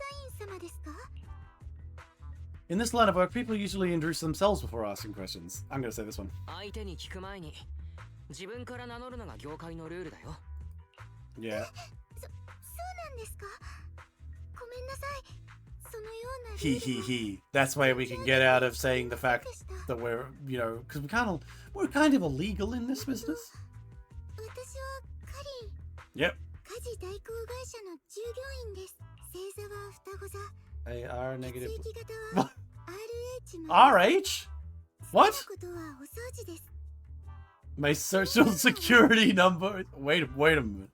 員様ですか？ In this line of work, people usually introduce themselves before asking questions. I'm gonna say this one. 相手に聞く前に自分から名乗るのが業界のルールだよ。Yeah. そうなんですか？ごめんなさい。そのような He. That's why we can get out of saying the fact that we're, you know, because we're kind of illegal in this business. 私はカリン。 Yep. 家事代行会社の従業員です。星座は双子座。AR negative. 血液型は RH RH? What? 好きなことはお掃除です。 My social security number. Wait a minute.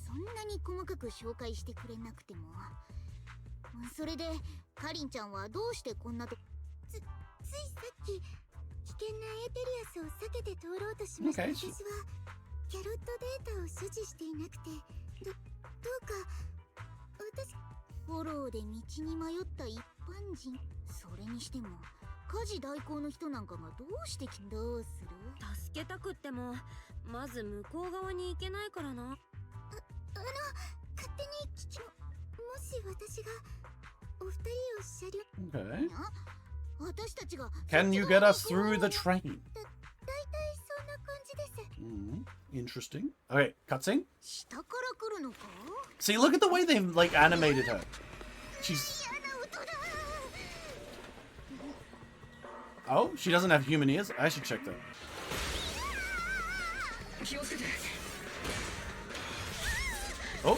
そんなに細かく紹介してくれなくても。それでカリンちゃんはどうしてこんなとついさっき危険なエーテリアスを避けて通ろうとしました。 Okay. 私はキャロットデータを所持していなくてどうか私フォローで道に迷った一般人。それにしても家事代行の人なんかがどうしてどうする？助けたくっても、まず向こう側に行けないからな。勝手に聞きもし私がお二人を車両 Okay. 私たちが Can you get us through the train? だいたいそんな感じです。Interesting. Okay, cutscene. 下から来るのか？ See, look at the way they've like animated her. She's. 嫌な音だ。 Oh, she doesn't have human ears. I should check that. 気をつけて。 Oh.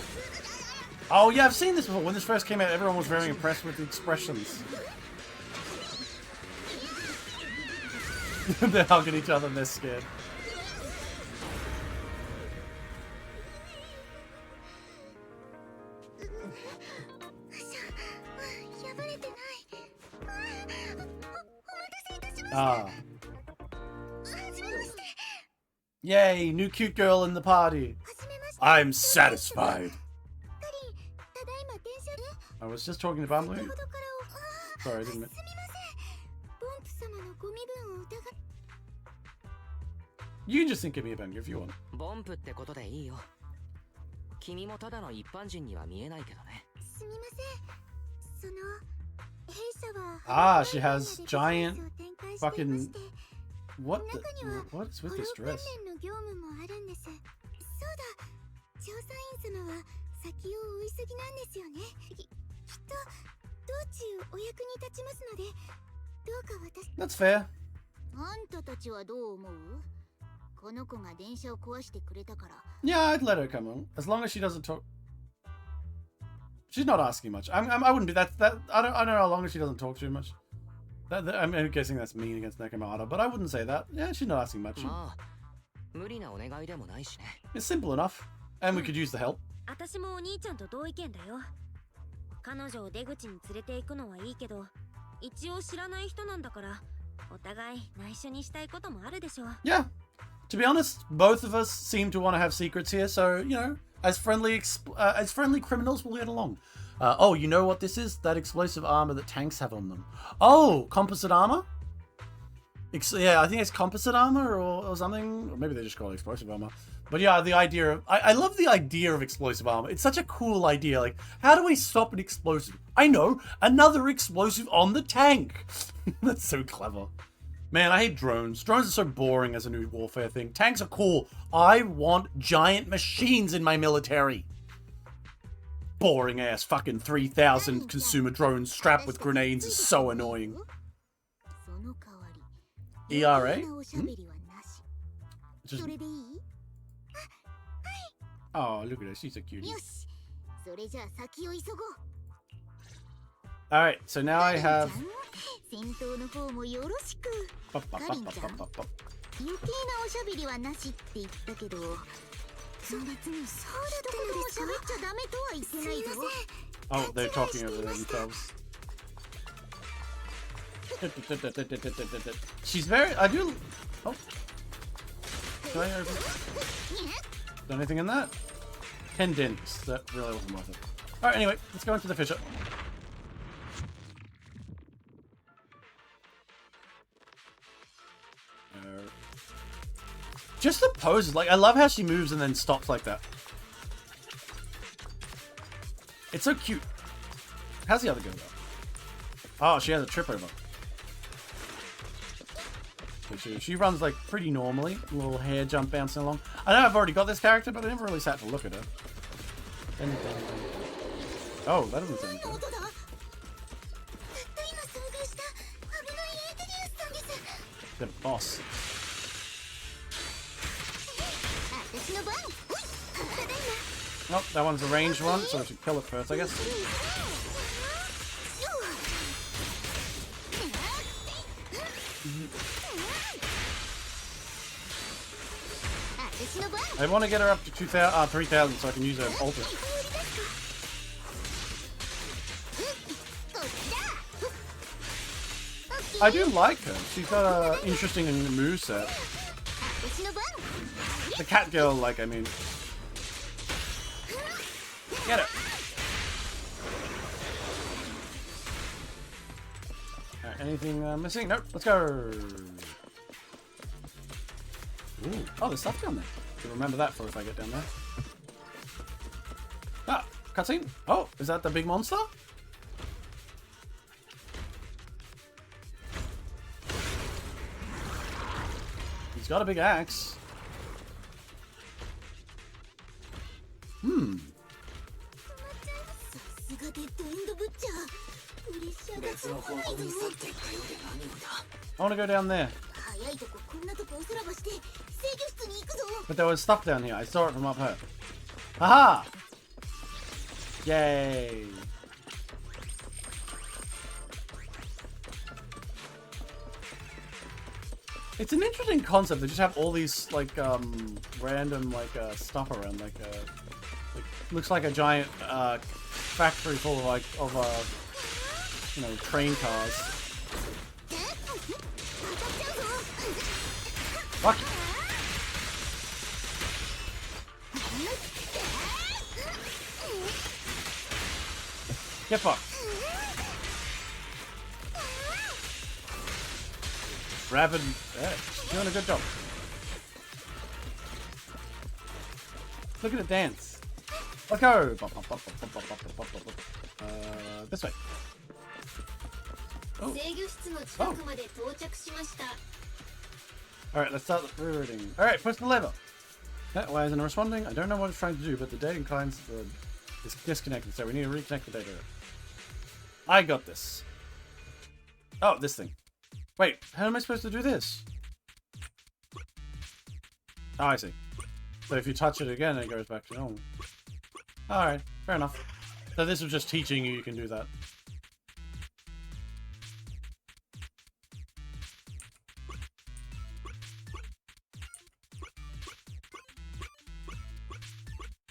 Oh yeah, I've seen this before. When this first came out, everyone was very impressed with the expressions. They're hugging each other and they're scared. 破れてない。お待たせいたしました。 Ah. はじめまして。 Yay, new cute girl in the party. はじめまして。 I'm satisfied. カリン、ただいま電車で I was just talking to Bamboo. 先ほどから Sorry, I す didn't み mean. ません。ボンプ様のご身分を疑っ You can just think of me a Bamboo if you want. ボンプってことでいいよ。君もただの一般人には見えないけどね。すみません。その弊社は Ah, she has giant fucking. What the? 中には What is フォ with ロ this ー関 dress? 連の業務もあるんです。そうだ、調査員様は先を追いすぎなんですよね。きっと道中お役に立ちますので、どうか私。 That's fair. あんたたちはどう思う？この子が電車を壊してくれたから。 Yeah, I'd let her come on as long as she doesn't talk. She's not asking much. I wouldn't be that. I don't know how long as she doesn't talk too much. I'm guessing that's mean against Nakamata, but I wouldn't say that. Yeah, she's not asking much. まあ、無理なお願いでもないしね。 It's simple enough, and we could use the help. 私もお兄ちゃんと同意見だよ。彼女を出口に連れて行くのはいいけど、一応知らない人なんだから、お互い内緒にしたいこともあるでしょう。 Yeah. To be honest, both of us seem to want to have secrets here, so you know, as friendly criminals, we'll get along. Oh, you know what this is? That explosive armor that tanks have on them. Oh, composite armor? Yeah, I think it's composite armor or something. Or maybe they just call it explosive armor. But yeah, the idea of... I love the idea of explosive armor. It's such a cool idea. Like, how do we stop an explosive? I know! Another explosive on the tank! That's so clever. Man, I hate drones. Drones are so boring as a new warfare thing. Tanks are cool. I want giant machines in my military. Boring ass fucking 3,000 consumer drones strapped with grenades is so annoying. その代わり、 ERA? 余計なおしゃべりはなし。 Just... それでいい？ Oh, look at her. She's a cutie. よし。それじゃあ先を急ごう。 Alright, so now I have... 戦闘の方もよろしく。余計なおしゃべりはなしって言ったけど、Oh, they're talking over themselves. She's very. I do. Oh. Do I open? Is there anything in that? 10 dents. That really wasn't worth it. Alright, anyway, let's go into the fissure. Just the poses. Like, I love how she moves and then stops like that. It's so cute. How's the other girl go? Oh, she has a trip over. She runs like pretty normally. A little hair jump bouncing along. I know I've already got this character, but I never really sat to look at her. Oh, that doesn't sound good. The boss. Oh, that one's a ranged one, so we should kill it first, I guess. I want to get her up to 3,000 so I can use her ulti. I do like her. She's got an interesting moveset. The cat girl, like, I mean... Get it! Alright, anything missing? Nope, let's go! Ooh. Oh, there's stuff down there. Should remember that for if I get down there. Ah, cutscene. Oh, is that the big monster? He's got a big axe. Hmm. I want to go down there. But there was stuff down here. I saw it from up here. Haha! Yay! It's an interesting concept. They just have all these like random like stuff around. Like looks like a giant factory full of like you know, train cars. Fuck. Get fucked. Rapid. Yeah, doing a good job. Look at it dance. Let's go. This way. Oh. Oh. Alright, let's start the rerouting. Alright, push the lever. Why isn't it responding? I don't know what it's trying to do, but the data client is disconnected, so we need to reconnect the data. I got this. Oh, this thing. Wait, how am I supposed to do this? Oh, I see. So if you touch it again, it goes back to normal. Alright, fair enough. So this was just teaching you can do that.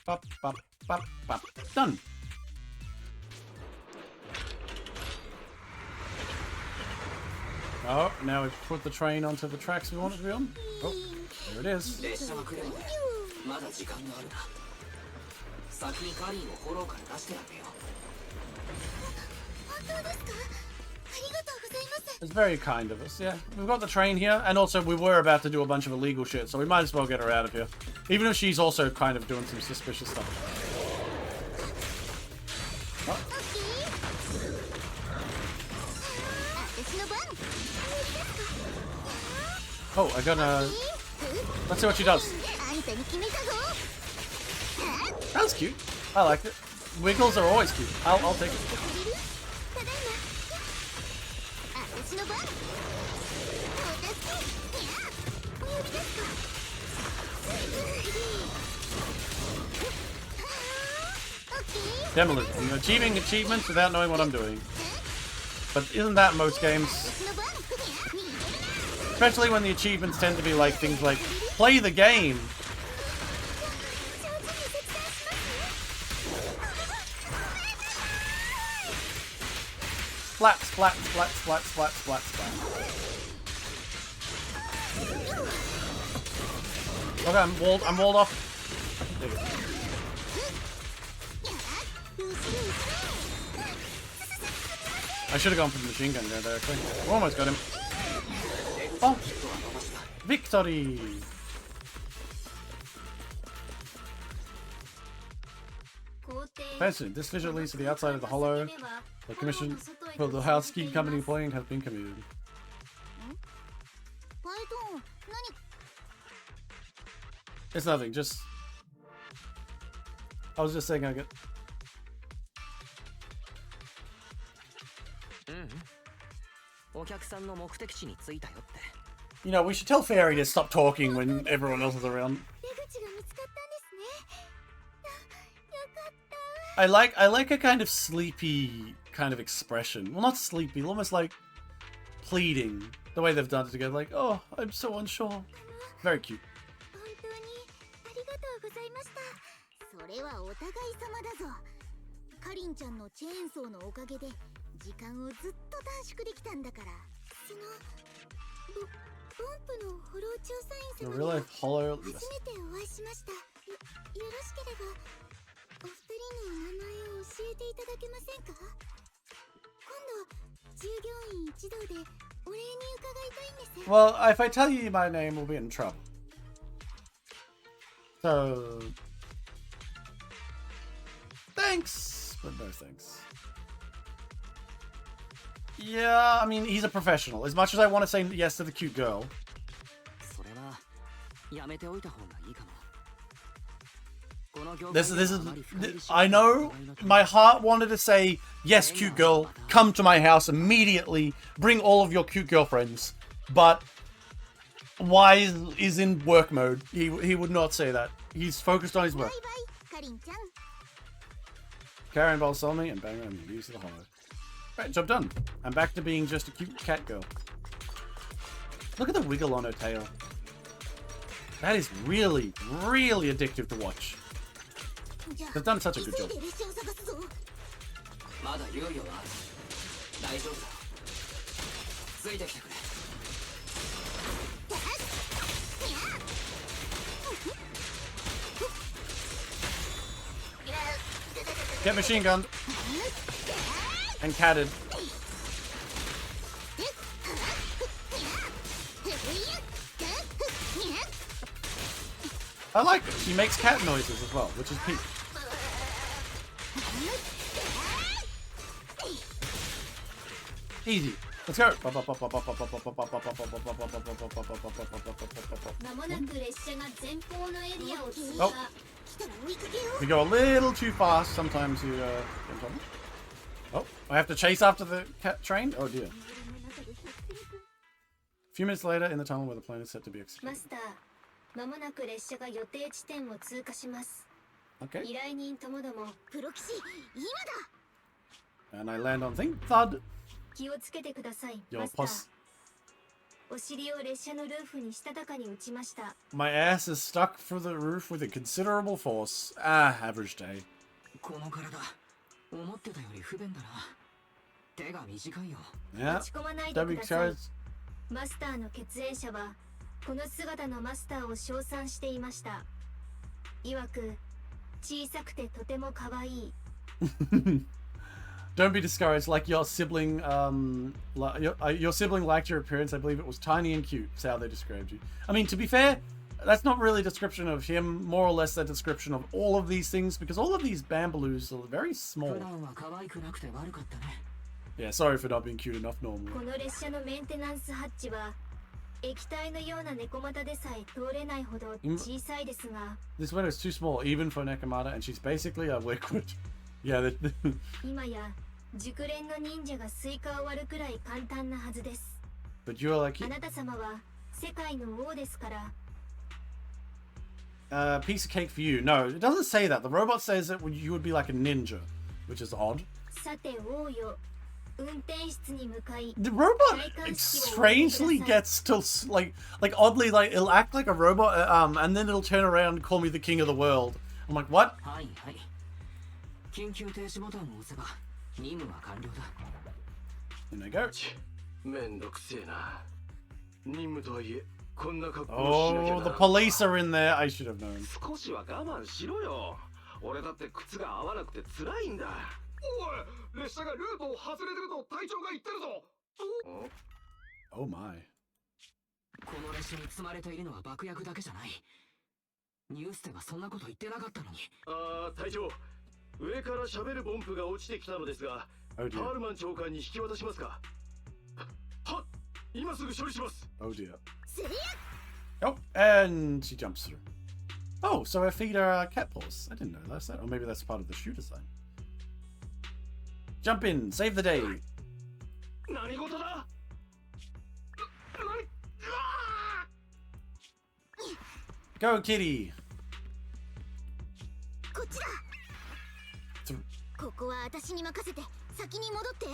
Bop, bop, bop, bop. Done! Oh, now we've put the train onto the tracks we want it to be on. Oh, there it is. It's very kind of us, yeah. We've got the train here, and also we were about to do a bunch of illegal shit, so we might as well get her out of here. Even if she's also kind of doing some suspicious stuff. Oh. Oh, I gotta... Let's see what she does. That's cute. I like it. Wiggles are always cute. I'll take it. Demolism. Achieving achievements without knowing what I'm doing. But isn't that most games? Especially when the achievements tend to be like things like, play the game. splat, splat, splat, splat, splat, splat, splat. Okay, I'm walled off. There you go. I should have gone for the machine gun there, actually. Almost got him. Oh! Victory! Fancy. This visual leads to the outside of the hollow. The commission for the housekeeping company employing has been commuted. It's nothing, just... I was just saying I get... You know, we should tell Fairy to stop talking when everyone else is around. I like a kind of sleepy kind of expression. Well, not sleepy, almost like pleading. The way they've done it together, like, oh, I'm so unsure. Very cute. それはお互い様だぞ。かりんちゃんのチェーンソーのおかげで時間をずっと短縮できたんだから。そのボンプのホロー調査員様には初めてお会いしました。よろしければお二人のお名前を教えていただけませんか？今度従業員一同でお礼に伺いたいんです。 Well, if I tell you my name, we'll be in trouble. So... Thanks, but no thanks. Yeah, I mean, he's a professional. As much as I want to say yes to the cute girl. This is... I know my heart wanted to say, yes, cute girl, come to my house immediately, bring all of your cute girlfriends. But Wise is in work mode. He would not say that. He's focused on his work. Carry and bowl sell me and bang around the use of the hollow. Right, job done. I'm back to being just a cute cat girl. Look at the wiggle on her tail. That is really, really addictive to watch. They've done such a good job. Get machine gunned. And catted. I like it. She makes cat noises as well, which is peak. Easy. Let's go. Oh. We go a little too fast sometimes to get in trouble. Oh, I have to chase after the cat train? Oh dear. A few minutes later in the tunnel where the plane is set to be executed. Okay. And I land on thing. Thud. Your pos. My ass is stuck through the roof with a considerable force. Ah, average day. Yeah, don't be excited. マスターの血縁者はこの姿のマスターを称賛していました。曰く小さくてとても可愛い。Don't be discouraged. Like your sibling, your sibling liked your appearance. I believe it was tiny and cute. That's how they described you. I mean, to be fair, that's not really a description of him. More or less a description of all of these things, because all of these bambaloos are very small. Yeah, sorry for not being cute enough normally. この列車のメンテナンスハッチは液体のような猫股でさえ通れないほど小さいですが。This window is too small, even for Nekomata, and she's basically a liquid. Yeah. 今や熟練の忍者がスイカを割るくらい簡単なはずです。But you're like あなた様は世界の王ですから。Piece of cake for you. No, it doesn't say that. The robot says that you would be like a ninja, which is odd. さて王よ。The robot strangely gets to like oddly like it'll act like a robot and then it'll turn around and call me the king of the world. I'm like, what? In I go. めんどくせえな。任務とはいえ、こんな格好をしなきゃ Oh, な the police are in there. I should have known. 少しは我慢しろよ。俺だって靴が合わなくて辛いんだ。おい、列車がルートを外れてると隊長が言ってるぞ。Oh my. この列車に積まれているのは爆薬だけじゃない。ニュースではそんなこと言ってなかったのに。隊長、上から喋るボンプが落ちてきたのですが、 Oh タ dear. ールマン長官に引き渡しますか。は、今すぐ処理します。 Oh dear. せや Oh, and she jumps through. Oh, so her feet are cat paws. I didn't know that. Or maybe that's part of the shoe design. Jump in, save the day. 何事だ。Go, kitty. こっちだ。つここは私に任せて先に戻って。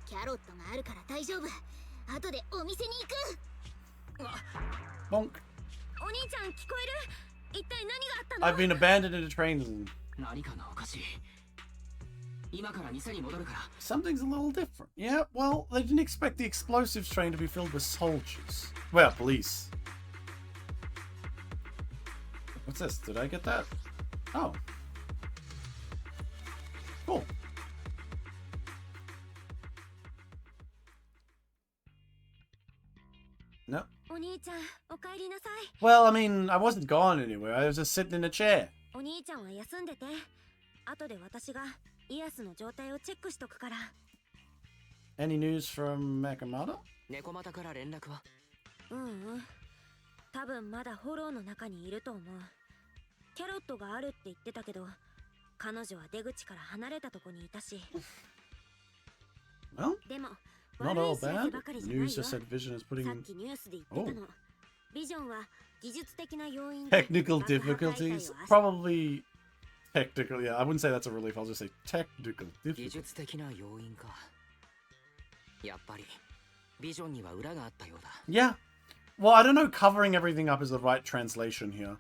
キャロットがあるから大丈夫。後でお店に行く。 Bonk. お兄ちゃん聞こえる？一体何があったの？ I've been abandoned in a train. 何かがおかしい。今から店に戻るから。 Something's a little different. Yeah, well, they didn't expect the explosives train to be filled with soldiers. Well, police. What's this? Did I get that? Oh. Cool. No. お兄ちゃん、お帰りなさい。 Well, I mean, I wasn't gone anywhere. I was just sitting in a chair. お兄ちゃんは休んでて。後で私がイアスの状態をチェックしとくから。 Any news from Makamata? 猫又から連絡は。多分まだフォローの中にいると思う。キャロットがあるって言ってたけど、彼女は出口から離れたとこにいたし。 Well, でも、 not 悪 all い知ら bad. せばかりじゃない News よ。 just said Vision is さ putting っ in きニュースで言ってたの。ビジョンは技術的な要因で technical 爆破解体を difficulties. 明日 Probably technical. Yeah, I wouldn't say that's a relief. I'll just say technical 技 difficulties. 術的な要因か。やっぱりビジョンには裏があったようだ。 Yeah. Well, I don't know. Covering everything up is the right translation here,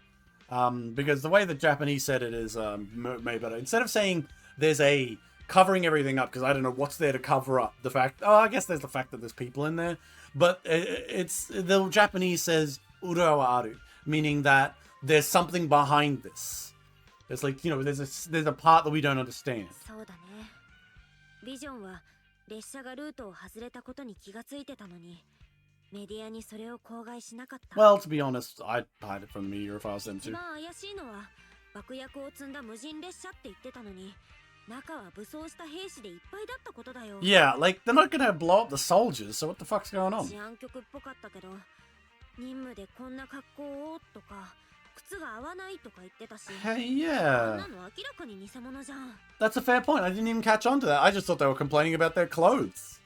because the way the Japanese said it is made better. Instead of saying there's a covering everything up, because I don't know what's there to cover up the fact. Oh, I guess there's the fact that there's people in there, but it's the Japanese says ura wa aru, meaning that there's something behind this. It's like, you know, there's a part that we don't understand. そうだね。ビジョンは列車がルートを外れたことに気がついてたのに、メディアにそれを口外しなかった。 Well, to be honest, I'd hide it from the media if I was them 一 too. 番怪しいのは爆薬を積んだ無人列車って言ってたのに、中は武装した兵士でいっぱいだったことだよ。 Yeah, like they're not gonna blow up the soldiers, so what the fuck's going on? 治安局っぽかったけど、任務でこんな格好をとか、靴が合わないとか言ってたし。 Hey, こん yeah. なの明らかに偽物じゃん。 That's a fair point. I didn't even catch on to that. I just thought they were complaining about their clothes.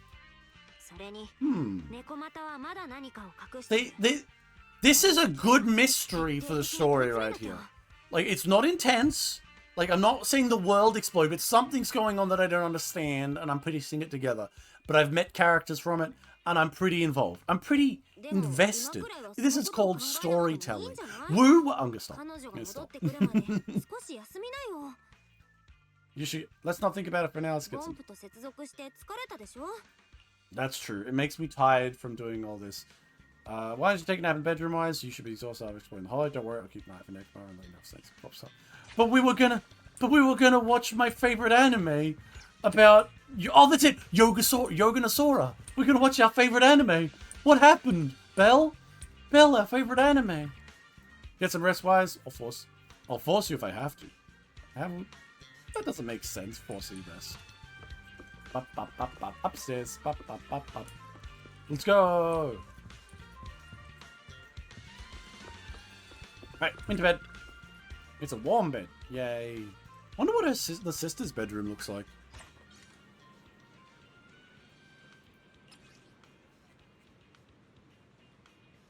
それに、 Hmm. 猫股はまだ何かを隠して This is a good mystery for the story right here. Like, it's not intense. Like, I'm not seeing the world explode, but something's going on that I don't understand, and I'm piecing it together. But I've met characters from it, and I'm pretty involved. I'm pretty invested. This is called storytelling. Woo! I'm gonna stop. 彼 I'm 女が gonna 戻 stop. ってくるまで少し休みなよ。 You should. Let's not think about it for now. Let's get ボ some. ンプと接続して疲れたでしょ。 That's true. It makes me tired from doing all this. Why don't you take a nap in bedroom wise? You should be exhausted. I've explained the whole. Don't worry, I'll keep an eye for next bar and let you know if things pops up. But we were gonna watch my favorite anime about. Oh, that's it. Yoganasora. We're gonna watch our favorite anime. What happened, Belle? Belle, our favorite anime. Get some rest, wise. I'll force you if I have to. That doesn't make sense. Forcing rest. Upstairs. Let's go. Right, into bed. It's a warm bed. Yay. Wonder what the sister's bedroom looks like.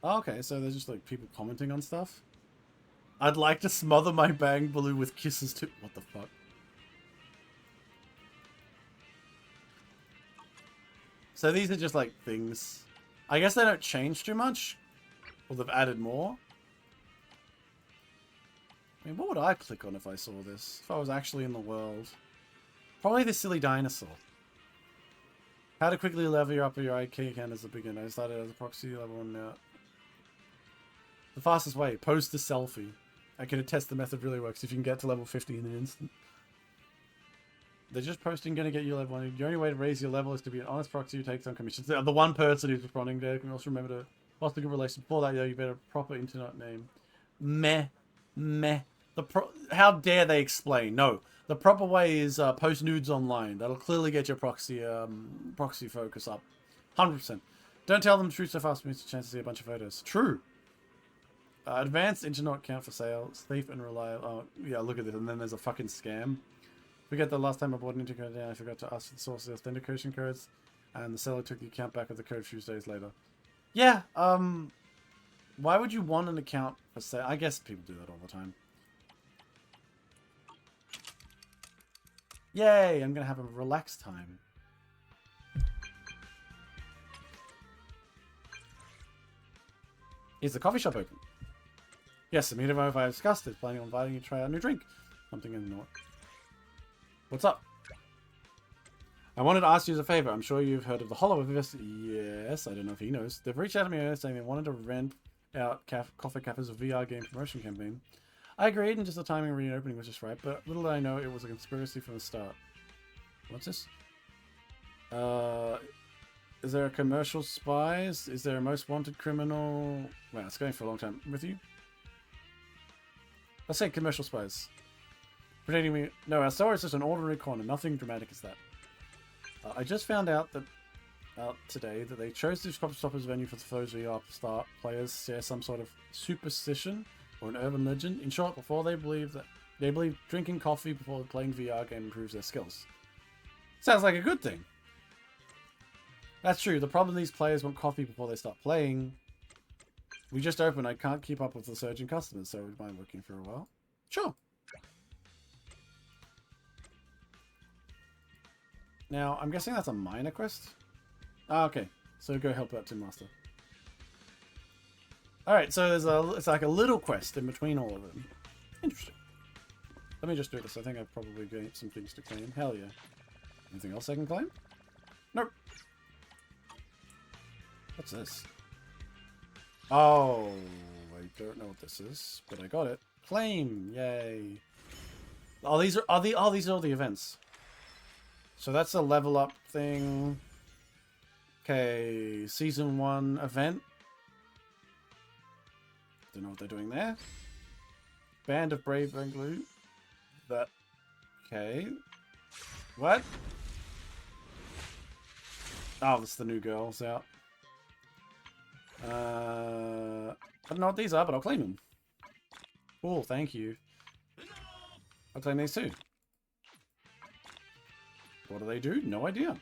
Oh, okay, so there's just like people commenting on stuff. I'd like to smother my bang baloo with kisses too. What the fuck? So these are just like things. I guess they don't change too much. Or they've added more. I mean, what would I click on if I saw this? If I was actually in the world? Probably the silly dinosaur. How to quickly level up your IK account as a beginner. I started as a proxy level 1 now. The fastest way, post a selfie. I can attest the method really works if you can get to level 50 in an instant. They're just posting going to get you level 1. The only way to raise your level is to be an honest proxy who takes on commissions. The one person who's responding there can also remember to foster good relations. Before that, you better proper internet name. Meh. How dare they explain? No. The proper way is post nudes online. That'll clearly get your proxy focus up. 100%. Don't tell them the truth so fast means a chance to see a bunch of photos. True. Advanced internet account for sale. Safe and reliable. Oh, yeah, look at this. And then there's a fucking scam. Forget the last time I bought an internet down, I forgot to ask for the source of the authentication codes. And the seller took the account back with the code a few days later. Yeah, why would you want an account for sale? I guess people do that all the time. Yay, I'm gonna have a relaxed time. Is the coffee shop open? Yes, the meeting I discussed is planning on inviting you to try out a new drink. Something in the north. What's up? I wanted to ask you as a favor. I'm sure you've heard of the Hollow Invest. Yes, I don't know if he knows. They've reached out to me earlier saying they wanted to rent out Coffee Cafe's VR game promotion campaign. I agreed, and just the timing of reopening was just right, but little did I know it was a conspiracy from the start. What's this? Is there a commercial spies? Is there a most wanted criminal? Wow, it's going for a long time. With you? Let's say commercial spies. Pretending me. No, our story is just an ordinary corner. Nothing dramatic is that. I just found out that today that they chose this Crop Stoppers venue for the Flows VR start players share some sort of superstition or an urban legend. In short, before they believe drinking coffee before playing VR game improves their skills. Sounds like a good thing. That's true. The problem these players want coffee before they start playing. We just opened. I can't keep up with the surge in customers, so it might working for a while. Sure. Now, I'm guessing that's a minor quest? Ah, okay. So go help out Tim Master. Alright, so it's like a little quest in between all of them. Interesting. Let me just do this. I think I've probably got some things to claim. Hell yeah. Anything else I can claim? Nope. What's this? Oh, I don't know what this is, but I got it. Claim! Yay. Oh, these are all the events. So that's a level up thing. Okay, season 1 event. Don't know what they're doing there. Band of Brave Glue. That. Okay. What? Oh, this is the new girls out. I don't know what these are, but I'll claim them. Cool, thank you. I'll claim these too. What do they do? No idea.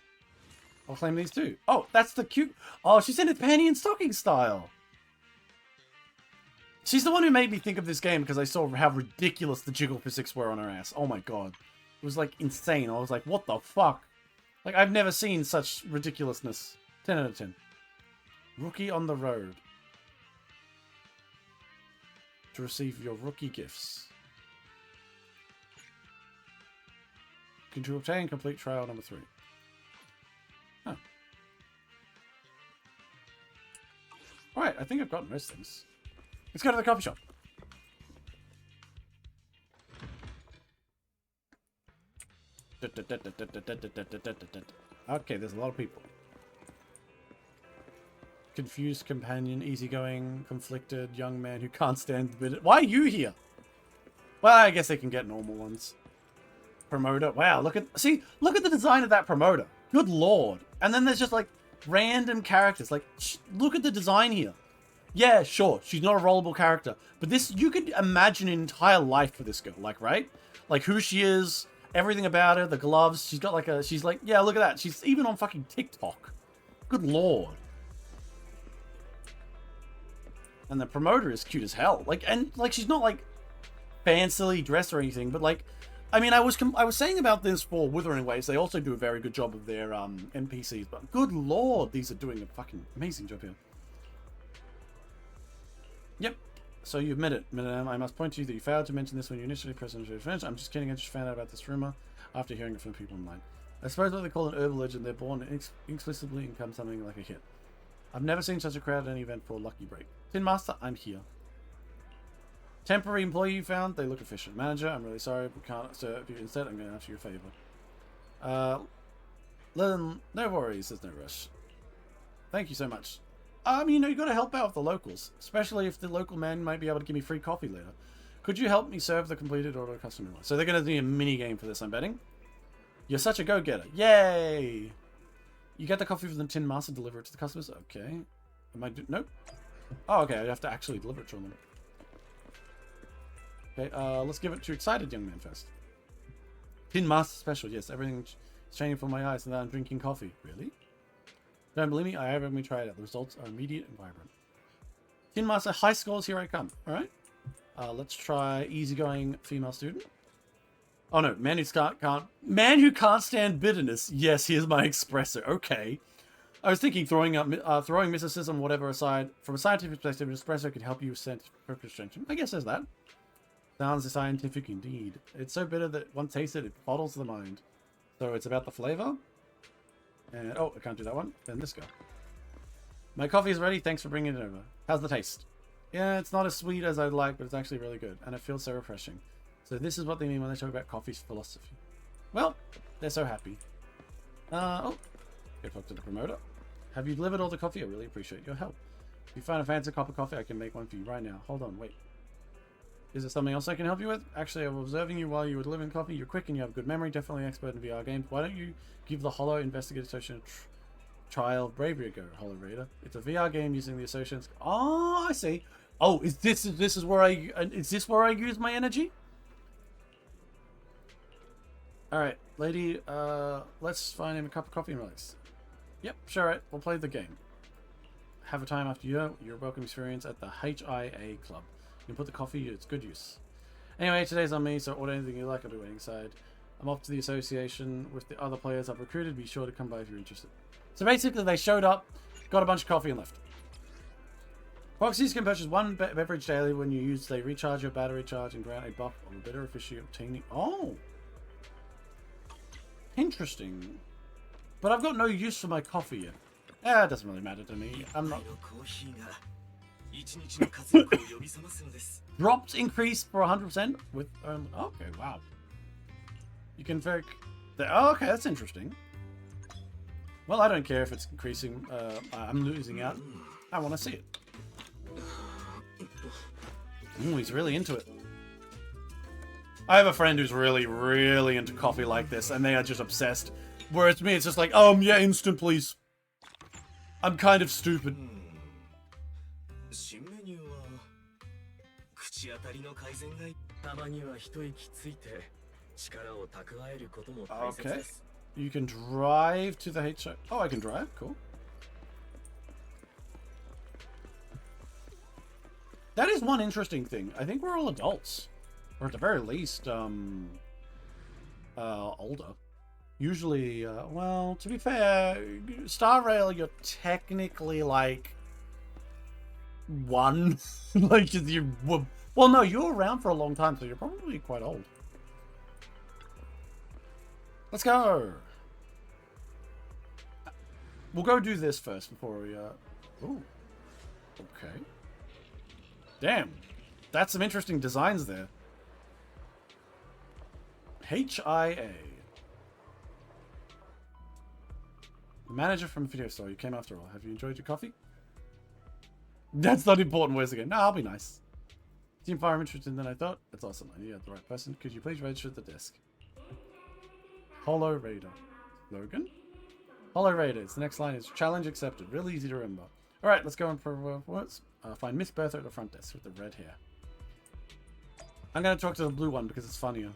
I'll claim these too. Oh, that's the cute... Oh, she's in a panty and stocking style. She's the one who made me think of this game because I saw how ridiculous the jiggle physics were on her ass. Oh my god. It was like insane. I was like, what the fuck? Like, I've never seen such ridiculousness. 10 out of 10. Rookie on the road. To receive your rookie gifts. To obtain complete trial number 3. Huh. Alright, I think I've got most things. Let's go to the coffee shop. Okay, there's a lot of people. Confused companion, easygoing, conflicted young man who can't stand the bit. Why are you here? Well, I guess they can get normal ones. Promoter. Wow, look at the design of that promoter. Good lord. And then there's just like random characters. Like, look at the design here. Yeah, sure, she's not a rollable character, but this, you could imagine an entire life for this girl, like, right? Like who she is, everything about her, the gloves. She's got like she's like, yeah, look at that. She's even on fucking TikTok. Good lord. And the promoter is cute as hell. Like, and like she's not like fancily dressed or anything, but like, I mean, I was saying about this for Withering Waves. They also do a very good job of their NPCs, but good lord, these are doing a fucking amazing job here. Yep. So you admit it, Madame. I must point to you that you failed to mention this when you initially pressed into revenge. I'm just kidding. I just found out about this rumor after hearing it from people online. I suppose what they call an urban legend, they're born inexplicably and become something like a hit. I've never seen such a crowd at any event for a lucky break. Tin Master, I'm here. Temporary employee you found? They look efficient. Manager, I'm really sorry, but can't serve you. Instead, I'm going to ask you a favor. No worries, there's no rush. Thank you so much. You know, you got to help out with the locals, especially if the local man might be able to give me free coffee later. Could you help me serve the completed order customer? So they're going to do a mini game for this, I'm betting. You're such a go-getter. Yay! You get the coffee from the Tin Master, deliver it to the customers. Okay. Nope. Oh, okay, I have to actually deliver it to them. Okay, let's give it to excited young man first. Tin Master special. Yes, everything's changing for my eyes and now I'm drinking coffee. Really? Don't believe me? I have me try it out. The results are immediate and vibrant. Tin Master, high scores, here I come. Alright. Let's try easygoing female student. Oh no, man who can't stand bitterness. Yes, here's my espresso. Okay. I was thinking throwing mysticism, whatever aside, from a scientific perspective, an espresso could help you with focus strengthening. I guess there's that. Sounds scientific indeed. It's so bitter that once tasted, it bottles the mind. So it's about the flavor. And oh, I can't do that one. Then this guy. My coffee is ready. Thanks for bringing it over. How's the taste? Yeah, it's not as sweet as I'd like, but it's actually really good. And it feels so refreshing. So this is what they mean when they talk about coffee's philosophy. Well, they're so happy. Oh. Go talk to the promoter. Have you delivered all the coffee? I really appreciate your help. If you find a fancy cup of coffee, I can make one for you right now. Hold on, wait. Is there something else I can help you with? Actually, I was observing you while you were delivering coffee. You're quick and you have good memory. Definitely expert in VR games. Why don't you give the Hollow Investigator Association a trial of bravery a go, Hollow Raider? It's a VR game using the Association's... Oh, I see. Oh, is this where I use my energy? Alright, lady, let's find him a cup of coffee and relax. Yep, sure, right. We'll play the game. Have a time after your welcome experience at the HIA Club. You can put the coffee, it's good use. Anyway, today's on me, so order anything you like, I'll be waiting inside. I'm off to the association with the other players I've recruited. Be sure to come by if you're interested. So basically, they showed up, got a bunch of coffee and left. Proxies can purchase one beverage daily. When you use, they recharge your battery charge and grant a buff of a better efficiency obtaining. Oh! Interesting. But I've got no use for my coffee yet. Yeah, it doesn't really matter to me. I'm not... Drops increase for 100% with... okay, wow. You can very... Oh, okay, that's interesting. Well, I don't care if it's increasing. I'm losing out. I want to see it. Ooh, he's really into it. I have a friend who's really, really into coffee like this, and they are just obsessed. Whereas me, it's just like, yeah, instant, please. I'm kind of stupid. Okay. You can drive to the HO. Oh, I can drive? Cool. That is one interesting thing. I think we're all adults. Or at the very least, older. Usually, well, to be fair, Star Rail, you're technically like... one. Like, you... Well, no, you were around for a long time, so you're probably quite old. Let's go! We'll go do this first before we, Ooh. Okay. Damn. That's some interesting designs there. HIA. The manager from the video store. You came after all. Have you enjoyed your coffee? That's not important. Where's the game? No, I'll be nice. Seem far more interested than I thought. That's awesome. I knew you had the right person. Could you please register at the desk? Hollow Raider. Logan? Hollow Raiders. The next line is challenge accepted. Really easy to remember. Alright, let's go in for words. Find Miss Bertha at the front desk with the red hair. I'm going to talk to the blue one because it's funnier.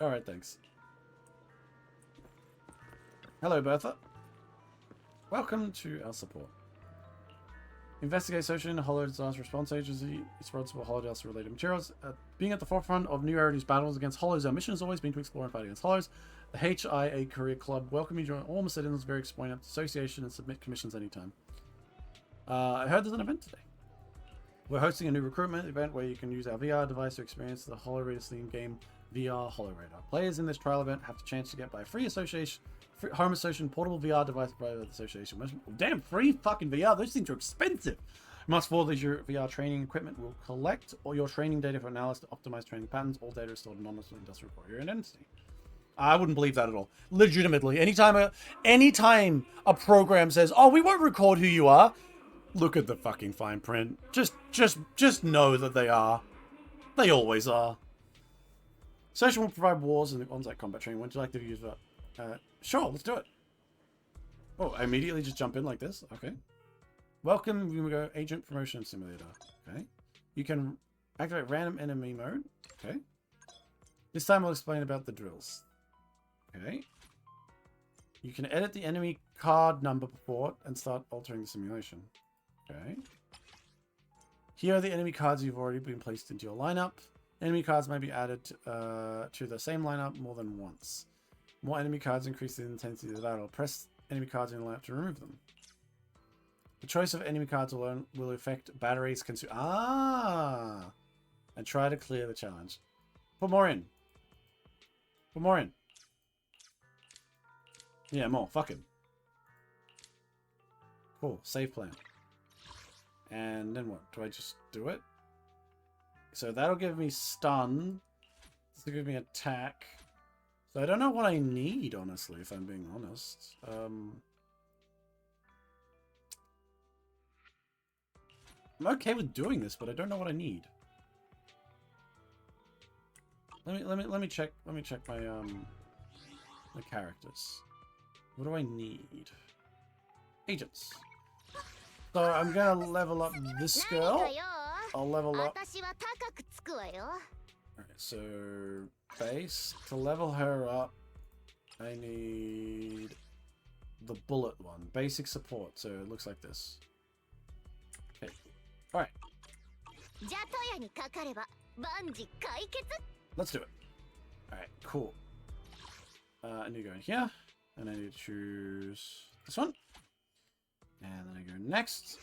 Alright, thanks. Hello, Bertha. Welcome to our support. Investigate Association, Hollow Disaster Response Agency, responsible for Hollow Disaster related materials. Being at the forefront of new Erity's battles against Hollows, our mission has always been to explore and fight against Hollows. The HIA Career Club welcome you to join all citizens of various point up to association and submit commissions anytime. I heard there's an event today. We're hosting a new recruitment event where you can use our VR device to experience the HoloRaider's theme game, VR HoloRaider. Players in this trial event have the chance to get by free home association portable VR device provided by the association. Damn, free fucking VR. Those things are expensive. You must forward your VR training equipment. Will collect all your training data for analysis to optimize training patterns. All data is stored anonymously and does require your identity. I wouldn't believe that at all. Legitimately, anytime a program says, "Oh, we won't record who you are," look at the fucking fine print. Just know that they are. They always are. Session will provide wars and on-site combat training. Would you like to use that? Sure, let's do it. Oh, I immediately just jump in like this? Okay. Welcome, WuWa Agent Promotion Simulator. Okay. You can activate random enemy mode. Okay. This time I'll explain about the drills. Okay. You can edit the enemy card number before and start altering the simulation. Okay. Here are the enemy cards you've already been placed into your lineup. Enemy cards may be added to the same lineup more than once. More enemy cards increase the intensity of the battle. Press enemy cards in the lineup to remove them. The choice of enemy cards alone will affect batteries consumed. Ah! And try to clear the challenge. Put more in. Put more in. Yeah, more. Fucking. Cool. Save plan. And then what? Do I just do it? So that'll give me stun. This will give me attack. So I don't know what I need, honestly, if I'm being honest. I'm okay with doing this, but I don't know what I need. Let me check my my characters. What do I need? Agents. So I'm gonna level up this girl. I'll level up. Alright, so base. To level her up, I need the bullet one. Basic support, so it looks like this. Okay. Alright. Let's do it. Alright, cool. I need to go in here. And I need to choose this one. And then I go next.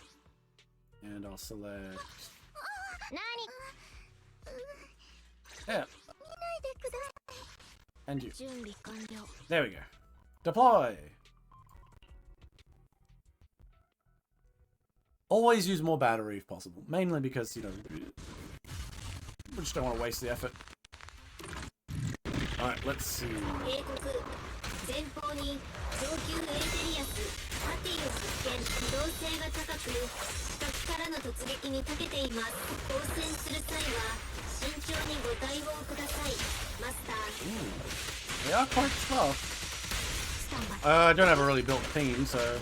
And I'll select... Yeah. And you. There we go. Deploy! Always use more battery if possible. Mainly because, you know, we just don't want to waste the effort. Alright, let's see. 前方に上級エーテリアスパティを発見。機動性が高く死角からの突撃に長けています。応戦する際は慎重にご対応ください。マスター。They are quite tough. I don't have a really built team, so...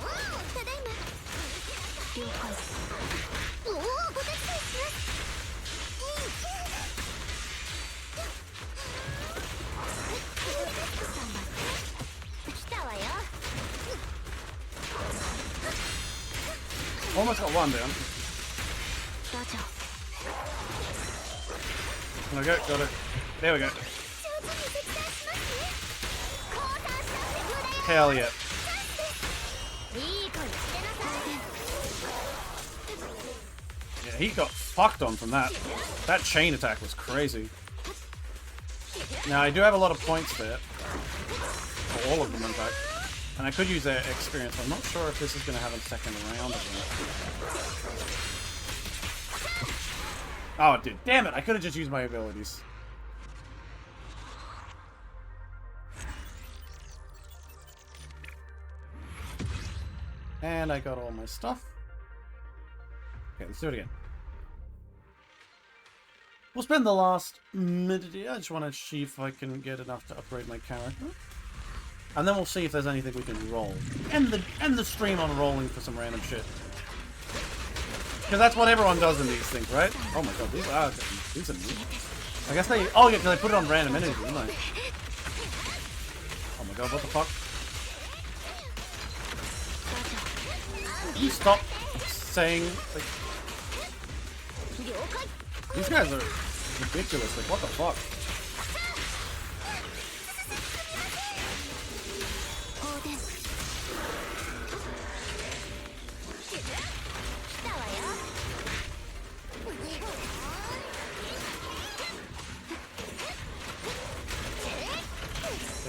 Almost got one down. Okay, got it. There we go. Hell yeah. Yeah, he got fucked on from that. That chain attack was crazy. Now, I do have a lot of points there. For all of them, in fact. And I could use their experience. I'm not sure if this is going to have a second round of it. Oh, it did. Damn it! I could have just used my abilities. And I got all my stuff. Okay, let's do it again. We'll spend the last minute here. I just want to see if I can get enough to upgrade my character. And then we'll see if there's anything we can roll. End the stream on rolling for some random shit. Because that's what everyone does in these things, right? Oh my god, these are new. I guess they... Oh yeah, because they put it on random energy, didn't they? Oh my god, what the fuck? Can you stop saying... Like... These guys are ridiculous, like what the fuck?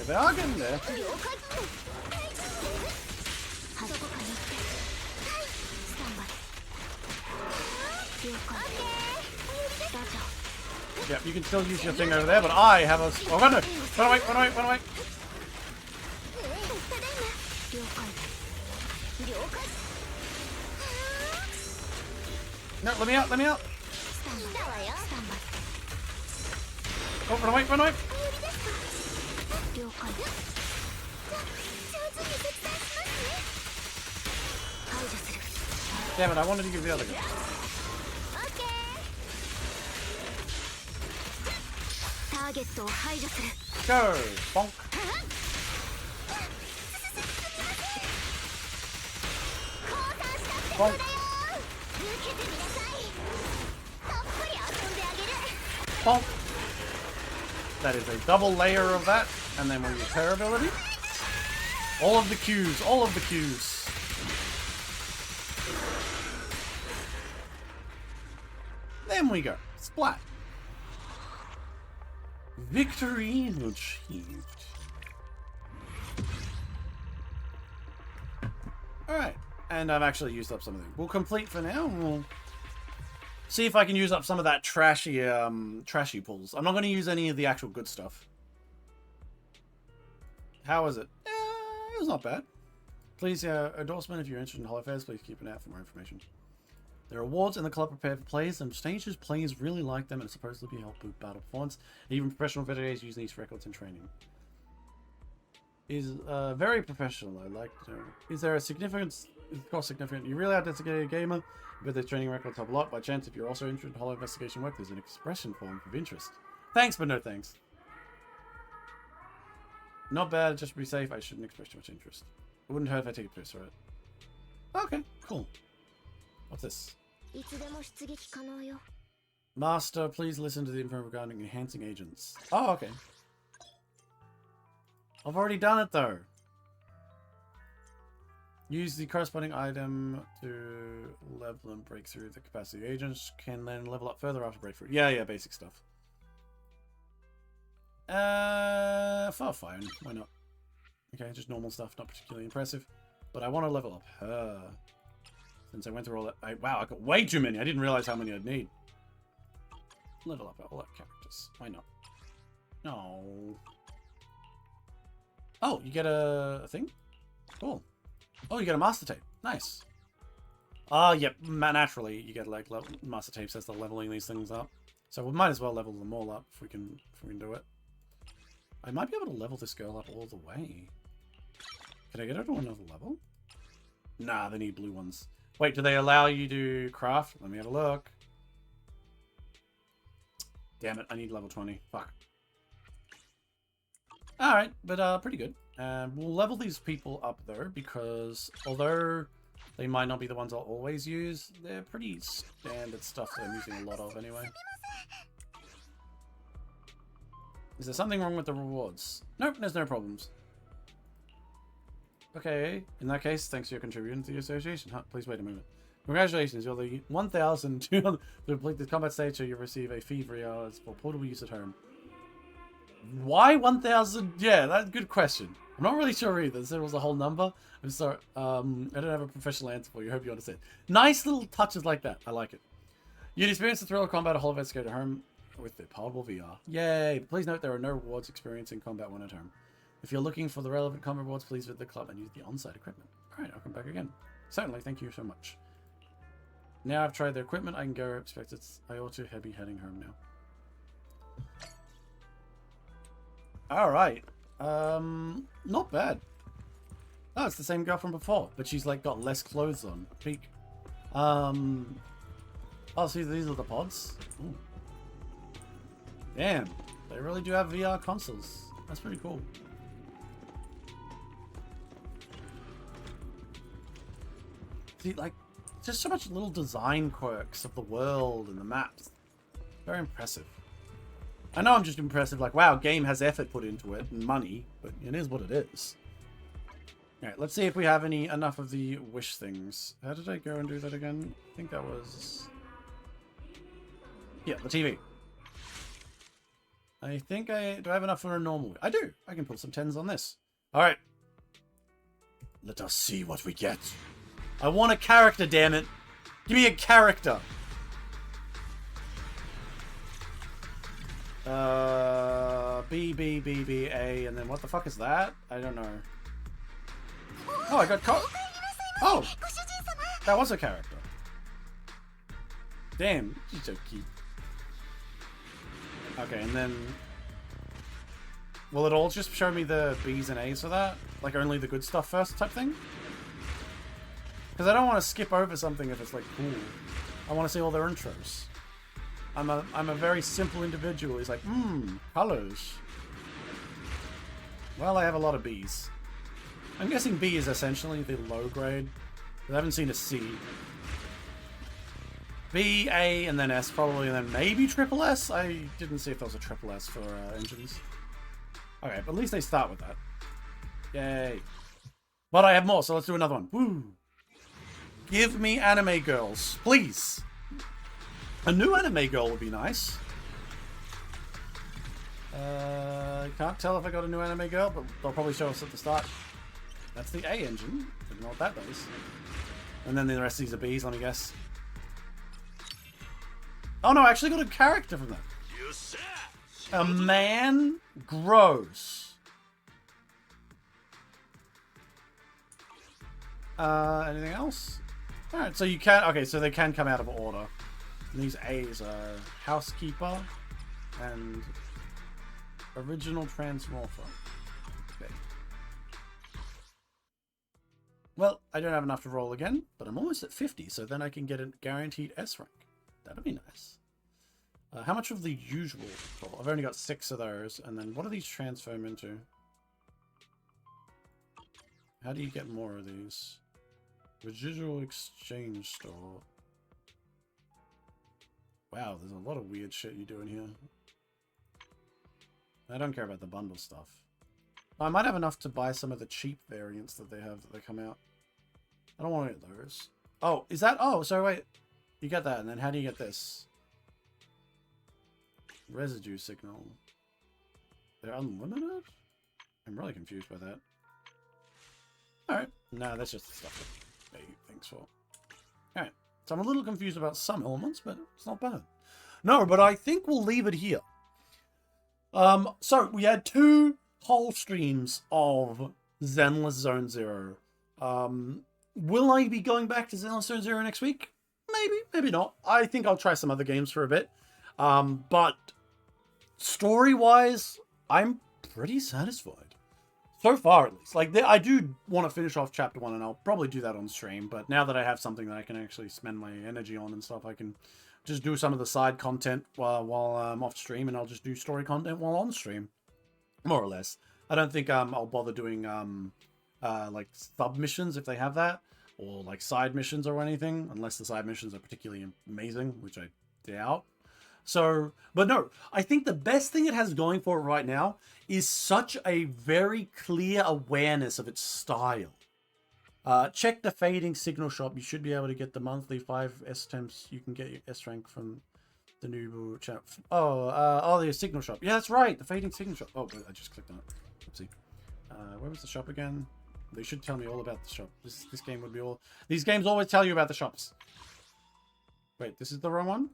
Okay, they are getting there. 了解どこかに行ってはいスタンバイ了解ラジャ Yeah, you can still use your thing over there, but I have a... Oh, run away! Run away! Run away! Run away! ただいま了解了解 No, let me out! Let me out! スタンバイだわよスタンバイ Oh, run away! Run away! 了解じゃ上手に切断しますね排除する Damn it, I wanted to give the other guy. オッケーターゲットを排除する Go! Bonk! 降参したってこ Bonk! とだよ受けてみなさいたっぷり遊んであげる Bonk! That is a double layer of that, and then we repair ability. All of the Qs, all of the Qs. Then we go. Splat. Victory achieved. Alright, and I've actually used up some of them. We'll complete for now, and we'll see if I can use up some of that trashy pulls. I'm not going to use any of the actual good stuff. How is it? It was not bad. Please, endorsement if you're interested in Hollow Affairs, please keep an eye out for more information. There are awards in the club prepared for players, and stages players really like them and supposedly help boost battle performance. Even professional veterans use these records in training. Is very professional. I like to know. Is there a significance? Is the cost significant? You really are a dedicated gamer, but the training records help a lot. By chance, if you're also interested in Hollow investigation work, there's an expression form of interest. Thanks, but no thanks. Not bad, just be safe. I shouldn't express too much interest. It wouldn't hurt if I take a piss, right? Okay, cool. What's this? いつでも出撃可能よ Master, please listen to the info regarding enhancing agents. Oh, okay. I've already done it, though. Use the corresponding item to level and break through the capacity. Agents can then level up further after breakthrough. Yeah, basic stuff. Fine. Why not? Okay, just normal stuff, not particularly impressive. But I want to level up her. Since I went through all that... wow, I got way too many. I didn't realize how many I'd need. Level up all our characters. Why not? No. Oh, you get a thing? Cool. Oh, you get a master tape. Nice. Ah, yep. Naturally, you get like master tapes as they're leveling these things up. So we might as well level them all up if we can do it. I might be able to level this girl up all the way. Can I get her to another level? Nah, they need blue ones. Wait, do they allow you to craft? Let me have a look. Damn it, I need level 20. Fuck. Alright, but pretty good. We'll level these people up though, because although they might not be the ones I'll always use, they're pretty standard stuff that I'm using a lot of anyway. Is there something wrong with the rewards? Nope, there's no problems. Okay, in that case, thanks for your contribution to the association. Huh, please wait a moment. Congratulations, you're the 1,200 to complete the combat stage, so you receive a fee for hours for portable use at home. Why 1,000? Yeah, that's a good question. I'm not really sure either. There was a whole number. I'm sorry. I don't have a professional answer for you. I hope you understand. Nice little touches like that. I like it. You'd experience the thrill of combat at Hollow Investigate at home with the portable VR. Yay! Please note there are no rewards experiencing combat when at home. If you're looking for the relevant combat rewards, please visit the club and use the on-site equipment. Alright, I'll come back again. Certainly, thank you so much. Now I've tried the equipment, I can go. I ought to be heading home now. Alright. Not bad. Oh, it's the same girl from before, but she's like got less clothes on. Peek. Oh, see, these are the pods. Ooh. Damn, they really do have VR consoles. That's pretty cool. See, like, just so much little design quirks of the world and the maps. Very impressive. I know I'm just impressive, like, wow, game has effort put into it and money, but it is what it is. Alright, let's see if we have enough of the wish things. How did I go and do that again? I think that was... yeah, the TV. I think do I have enough for a normal? I do. I can pull some 10s on this. All right. Let us see what we get. I want a character, damn it. Give me a character. B, B, B, B, A, and then what the fuck is that? I don't know. Oh, I got Oh! That was a character. Damn, he's so cute. Okay, and then... Will it all just show me the B's and A's for that? Like only the good stuff first type thing? Because I don't want to skip over something if it's like cool. I want to see all their intros. I'm a very simple individual. He's like, colors. Well, I have a lot of B's. I'm guessing B is essentially the low grade. I haven't seen a C. B, A, and then S probably, and then maybe triple S? I didn't see if there was a triple S for engines. Okay, but at least they start with that. Yay. But I have more, so let's do another one. Woo! Give me anime girls, please. A new anime girl would be nice. I can't tell if I got a new anime girl, but they'll probably show us at the start. That's the A engine. Don't know what that does. And then the rest of these are B's, let me guess. Oh no, I actually got a character from that. A man grows. Anything else? Alright, so you can... Okay, so they can come out of order. And these A's are housekeeper and original transmorpher. Okay. Well, I don't have enough to roll again, but I'm almost at 50, so then I can get a guaranteed S rank. That'd be nice. How much of the usual? Well, I've only got 6 of those, and then what do these transform into? How do you get more of these? Residual exchange store. Wow, there's a lot of weird shit you do in here. I don't care about the bundle stuff. I might have enough to buy some of the cheap variants that they have that they come out. I don't want to get those. Oh, is that? Oh, sorry, wait. You get that, and then how do you get this? Residue signal. They're unlimited? I'm really confused by that. Alright. No, that's just the stuff that they thinks for. Alright. So I'm a little confused about some elements, but it's not bad. No, but I think we'll leave it here. So we had 2 whole streams of Zenless Zone Zero. Will I be going back to Zenless Zone Zero next week? Maybe, maybe not. I think I'll try some other games for a bit. But story-wise, I'm pretty satisfied. So far, at least. Like, I do want to finish off Chapter 1, and I'll probably do that on stream. But now that I have something that I can actually spend my energy on and stuff, I can just do some of the side content while I'm off stream, and I'll just do story content while on stream. More or less. I don't think I'll bother doing, like, sub-missions if they have that. Or, like, side missions or anything. Unless the side missions are particularly amazing, which I doubt. So, but no, I think the best thing it has going for it right now is such a very clear awareness of its style. Check the fading signal shop. You should be able to get the monthly 5 S temps. You can get your S rank from the new channel. Oh, the signal shop. Yeah, that's right. The fading signal shop. Oh, I just clicked on it. Oopsie. Where was the shop again? They should tell me all about the shop. This game would be all... These games always tell you about the shops. Wait, this is the wrong one?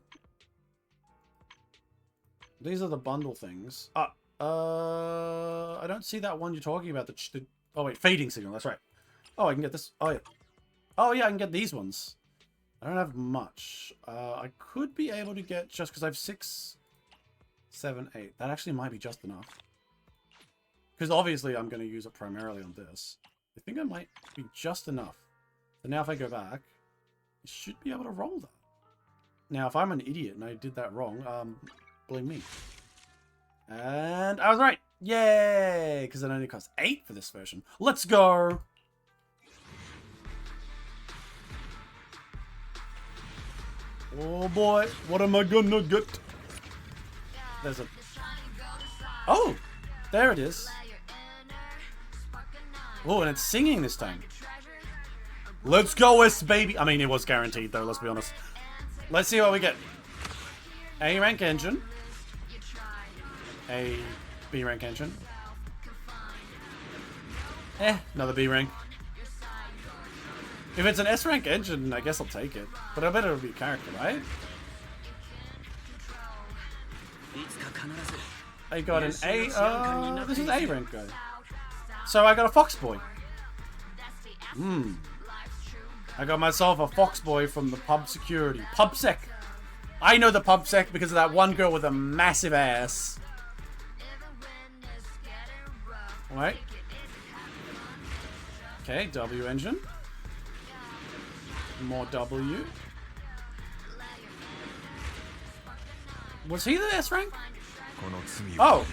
These are the bundle things. I don't see that one you're talking about. Oh, wait, fading signal. That's right. Oh, I can get this. Oh, yeah. Oh, yeah, I can get these ones. I don't have much. I could be able to get, just because I have 6, 7, 8. That actually might be just enough. Because obviously I'm going to use it primarily on this. I think I might be just enough. So now if I go back, I should be able to roll that. Now, if I'm an idiot and I did that wrong, blame me. And I was right. Yay! Because it only costs 8 for this version. Let's go! Oh boy, what am I gonna get? There's a... Oh! There it is. Oh, and it's singing this time. Let's go, S baby! I mean, it was guaranteed though, let's be honest. Let's see what we get. A rank engine. A B rank engine. Another B rank. If it's an S rank engine, I guess I'll take it. But I bet it'll be a character, right? I got an A. This is A rank guy. So I got a Fox Boy. I got myself a Fox Boy from the pub security. PubSec. I know the PubSec because of that one girl with a massive ass. Alright. Okay, W engine. More W. Was he the S rank? Oh.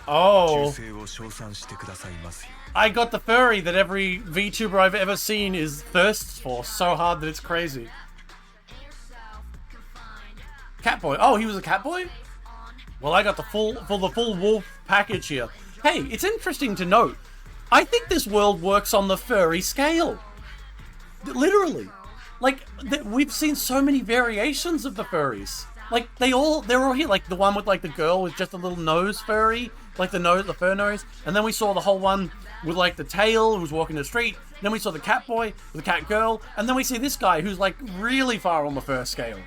Oh. I got the furry that every VTuber I've ever seen is thirsts for so hard that it's crazy. Catboy. Oh, he was a Catboy? Well, I got the full wolf package here. Hey, it's interesting to note. I think this world works on the furry scale. Literally. Like, we've seen so many variations of the furries. Like, they're all here. Like, the one with, like, the girl with just a little nose furry. Like, the fur nose. And then we saw the whole one with, like, the tail who's walking the street. Then we saw the cat boy with the cat girl. And then we see this guy who's, like, really far on the fur scale.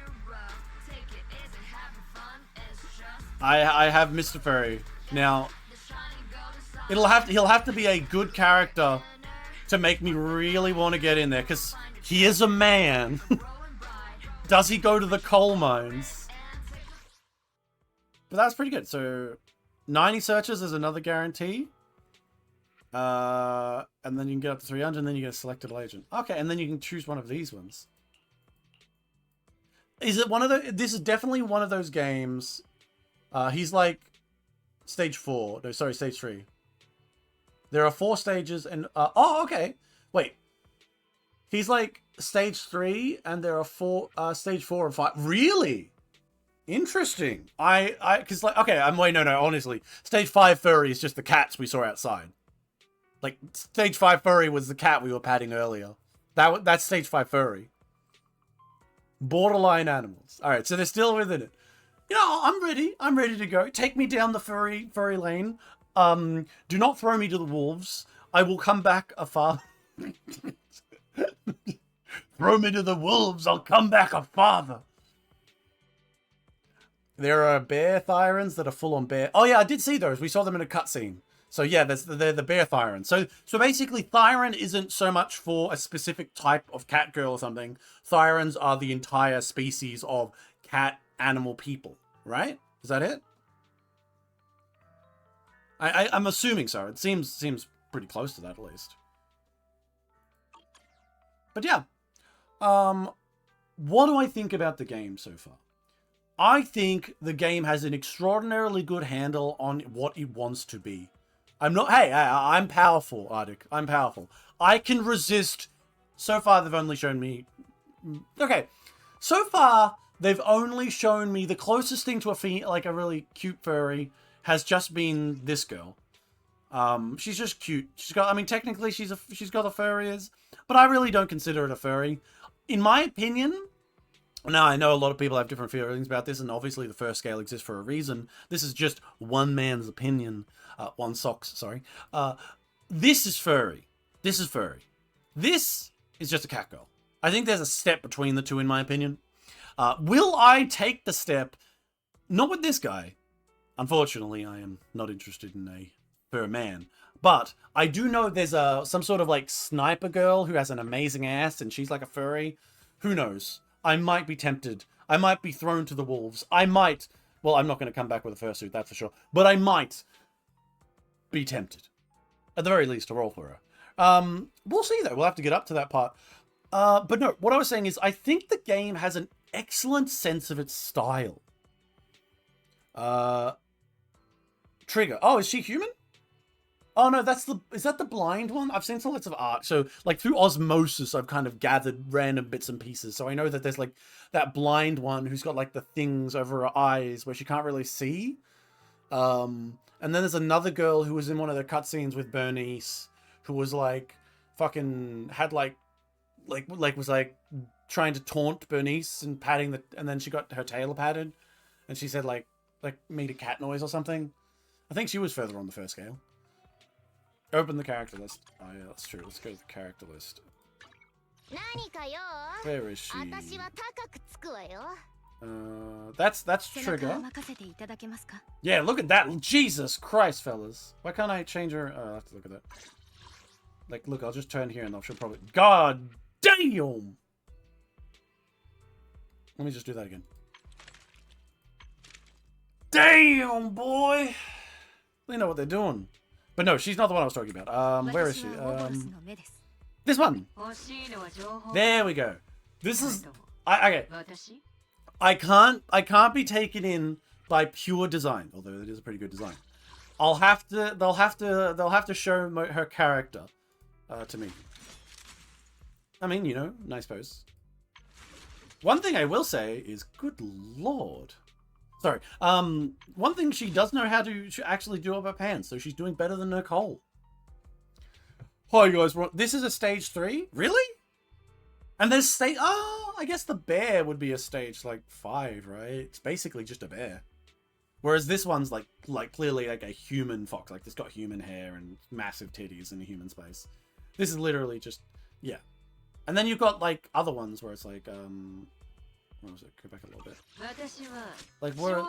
I have Mr. Furry. Now, he'll have to be a good character to make me really want to get in there. Because he is a man. Does he go to the coal mines? But that's pretty good. So, 90 searches is another guarantee. And then you can get up to 300, and then you get a selected agent. Okay, and then you can choose one of these ones. Is it one of the... This is definitely one of those games. He's like stage 4. No, sorry, stage 3. There are 4 stages and... oh, okay. Wait. He's like stage 3 and there are 4... stage 4 and 5. Really? Interesting. Because like... Okay, no, honestly. Stage 5 furry is just the cats we saw outside. Like, stage 5 furry was the cat we were patting earlier. That's stage 5 furry. Borderline animals. Alright, so they're still within it. You know, I'm ready. I'm ready to go. Take me down the furry lane. Do not throw me to the wolves. I will come back a far... Throw me to the wolves. I'll come back a farther. There are bear thyrans that are full on bear. Oh yeah, I did see those. We saw them in a cutscene. So yeah, they're the bear thyrans. So basically, Thyran isn't so much for a specific type of cat girl or something. Thyrans are the entire species of cat animal people, right? Is that it? I'm assuming so. It seems pretty close to that at least. But yeah, what do I think about the game so far? I think the game has an extraordinarily good handle on what it wants to be. I'm powerful, Arctic. I'm powerful. I can resist. So far, they've only shown me... Okay. So far, they've only shown me the closest thing to a really cute furry has just been this girl. She's just cute. Technically, she's got a furry is, but I really don't consider it a furry. In my opinion... Now, I know a lot of people have different feelings about this, and obviously the fur scale exists for a reason. This is just one man's opinion. One sock's, sorry. This is furry. This is furry. This is just a cat girl. I think there's a step between the two, in my opinion. Will I take the step? Not with this guy. Unfortunately, I am not interested in a fur man. But I do know there's some sort of like sniper girl who has an amazing ass, and she's like a furry. Who knows? I might be tempted. I might be thrown to the wolves. I might... Well, I'm not going to come back with a fursuit, that's for sure. But I might be tempted. At the very least, to roll for her. We'll see, though. We'll have to get up to that part. But no, what I was saying is I think the game has an excellent sense of its style. Trigger. Oh, is she human? Oh no, is that the blind one? I've seen some lots of art. So like through osmosis, I've kind of gathered random bits and pieces. So I know that there's like that blind one who's got like the things over her eyes where she can't really see. And then there's another girl who was in one of the cutscenes with Bernice, who was like fucking had like was like trying to taunt Bernice and patting and then she got her tail patted, and she said like made a cat noise or something. I think she was further on the first scale. Open the character list. Oh yeah, that's true. Let's go to the character list. Where is she? That's Trigger. Yeah, look at that. Jesus Christ, fellas. Why can't I change her? Oh, I have to look at that. Like, look, I'll just turn here and she'll probably... God damn! Let me just do that again. Damn, boy! They know what they're doing. But no, she's not the one I was talking about. Where is she? This one! There we go. This is... okay. I can't be taken in by pure design, although it is a pretty good design. They'll have to show her character to me. I mean, you know, nice pose. One thing I will say is, good lord. Sorry. One thing she does know how to actually do up her pants, so she's doing better than Nicole. Hi guys, this is a stage 3? Really? And there's stage... Oh, I guess the bear would be a stage, like, 5, right? It's basically just a bear. Whereas this one's, like clearly, like, a human fox. Like, it's got human hair and massive titties in a human space. This is literally just... Yeah. And then you've got, like, other ones where it's, like, what was it? Go back a little bit. Like, where...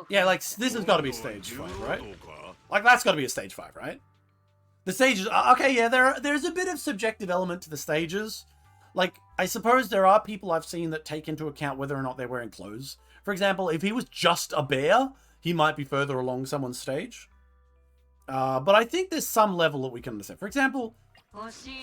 Yeah, like, this has got to be stage 5, right? Like, that's got to be a stage 5, right? The stages... Okay, yeah, there's a bit of subjective element to the stages. Like, I suppose there are people I've seen that take into account whether or not they're wearing clothes. For example, if he was just a bear, he might be further along someone's stage. But I think there's some level that we can understand. For example,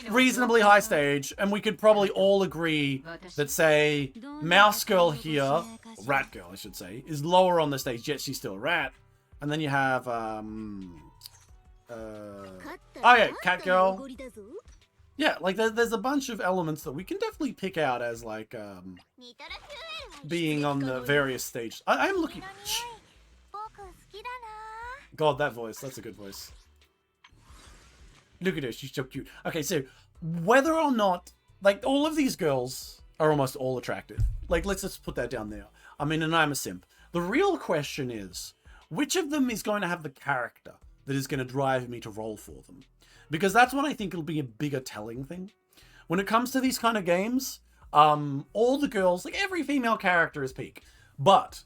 reasonably high stage, and we could probably all agree that, say, Mouse Girl here, Rat Girl, I should say, is lower on the stage, yet she's still a rat. And then you have, oh yeah, Cat Girl. Yeah, like, there's a bunch of elements that we can definitely pick out as, like, being on the various stages. I'm looking... God, that voice. That's a good voice. Look at her. She's so cute. Okay, so, whether or not... Like, all of these girls are almost all attractive. Like, let's just put that down there. I mean, and I'm a simp. The real question is, which of them is going to have the character that is going to drive me to roll for them? Because that's what I think will be a bigger telling thing. When it comes to these kind of games, all the girls, like every female character is peak. But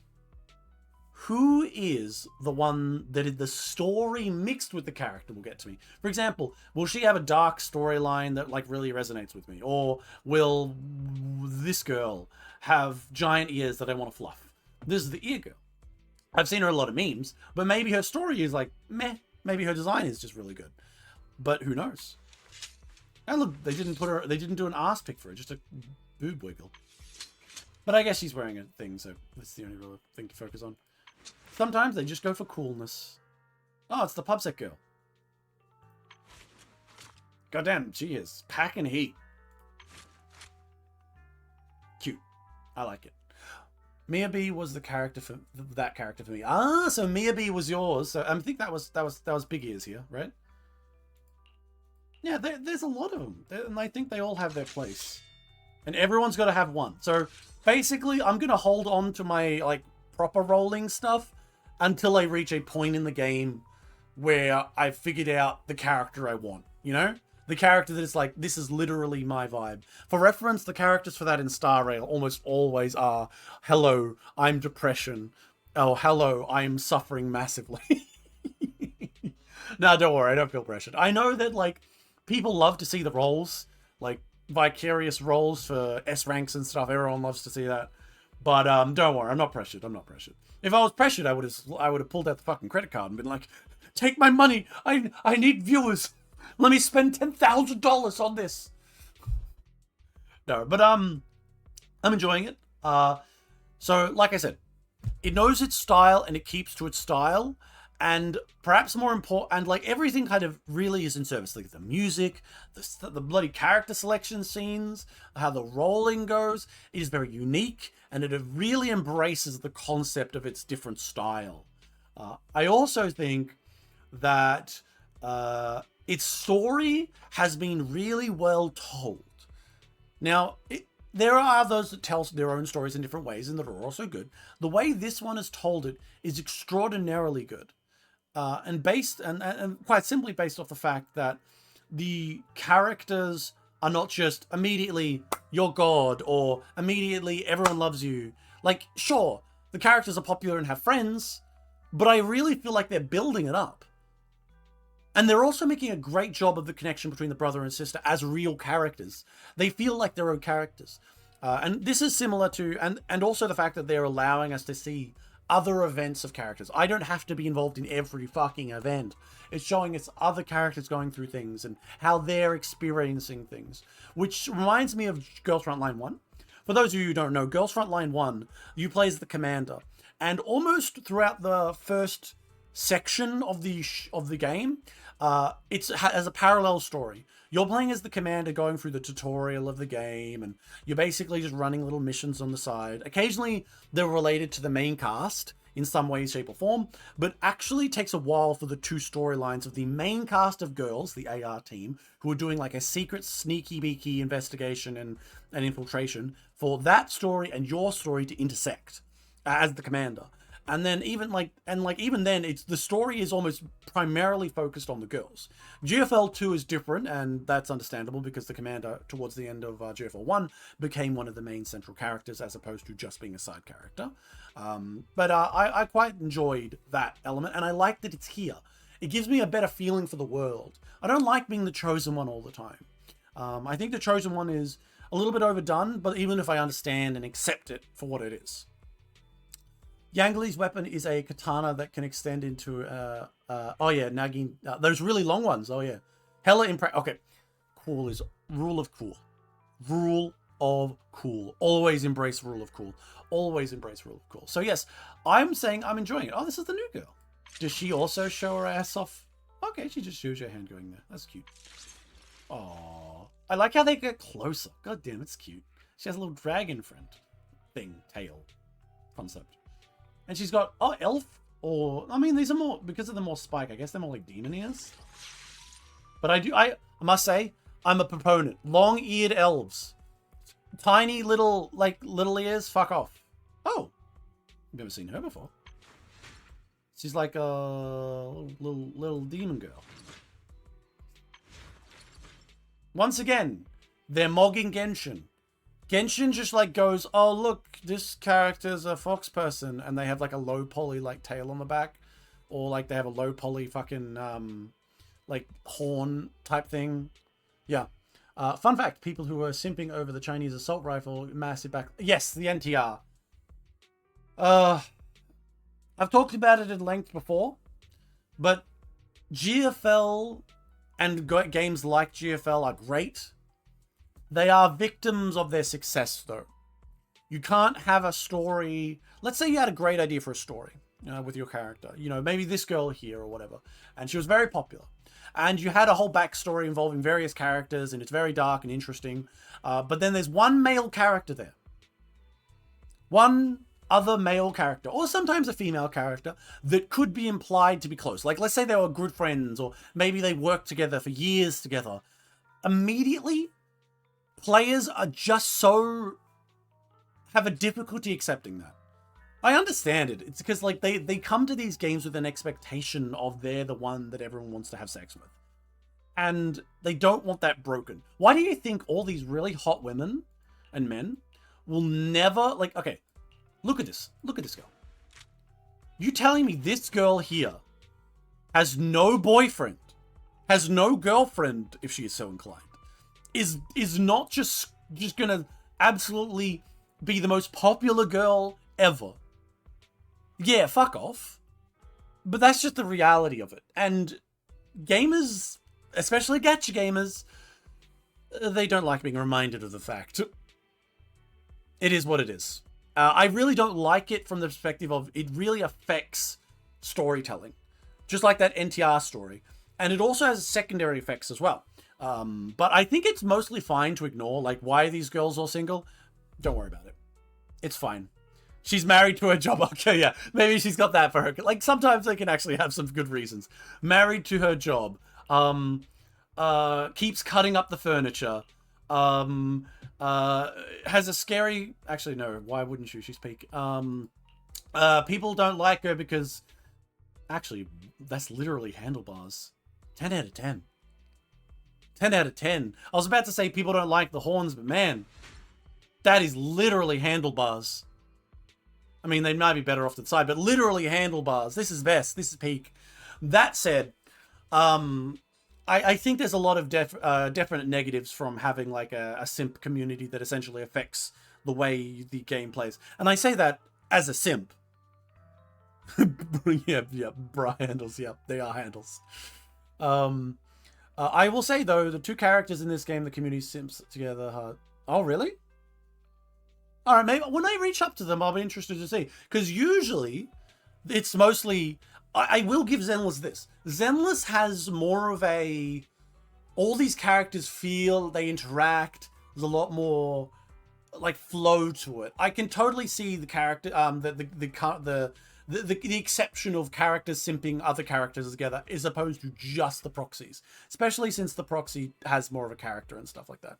who is the one that the story mixed with the character will get to me? For example, will she have a dark storyline that like really resonates with me? Or will this girl have giant ears that I want to fluff? This is the ear girl. I've seen her in a lot of memes, but maybe her story is like, meh. Maybe her design is just really good. But who knows? And look, they didn't do an ass pick for her, just a boob wiggle. But I guess she's wearing a thing, so that's the only real thing to focus on. Sometimes they just go for coolness. Oh, it's the pubsec girl. Goddamn, she is packing heat. Cute. I like it. Mia B was the character for that character for me. Ah, so Mia B was yours. So I think that was Big Ears here, right? Yeah, there's a lot of them, and I think they all have their place. And everyone's got to have one. So basically, I'm gonna hold on to my like proper rolling stuff until I reach a point in the game where I've figured out the character I want. You know, the character that is like, this is literally my vibe. For reference, the characters for that in Star Rail almost always are, hello, I'm depression. Oh, hello, I am suffering massively. No, don't worry, I don't feel pressured. I know that like people love to see the rolls, like vicarious rolls for S ranks and stuff. Everyone loves to see that. But don't worry, I'm not pressured. I'm not pressured. If I was pressured, I would have pulled out the fucking credit card and been like, take my money. I need viewers. Let me spend $10,000 on this. No, but I'm enjoying it. So like I said, it knows its style and it keeps to its style. And perhaps more important, and like everything kind of really is in service. Like the music, the bloody character selection scenes, how the rolling goes. It is very unique, and it really embraces the concept of its different style. I also think that its story has been really well told. Now, there are those that tell their own stories in different ways and that are also good. The way this one has told it is extraordinarily good. and quite simply based off the fact that the characters are not just immediately you're God or immediately everyone loves you. Like, sure, the characters are popular and have friends, but I really feel like they're building it up. And they're also making a great job of the connection between the brother and sister as real characters. They feel like their own characters. And this is similar to, and also the fact that they're allowing us to see other events of characters. I don't have to be involved in every fucking event. It's showing us other characters going through things and how they're experiencing things. Which reminds me of Girls Frontline 1. For those of you who don't know, Girls Frontline 1, you play as the commander. And almost throughout the first section of the game, it has a parallel story. You're playing as the commander going through the tutorial of the game, and you're basically just running little missions on the side. Occasionally, they're related to the main cast in some way, shape, or form, but actually takes a while for the two storylines of the main cast of girls, the AR team, who are doing like a secret sneaky beaky investigation and infiltration, for that story and your story to intersect as the commander. And then even then, it's the story is almost primarily focused on the girls. GFL 2 is different, and that's understandable because the commander towards the end of GFL 1 became one of the main central characters as opposed to just being a side character. But I quite enjoyed that element, and I like that it's here. It gives me a better feeling for the world. I don't like being the chosen one all the time. I think the chosen one is a little bit overdone, but even if I understand and accept it for what it is. Yangli's weapon is a katana that can extend into, oh yeah, Nagin, those really long ones, oh yeah. Hella okay, cool is rule of cool. Rule of cool. Always embrace rule of cool. Always embrace rule of cool. So yes, I'm saying I'm enjoying it. Oh, this is the new girl. Does she also show her ass off? Okay, she just shows her hand going there. That's cute. Oh, I like how they get closer. God damn, it's cute. She has a little dragon friend thing, tail concept. And she's got, oh, elf, or, I mean, these are more, because of the more spike, I guess they're more like demon ears. But I must say, I'm a proponent. Long-eared elves. Tiny little ears, fuck off. Oh, I've never seen her before. She's like a little demon girl. Once again, they're mogging Genshin. Genshin just like goes, oh look, this character's a fox person, and they have like a low poly like tail on the back, or like they have a low poly fucking like horn type thing. Yeah. Fun fact: people who are simping over the Chinese assault rifle, massive back. Yes, the NTR. I've talked about it at length before, but GFL and games like GFL are great. They are victims of their success, though. You can't have a story. Let's say you had a great idea for a story with your character. You know, maybe this girl here or whatever. And she was very popular. And you had a whole backstory involving various characters, and it's very dark and interesting. But then there's one male character there. One other male character, or sometimes a female character, that could be implied to be close. Like, let's say they were good friends, or maybe they worked together for years together. Immediately, players are just so have a difficulty accepting that. I understand it. It's because like they come to these games with an expectation of they're the one that everyone wants to have sex with. And they don't want that broken. Why do you think all these really hot women and men will never like, okay, look at this. Look at this girl. You telling me this girl here has no boyfriend, has no girlfriend if she is so inclined, is not just gonna absolutely be the most popular girl ever. Yeah, fuck off. But that's just the reality of it. And gamers, especially gacha gamers, they don't like being reminded of the fact. It is what it is. I really don't like it from the perspective of it really affects storytelling. Just like that NTR story. And it also has secondary effects as well. But I think it's mostly fine to ignore. Like, why are these girls all single? Don't worry about it. It's fine. She's married to her job. Okay, yeah. Maybe she's got that for her. Like, sometimes they can actually have some good reasons. Married to her job. Keeps cutting up the furniture. Has a scary... Actually, no. Why wouldn't you? She's peak. People don't like her because Actually, that's literally handlebars. 10 out of 10. 10 out of 10. I was about to say people don't like the horns, but man, that is literally handlebars. I mean, they might be better off to the side, but literally handlebars. This is best. This is peak. That said, I think there's a lot of definite negatives from having like a simp community that essentially affects the way the game plays. And I say that as a simp. yeah, bra handles. Yeah, they are handles. I will say though, the two characters in this game, the community simps together. Oh, really? All right, maybe when I reach up to them, I'll be interested to see. Because usually, it's mostly... I will give Zenless this. Zenless has more of a... All these characters feel, they interact. There's a lot more, like, flow to it. I can totally see the character... the exception of characters simping other characters together as opposed to just the proxies. Especially since the proxy has more of a character and stuff like that.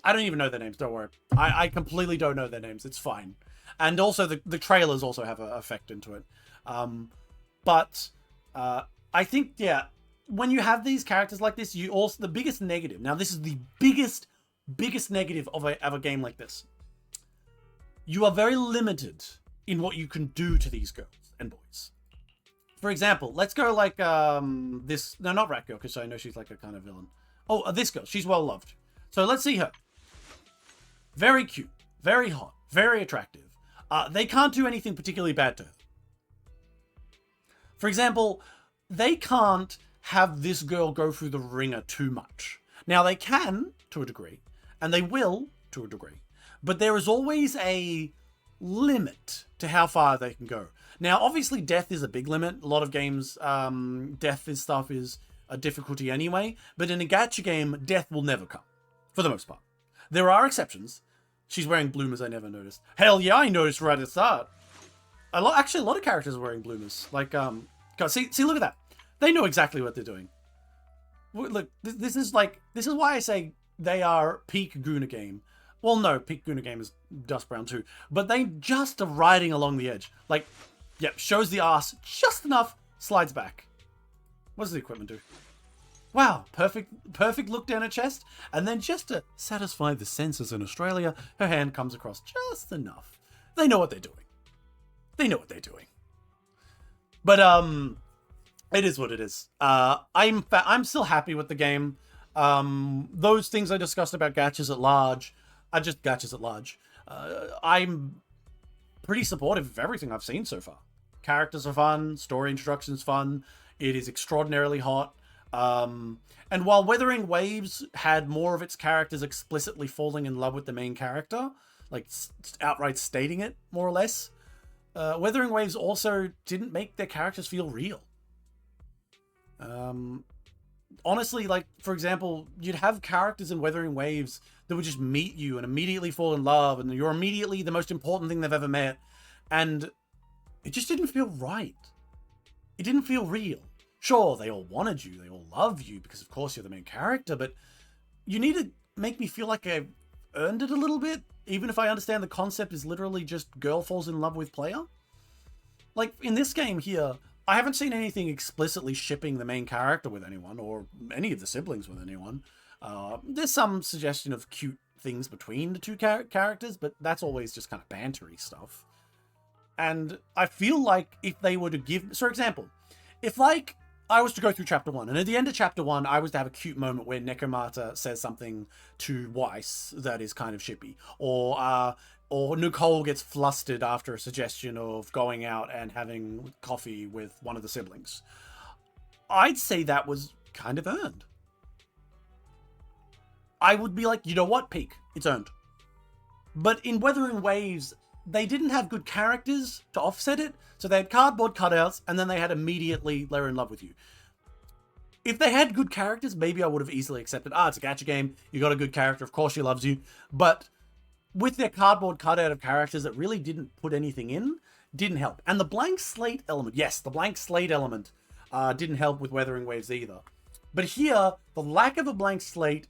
I don't even know their names, don't worry. I completely don't know their names, it's fine. And also the trailers also have an effect into it. But I think, yeah, when you have these characters like this, you also... The biggest negative... Now, this is the biggest negative of a game like this. You are very limited in what you can do to these girls and boys. For example, let's go like this... No, not Rat Girl, because I know she's like a kind of villain. Oh, this girl. She's well loved. So let's see her. Very cute. Very hot. Very attractive. They can't do anything particularly bad to her. For example, they can't have this girl go through the ringer too much. Now, they can, to a degree, and they will, to a degree. But there is always a limit to how far they can go. Now, obviously, death is a big limit. A lot of games, death is stuff is a difficulty anyway. But in a gacha game, death will never come, for the most part. There are exceptions. She's wearing bloomers, I never noticed. Hell yeah, I noticed right at the start. Actually, a lot of characters are wearing bloomers. Like, God, see, look at that. They know exactly what they're doing. Look, this is why I say they are peak Guna game. Well, no, peak Guna game is Dust Brown too. But they just are riding along the edge. Like, yep, shows the ass just enough, slides back. What does the equipment do? Wow, perfect look down her chest. And then just to satisfy the senses in Australia, her hand comes across just enough. They know what they're doing. They know what they're doing. But, it is what it is. I'm still happy with the game. Those things I discussed about gachas at large are just gachas at large. I'm pretty supportive of everything I've seen so far. Characters are fun. Story introduction is fun. It is extraordinarily hot. And while Weathering Waves had more of its characters explicitly falling in love with the main character, like outright stating it, more or less, Weathering Waves also didn't make their characters feel real. Honestly, like, for example, you'd have characters in Weathering Waves that would just meet you and immediately fall in love, and you're immediately the most important thing they've ever met, and it just didn't feel right. It didn't feel real. Sure, they all wanted you, they all love you, because of course you're the main character, but you need to make me feel like I've earned it a little bit, even if I understand the concept is literally just girl falls in love with player. Like, in this game here, I haven't seen anything explicitly shipping the main character with anyone, or any of the siblings with anyone. There's some suggestion of cute things between the two characters, but that's always just kind of bantery stuff. And I feel like if they were to give... So, for example, if, like, I was to go through Chapter 1, and at the end of Chapter 1, I was to have a cute moment where Nekomata says something to Weiss that is kind of shippy, or Nicole gets flustered after a suggestion of going out and having coffee with one of the siblings, I'd say that was kind of earned. I would be like, you know what, peak, it's earned. But in Weathering Waves, they didn't have good characters to offset it, so they had cardboard cutouts, and then they had immediately they're in love with you. If they had good characters, maybe I would have easily accepted, it's a gacha game, you got a good character, of course she loves you. But with their cardboard cutout of characters that really didn't put anything in, didn't help. And the blank slate element, yes, the blank slate element didn't help with Weathering Waves either. But here, the lack of a blank slate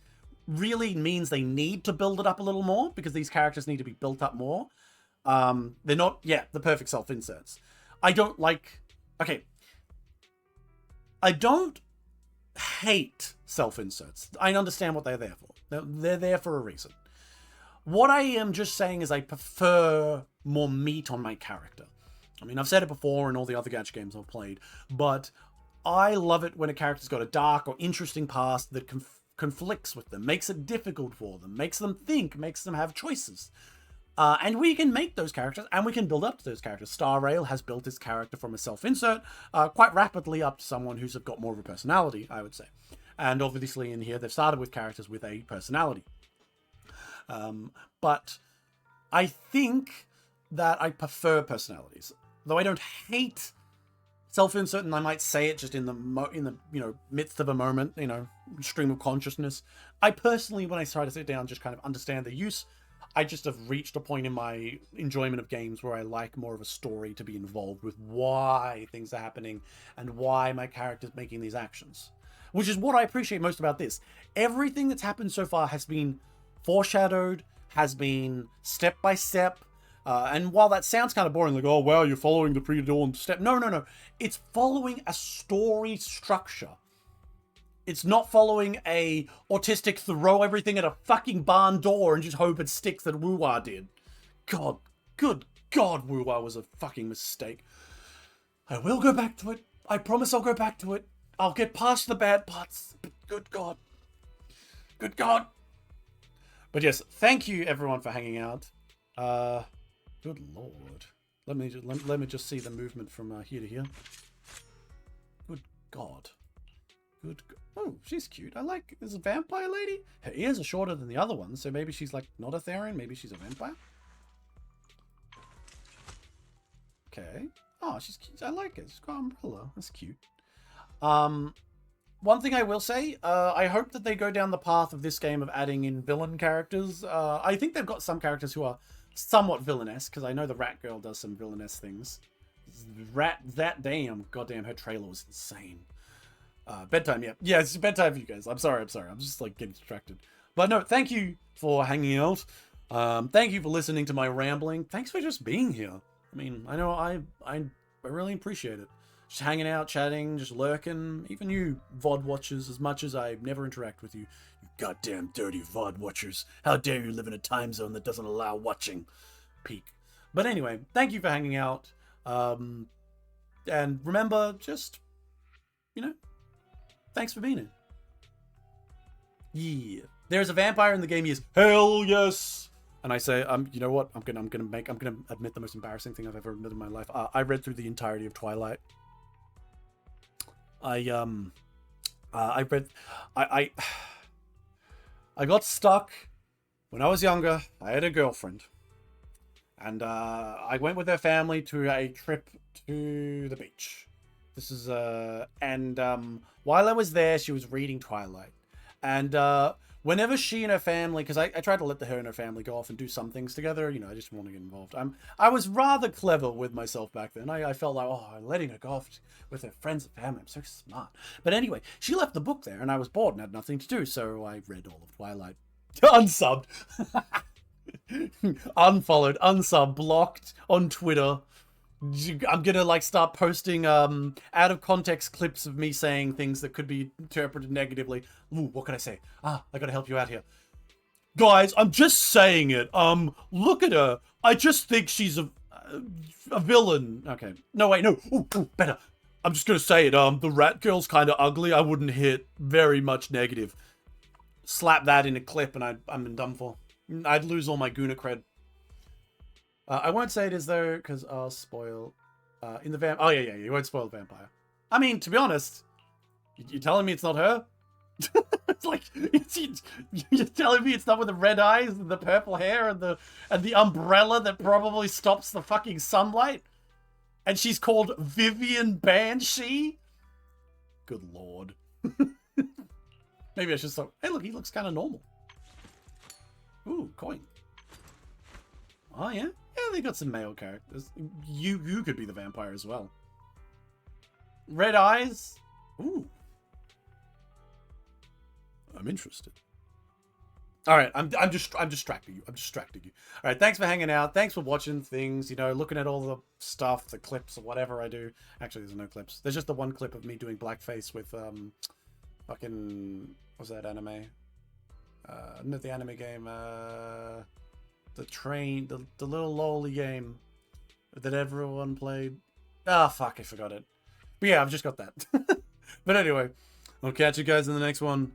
really means they need to build it up a little more, because these characters need to be built up more. They're not, the perfect self-inserts. I don't like... Okay. I don't hate self-inserts. I understand what they're there for. They're there for a reason. What I am just saying is I prefer more meat on my character. I mean, I've said it before in all the other gacha games I've played, but I love it when a character's got a dark or interesting past that conflicts with them, makes it difficult for them, makes them think, makes them have choices. And we can make those characters, and we can build up to those characters. Star Rail has built his character from a self-insert quite rapidly up to someone who's got more of a personality, I would say. And obviously in here, they've started with characters with a personality. But I think that I prefer personalities. Though I don't hate self-insert, and I might say it just in the midst of a moment, stream of consciousness. I personally, when I try to sit down, just kind of understand the use. I just have reached a point in my enjoyment of games where I like more of a story to be involved with why things are happening and why my character's making these actions. Which is what I appreciate most about this. Everything that's happened so far has been foreshadowed, has been step by step. And while that sounds kind of boring, like, oh, wow, you're following the pre-dawned step. No. It's following a story structure. It's not following a autistic throw everything at a fucking barn door and just hope it sticks that WuWa did. God, good God, WuWa was a fucking mistake. I will go back to it. I promise I'll go back to it. I'll get past the bad parts. But good God. Good God. But yes, thank you everyone for hanging out. Good Lord. Let me just see the movement from here to here. Good God. Oh, she's cute. I like... There's a vampire lady? Her ears are shorter than the other ones, so maybe she's like not a Therian. Maybe she's a vampire. Okay. Oh, she's cute. I like it. She's got an umbrella. That's cute. One thing I will say, I hope that they go down the path of this game of adding in villain characters. I think they've got some characters who are somewhat villainous, because I know the Rat Girl does some villainous things. Goddamn, her trailer was insane. Bedtime, yeah. Yeah, it's bedtime for you guys. I'm sorry. I'm just, like, getting distracted. But no, thank you for hanging out. Thank you for listening to my rambling. Thanks for just being here. I mean, I know I really appreciate it. Just hanging out, chatting, just lurking. Even you VOD watchers, as much as I never interact with you. You goddamn dirty VOD watchers. How dare you live in a time zone that doesn't allow watching. Peak. But anyway, thank you for hanging out. And remember, just, thanks for being here. Yeah. There's a vampire in the game, yes. Hell yes! And I say, you know what? I'm gonna admit the most embarrassing thing I've ever admitted in my life. I read through the entirety of Twilight. I got stuck when I was younger. I had a girlfriend, and I went with her family to a trip to the beach. This is while I was there, she was reading Twilight, and whenever she and her family, because I tried to let her and her family go off and do some things together, I just want to get involved. I was rather clever with myself back then. I felt like, oh, I'm letting her go off with her friends and family. I'm so smart. But anyway, she left the book there, and I was bored and had nothing to do, so I read all of Twilight. Unsubbed. Unfollowed, unsubbed, blocked on Twitter. I'm gonna start posting out of context clips of me saying things that could be interpreted negatively. Ooh, what can I say? I gotta help you out here. Guys, I'm just saying it. Look at her. I just think she's a villain. Okay. No, wait, no. Ooh, better. I'm just gonna say it. The rat girl's kind of ugly. I wouldn't hit very much negative. Slap that in a clip and I'm done for. I'd lose all my Guna cred. I won't say it is though, because I'll spoil. In the oh yeah, you won't spoil the vampire. I mean, to be honest, you're telling me it's not her? It's like you're telling me it's not with the red eyes and the purple hair and the umbrella that probably stops the fucking sunlight, and she's called Vivian Banshee. Good Lord. Maybe I should stop. Hey, look, he looks kind of normal. Ooh, coin. Oh yeah. Yeah, they got some male characters. You could be the vampire as well. Red eyes? Ooh. I'm interested. All right, I'm distracting you. I'm distracting you. All right, thanks for hanging out. Thanks for watching things. You know, looking at all the stuff, the clips, or whatever I do. Actually, there's no clips. There's just the one clip of me doing blackface with fucking what's that anime? Not the anime game. The train, the little lolly game that everyone played. Ah, fuck, I forgot it. But yeah, I've just got that. But anyway, I'll catch you guys in the next one.